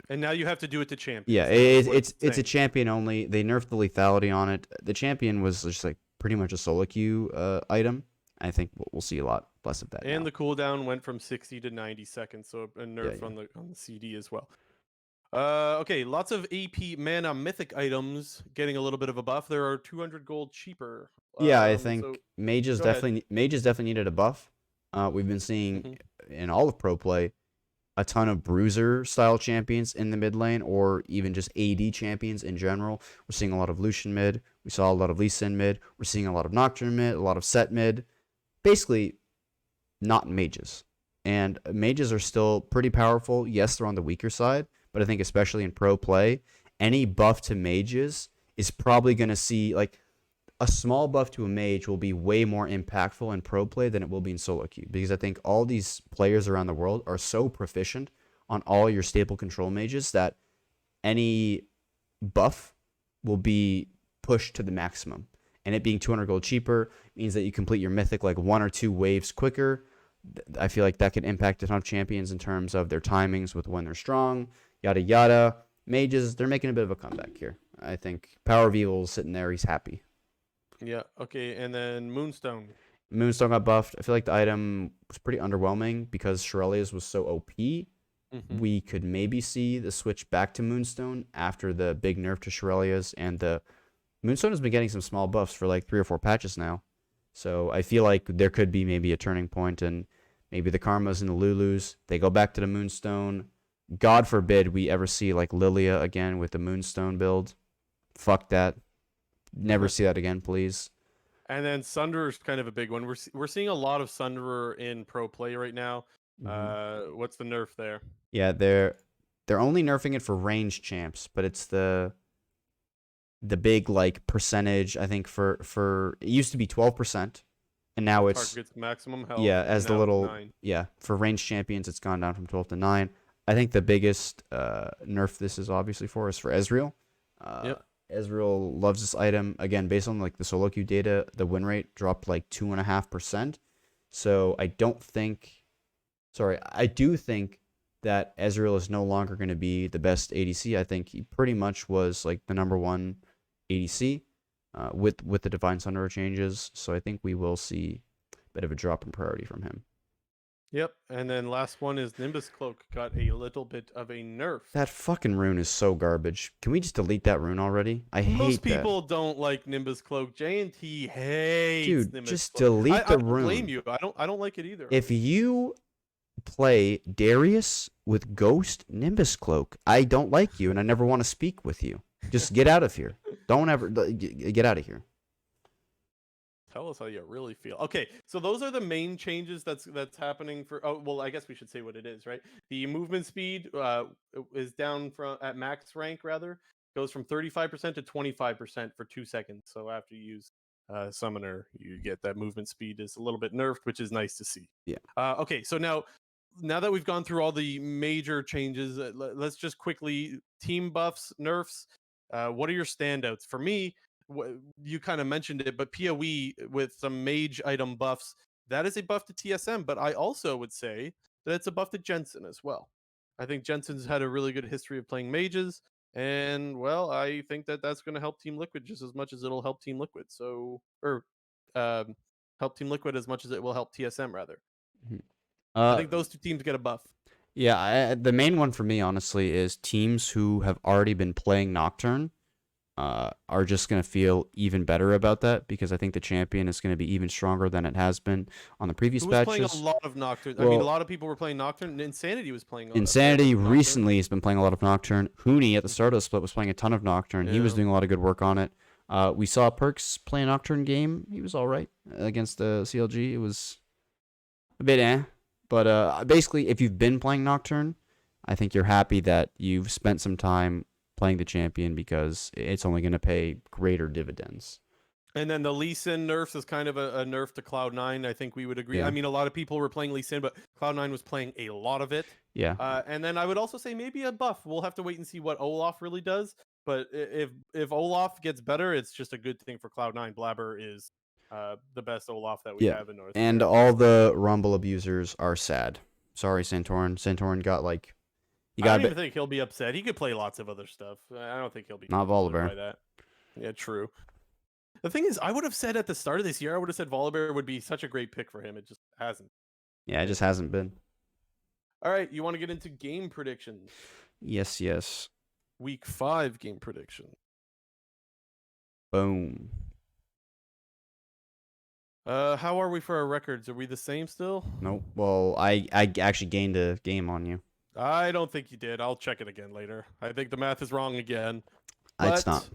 And now you have to do it to champions. Yeah, it's a champion only. They nerfed the lethality on it. The champion was just like pretty much a solo queue item. I think we'll see a lot less of that. And now. the cooldown went from 60 to 90 seconds, so a nerf on the CD as well. Okay, lots of AP mana mythic items getting a little bit of a buff. There are 200 gold cheaper. Yeah, I think so mages definitely needed a buff. We've been seeing in all of pro play a ton of bruiser style champions in the mid lane, or even just AD champions in general. We're seeing a lot of Lucian mid. We saw a lot of Lee Sin mid. We're seeing a lot of Nocturne mid, a lot of Set mid. Basically, not mages. And mages are still pretty powerful. Yes, they're on the weaker side, but I think especially in pro play, any buff to mages is probably going to see like a small buff to a mage will be way more impactful in pro play than it will be in solo queue, because I think all these players around the world are so proficient on all your staple control mages that any buff will be pushed to the maximum. And it being 200 gold cheaper means that you complete your mythic like 1 or 2 waves quicker. I feel like that could impact a ton of champions in terms of their timings with when they're strong, yada yada. Mages, they're making a bit of a comeback here. I think Power of Evil's sitting there, he's happy. Yeah, okay, and then Moonstone. Moonstone got buffed. I feel like the item was pretty underwhelming because Shurelya's was so OP. We could maybe see the switch back to Moonstone after the big nerf to Shurelya's, and the Moonstone has been getting some small buffs for like 3 or 4 patches now. So I feel like there could be maybe a turning point, and maybe the Karmas and the Lulus, they go back to the Moonstone. God forbid we ever see like Lilia again with the Moonstone build. Fuck that. Never see that again, please. And then Sunderer's kind of a big one. We're seeing a lot of Sunderer in pro play right now. What's the nerf there? Yeah, they're only nerfing it for ranged champs, but it's the big like percentage. I think for it used to be 12%, and now it's targets maximum health. Yeah, as the little 9. Yeah, for ranged champions it's gone down from 12 to 9. I think the biggest nerf this is obviously for is for Ezreal. Yep. Ezreal loves this item. Again, based on like the solo queue data, the win rate dropped like 2.5%. So I do think that Ezreal is no longer going to be the best ADC. I think he pretty much was like the #1 ADC with the Divine Sunderer changes. So I think we will see bit of a drop in priority from him. Yep. And then last one is Nimbus Cloak got a little bit of a nerf. That fucking rune is so garbage. Can we just delete that rune already? I hate that. Most people don't like Nimbus Cloak. J&T hates Dude, Nimbus just Cloak. delete the I don't blame rune. you. I don't like it either. If you play Darius with Ghost Nimbus Cloak, I don't like you and I never want to speak with you. Just get out of here. Don't ever get out of here. Tell us how you really feel. Okay, so those are the main changes that's happening for. Oh, well, I guess we should say what it is, right? The movement speed is down from at max rank rather goes from 35% to 25% for 2 seconds. So after you use Summoner, you get that movement speed is a little bit nerfed, which is nice to see. Yeah. Okay, so now that we've gone through all the major changes, let's just quickly team buffs, nerfs. What are your standouts? For me, you kind of mentioned it, but PoE with some mage item buffs, that is a buff to TSM, but I also would say that it's a buff to Jensen as well. I think Jensen's had a really good history of playing mages, and well, I think that that's going to help Team Liquid just as much as it'll help Team Liquid. So, help Team Liquid as much as it will help TSM rather. I think those two teams get a buff. Yeah, the main one for me, honestly, is teams who have already been playing Nocturne are just going to feel even better about that because I think the champion is going to be even stronger than it has been on the previous Who was patches. playing a lot of Nocturne? Well, I mean, a lot of people were playing Nocturne. And Insanity was playing. Insanity recently has been playing a lot of Nocturne. Hooney at the start of the split was playing a ton of Nocturne. Yeah. He was doing a lot of good work on it. We saw Perks play a Nocturne game. He was all right against the CLG. It was a bit but basically, if you've been playing Nocturne, I think you're happy that you've spent some time playing the champion because it's only going to pay greater dividends. And then the Lee Sin nerfs is kind of a nerf to Cloud9. I think we would agree. Yeah. I mean, a lot of people were playing Lee Sin, but Cloud9 was playing a lot of it. Yeah. And then I would also say maybe a buff. We'll have to wait and see what Olaf really does. But if Olaf gets better, it's just a good thing for Cloud9. Blabber is the best Olaf that we have in North And America. all the Rumble abusers are sad. Sorry, Santorin. Santorin got like... I don't even think he'll be upset. He could play lots of other stuff. I don't think he'll be not Volibear. by that. Yeah, true. The thing is, I would have said at the start of this year, I would have said Volibear would be such a great pick for him. It just hasn't. Yeah, it just hasn't been. All right, you want to get into game predictions? Yes. Week 5 game prediction. Boom. How are we for our records? Are we the same still? Nope. Well, I actually gained a game on you. I don't think you did. I'll check it again later. I think the math is wrong again. It's not.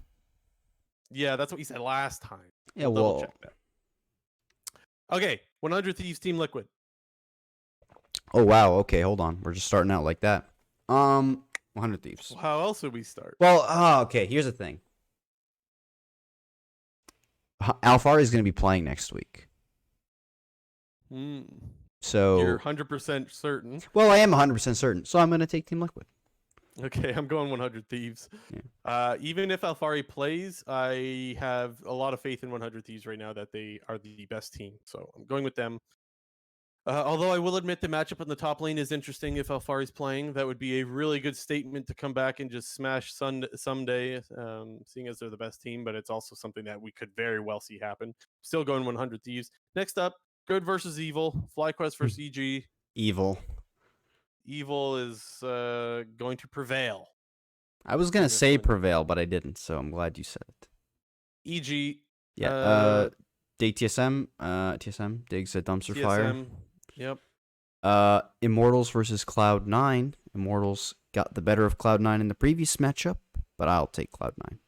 Yeah, that's what you said last time. Yeah, Double check that. Okay, 100 Thieves Team Liquid. Oh wow. Okay, hold on. We're just starting out like that. 100 Thieves. Well, how else would we start? Well, okay. Here's the thing. Alfari is going to be playing next week. So you're 100% certain. Well, I am 100% certain. So I'm going to take Team Liquid. Okay, I'm going 100 Thieves. Yeah. Even if Alfari plays, I have a lot of faith in 100 Thieves right now that they are the best team. So I'm going with them. Although I will admit the matchup in the top lane is interesting if Alfari's playing. That would be a really good statement to come back and just smash someday, seeing as they're the best team, but it's also something that we could very well see happen. Still going 100 Thieves. Next up, Good versus Evil. FlyQuest versus EG. Evil. Evil is going to prevail. I was going to say prevail, but I didn't, so I'm glad you said it. EG. Yeah. Dig TSM. TSM digs a dumpster fire. Yep. Immortals versus Cloud9. Immortals got the better of Cloud9 in the previous matchup, but I'll take Cloud9.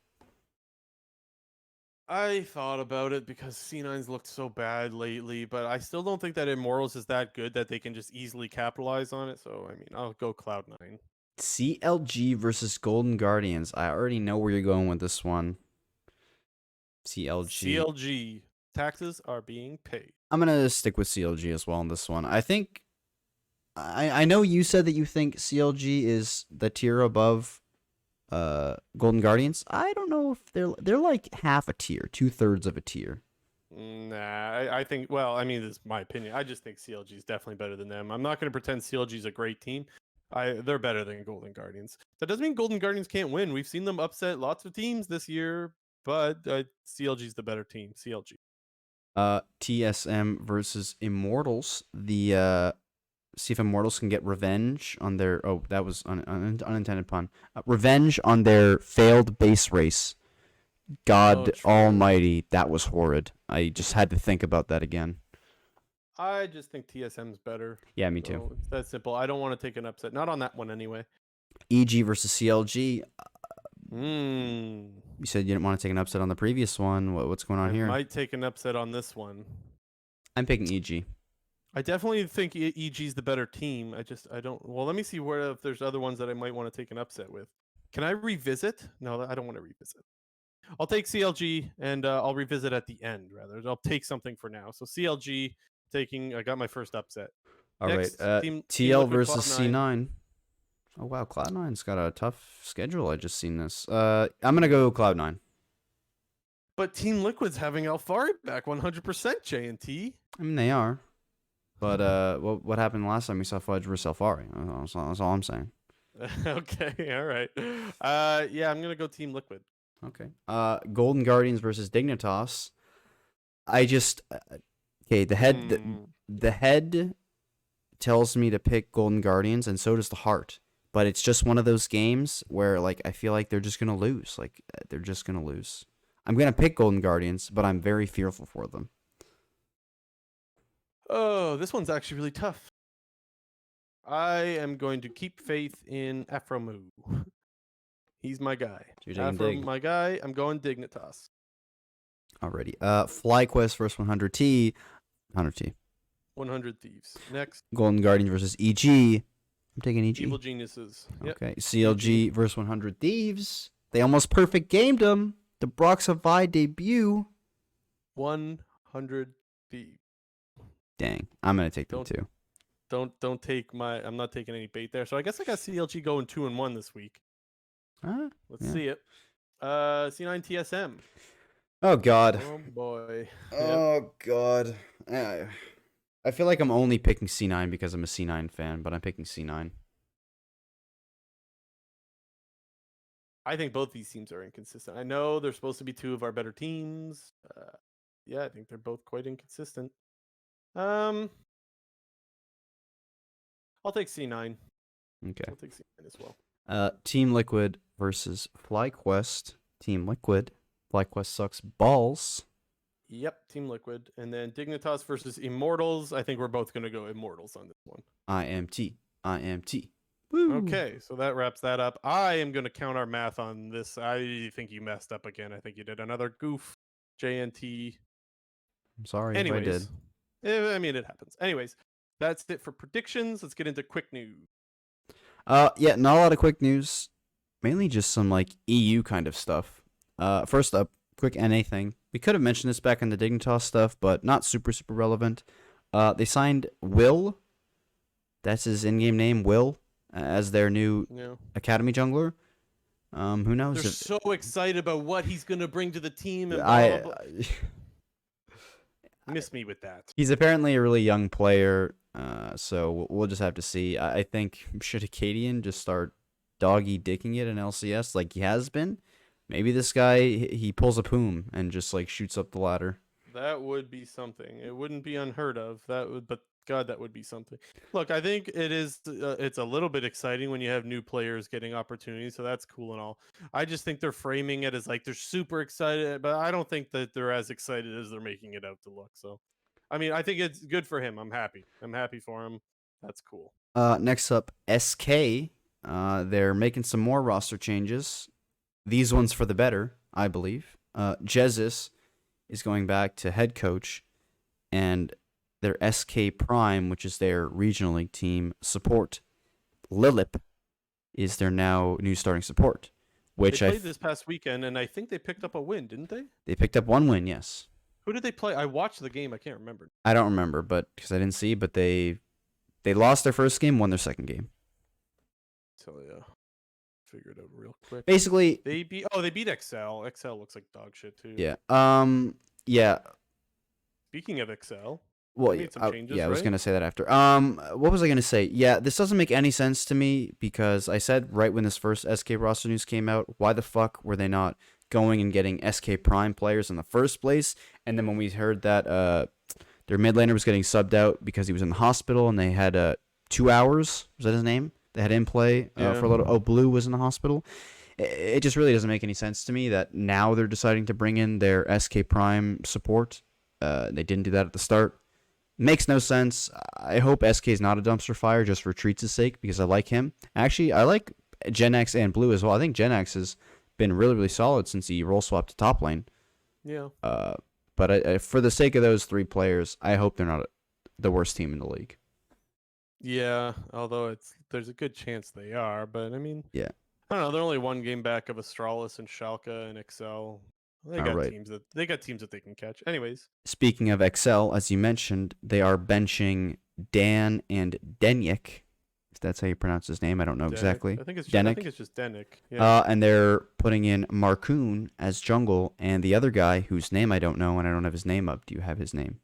I thought about it because C9's looked so bad lately, but I still don't think that Immortals is that good that they can just easily capitalize on it. So, I mean, I'll go Cloud9. CLG versus Golden Guardians. I already know where you're going with this one. CLG. Taxes are being paid. I'm going to stick with CLG as well on this one. I think... I know you said that you think CLG is the tier above Golden Guardians. I don't know if they're like half a tier, 2/3 of a tier. Nah, I think, well, I mean, this is my opinion. I just think CLG is definitely better than them. I'm not going to pretend CLG is a great team. They're better than Golden Guardians. That doesn't mean Golden Guardians can't win. We've seen them upset lots of teams this year, but CLG is the better team. CLG. TSM versus Immortals. The see if Immortals can get revenge on their. Oh, that was unintended pun. Revenge on their failed base race. God Almighty, that was horrid. I just had to think about that again. I just think TSM's better. Yeah, me too. It's that simple. I don't want to take an upset. Not on that one anyway. EG versus CLG. You said you didn't want to take an upset on the previous one. What's going on here? I might take an upset on this one. I'm picking EG. I definitely think EG's the better team. I don't. Well, let me see if there's other ones that I might want to take an upset with. Can I revisit? No, I don't want to revisit. I'll take CLG and I'll revisit at the end rather. I'll take something for now. So CLG taking. I got my first upset. All right. TL versus C9. Oh wow, Cloud9's got a tough schedule. I just seen this. I'm gonna go Cloud9. But Team Liquid's having Alfari back 100% JNT. I mean they are. But what happened last time we saw Fudge versus Alfari? That's all I'm saying. Okay, all right. Yeah, I'm gonna go Team Liquid. Okay. Golden Guardians versus Dignitas. I just okay. The head tells me to pick Golden Guardians, and so does the heart. But it's just one of those games where like I feel like they're just gonna lose. Like they're just gonna lose. I'm gonna pick Golden Guardians, but I'm very fearful for them. Oh, this one's actually really tough. I am going to keep faith in Afromoo. He's my guy. My guy. I'm going Dignitas. Alrighty. FlyQuest versus 100T. 100T. 100 Thieves. Next. Golden Guardians versus EG. I'm taking EG. Evil Geniuses. Yep. Okay. CLG versus 100 Thieves. They almost perfect gamed them. The Broxavai debut. 100 Thieves. Dang. I'm gonna take them too. Don't take my. I'm not taking any bait there. So I guess I got CLG going 2-1 this week. Let's see it. C9 TSM. Oh God. Oh boy. Oh God. I feel like I'm only picking C9 because I'm a C9 fan, but I'm picking C9. I think both these teams are inconsistent. I know they're supposed to be two of our better teams. Yeah, I think they're both quite inconsistent. I'll take C9. Okay. I'll take C9 as well. Team Liquid versus FlyQuest. Team Liquid. FlyQuest sucks balls. Yep, Team Liquid. And then Dignitas versus Immortals. I think we're both going to go Immortals on this one. IMT. Woo. Okay, so that wraps that up. I am going to count our math on this. I think you messed up again. I think you did another goof. JNT. I'm sorry if I did. I mean, it happens. Anyways, that's it for predictions. Let's get into quick news. Yeah, not a lot of quick news. Mainly just some like EU kind of stuff. First up, quick NA thing. We could have mentioned this back in the Dignitas stuff, but not super relevant. They signed Will. That's his in-game name, Will, as their new Academy jungler. Who knows? They're so excited about what he's gonna bring to the team. And miss me with that. He's apparently a really young player, so we'll just have to see. I think should Acadian just start doggy dicking it in LCS like he has been? Maybe this guy he pulls a poom and just like shoots up the ladder. That would be something. It wouldn't be unheard of. But God, that would be something. Look, I think it is. It's a little bit exciting when you have new players getting opportunities, so that's cool and all. I just think they're framing it as like they're super excited, but I don't think that they're as excited as they're making it out to look. So, I mean, I think it's good for him. I'm happy. I'm happy for him. That's cool. Next up, SK. They're making some more roster changes. These ones for the better, I believe. Jesus is going back to head coach, and their SK Prime, which is their regional league team, support. Lilip is their now new starting support. Which they played this past weekend, and I think they picked up a win, didn't they? They picked up one win, yes. Who did they play? I watched the game. I can't remember. I don't remember, but because I didn't see. But they lost their first game, won their second game. So yeah, figure it out real quick. Basically, they beat XL. XL looks like dog shit too. Yeah. Yeah. Speaking of XL. Well, I was gonna say that after. What was I gonna say? Yeah, this doesn't make any sense to me because I said right when this first SK roster news came out, why the fuck were they not going and getting SK Prime players in the first place. And then when we heard that their mid laner was getting subbed out because he was in the hospital, and they had 2 hours, was that his name? They had him play for a little. Oh, Blue was in the hospital. It just really doesn't make any sense to me that now they're deciding to bring in their SK Prime support. They didn't do that at the start. Makes no sense. I hope SK is not a dumpster fire just for Treats' sake, because I like him. Actually, I like Gen X and Blue as well. I think Gen X has been really, really solid since he role swapped to top lane. Yeah. But for the sake of those 3 players, I hope they're not the worst team in the league. Yeah, although there's a good chance they are, but I mean, Yeah. I don't know. They're only 1 game back of Astralis and Schalke and Excel. They got Right. teams that they can catch. Anyways, Speaking of Excel, as you mentioned, they are benching Dan and Denyek. If that's how you pronounce his name, I don't know exactly. I think it's Denyek. just Denyek. Yeah. And they're putting in Marcoon as jungle, and the other guy whose name I don't know, and I don't have his name up. Do you have his name?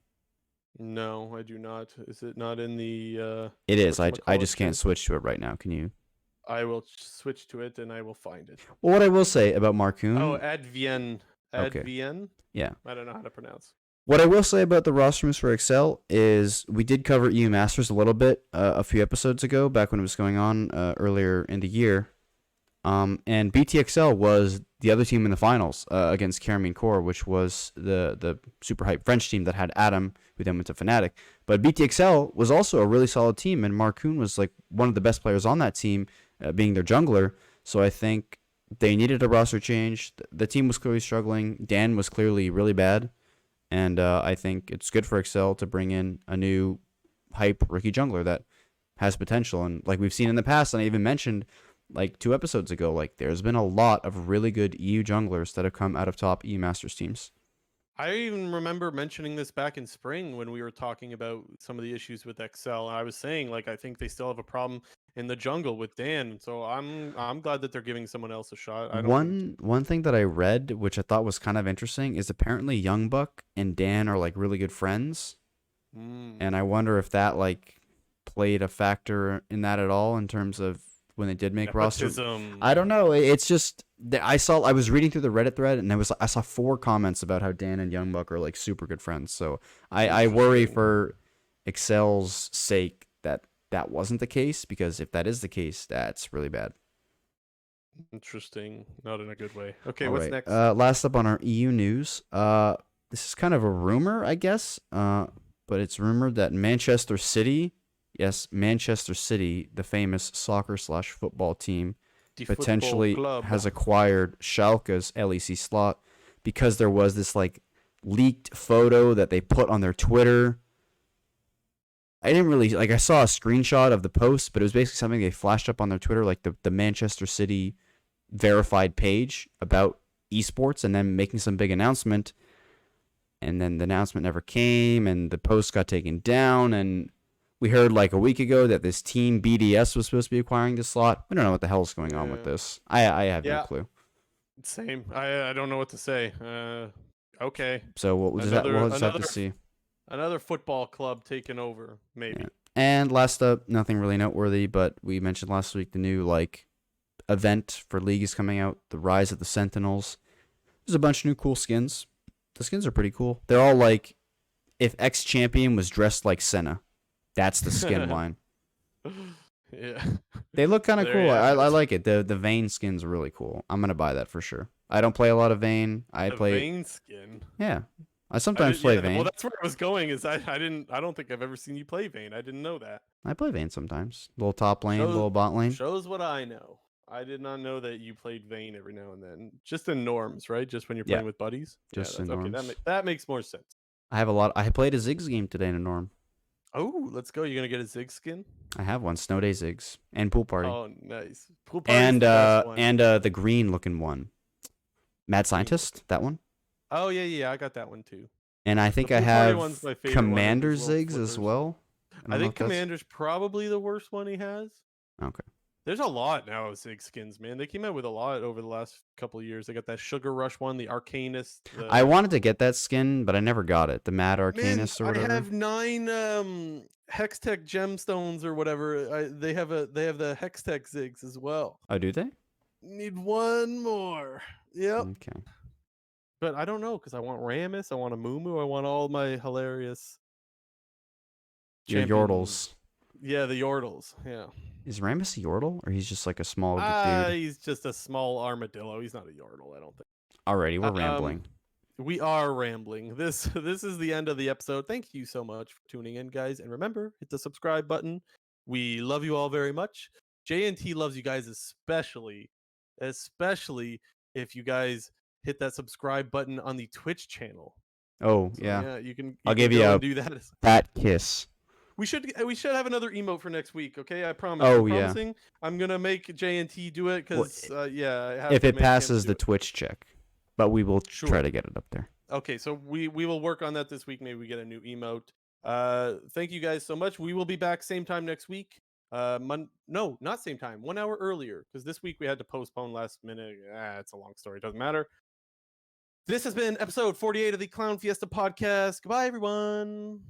No, I do not. Is it not in the? It is. I just whatchamacallit can't too? switch to it right now. Can you? I will switch to it and I will find it. Well, what I will say about Marcoon. Oh, ZVEN. Okay. ZVEN? Yeah. I don't know how to pronounce. What I will say about the roster moves for Excel is we did cover EU Masters a little bit a few episodes ago, back when it was going on earlier in the year. And BTXL was the other team in the finals against Karmine Corps, which was the super hype French team that had Adam, who then went to Fnatic. But BTXL was also a really solid team, and Marcoon was like one of the best players on that team, being their jungler. So I think they needed a roster change. The team was clearly struggling. Dan was clearly really bad. And I think it's good for Excel to bring in a new hype rookie jungler that has potential. And like we've seen in the past, and I even mentioned like 2 episodes ago, like there's been a lot of really good EU junglers that have come out of top EU Masters teams. I even remember mentioning this back in spring when we were talking about some of the issues with Excel. I was saying like I think they still have a problem in the jungle with Dan. So I'm glad that they're giving someone else a shot. One thing that I read, which I thought was kind of interesting, is apparently Youngbuck and Dan are like really good friends. And I wonder if that like played a factor in that at all in terms of when they did make roster. I don't know. It's just I was reading through the Reddit thread, and I saw 4 comments about how Dan and Youngbuck are like super good friends. So I worry for Excel's sake that wasn't the case, because if that is the case, that's really bad. Interesting. Not in a good way. Okay, All what's right. next? Last up on our EU news. This is kind of a rumor, I guess. But it's rumored that Manchester City, yes, Manchester City, the famous soccer/football team, potentially has acquired Schalke's LEC slot, because there was this like leaked photo that they put on their Twitter. I didn't really I saw a screenshot of the post, but it was basically something they flashed up on their Twitter, like the Manchester City verified page about esports, and then making some big announcement. And then the announcement never came, and the post got taken down, and we heard like a week ago that this team BDS was supposed to be acquiring the slot. We don't know what the hell is going on with this. I have no clue. Same. I don't know what to say. Okay. So we'll just have to see. Another football club taken over, maybe. Yeah. And last up, nothing really noteworthy, but we mentioned last week the new like event for League is coming out, the Rise of the Sentinels. There's a bunch of new cool skins. The skins are pretty cool. They're all like if X Champion was dressed like Senna. That's the skin line. Yeah. They look kind of cool. I like it. The Vayne skin's really cool. I'm gonna buy that for sure. I don't play a lot of Vayne. I play Vayne skin. Yeah. I sometimes play Vayne. Well, that's where I was going. Is I don't think I've ever seen you play Vayne. I didn't know that. I play Vayne sometimes. Little top lane, little bot lane. Shows what I know. I did not know that you played Vayne every now and then. Just in norms, right? Just when you're playing with buddies. Just in norms. Okay, that makes more sense. I played a Ziggs game today in a norm. Oh, let's go. You're gonna get a Ziggs skin? I have one. Snow Day Ziggs and Pool Party. Oh, nice. Pool Party. And the green looking one. Mad Scientist, that one. Oh yeah, I got that one too. And I think I have Commander Ziggs as well. I think Commander's probably the worst one he has. Okay. There's a lot now of Ziggs skins, man. They came out with a lot over the last couple of years. They got that Sugar Rush one, the Arcanist. I wanted to get that skin, but I never got it. The Mad Arcanist or whatever. I have 9 Hextech gemstones or whatever. They have the Hextech Ziggs as well. Oh, do they? Need one more. Yep. Okay. But I don't know because I want Rammus, I want a Mumu, I want all my hilarious Your champion- Yordles. Yeah, the Yordles. Yeah. Is Rammus a Yordle, or he's just like a small dude? He's just a small armadillo. He's not a Yordle, I don't think. Alrighty, we're rambling. We are rambling. This is the end of the episode. Thank you so much for tuning in, guys. And remember, hit the subscribe button. We love you all very much. JNT loves you guys especially if you guys hit that subscribe button on the Twitch channel. Oh, So, yeah. you can I'll can give you go a and do that. fat kiss. We should have another emote for next week, okay? I promise. Oh, I'm yeah. promising. I'm gonna make JNT do it Well, because yeah, I have If to it make him passes do the it. Twitch check, but we will try Sure. to get it up there. Okay, so we will work on that this week. Maybe we get a new emote. Thank you guys so much. We will be back same time next week. No, not same time. 1 hour earlier because this week we had to postpone last minute. It's a long story. Doesn't matter. This has been episode 48 of the Clown Fiesta podcast. Goodbye, everyone.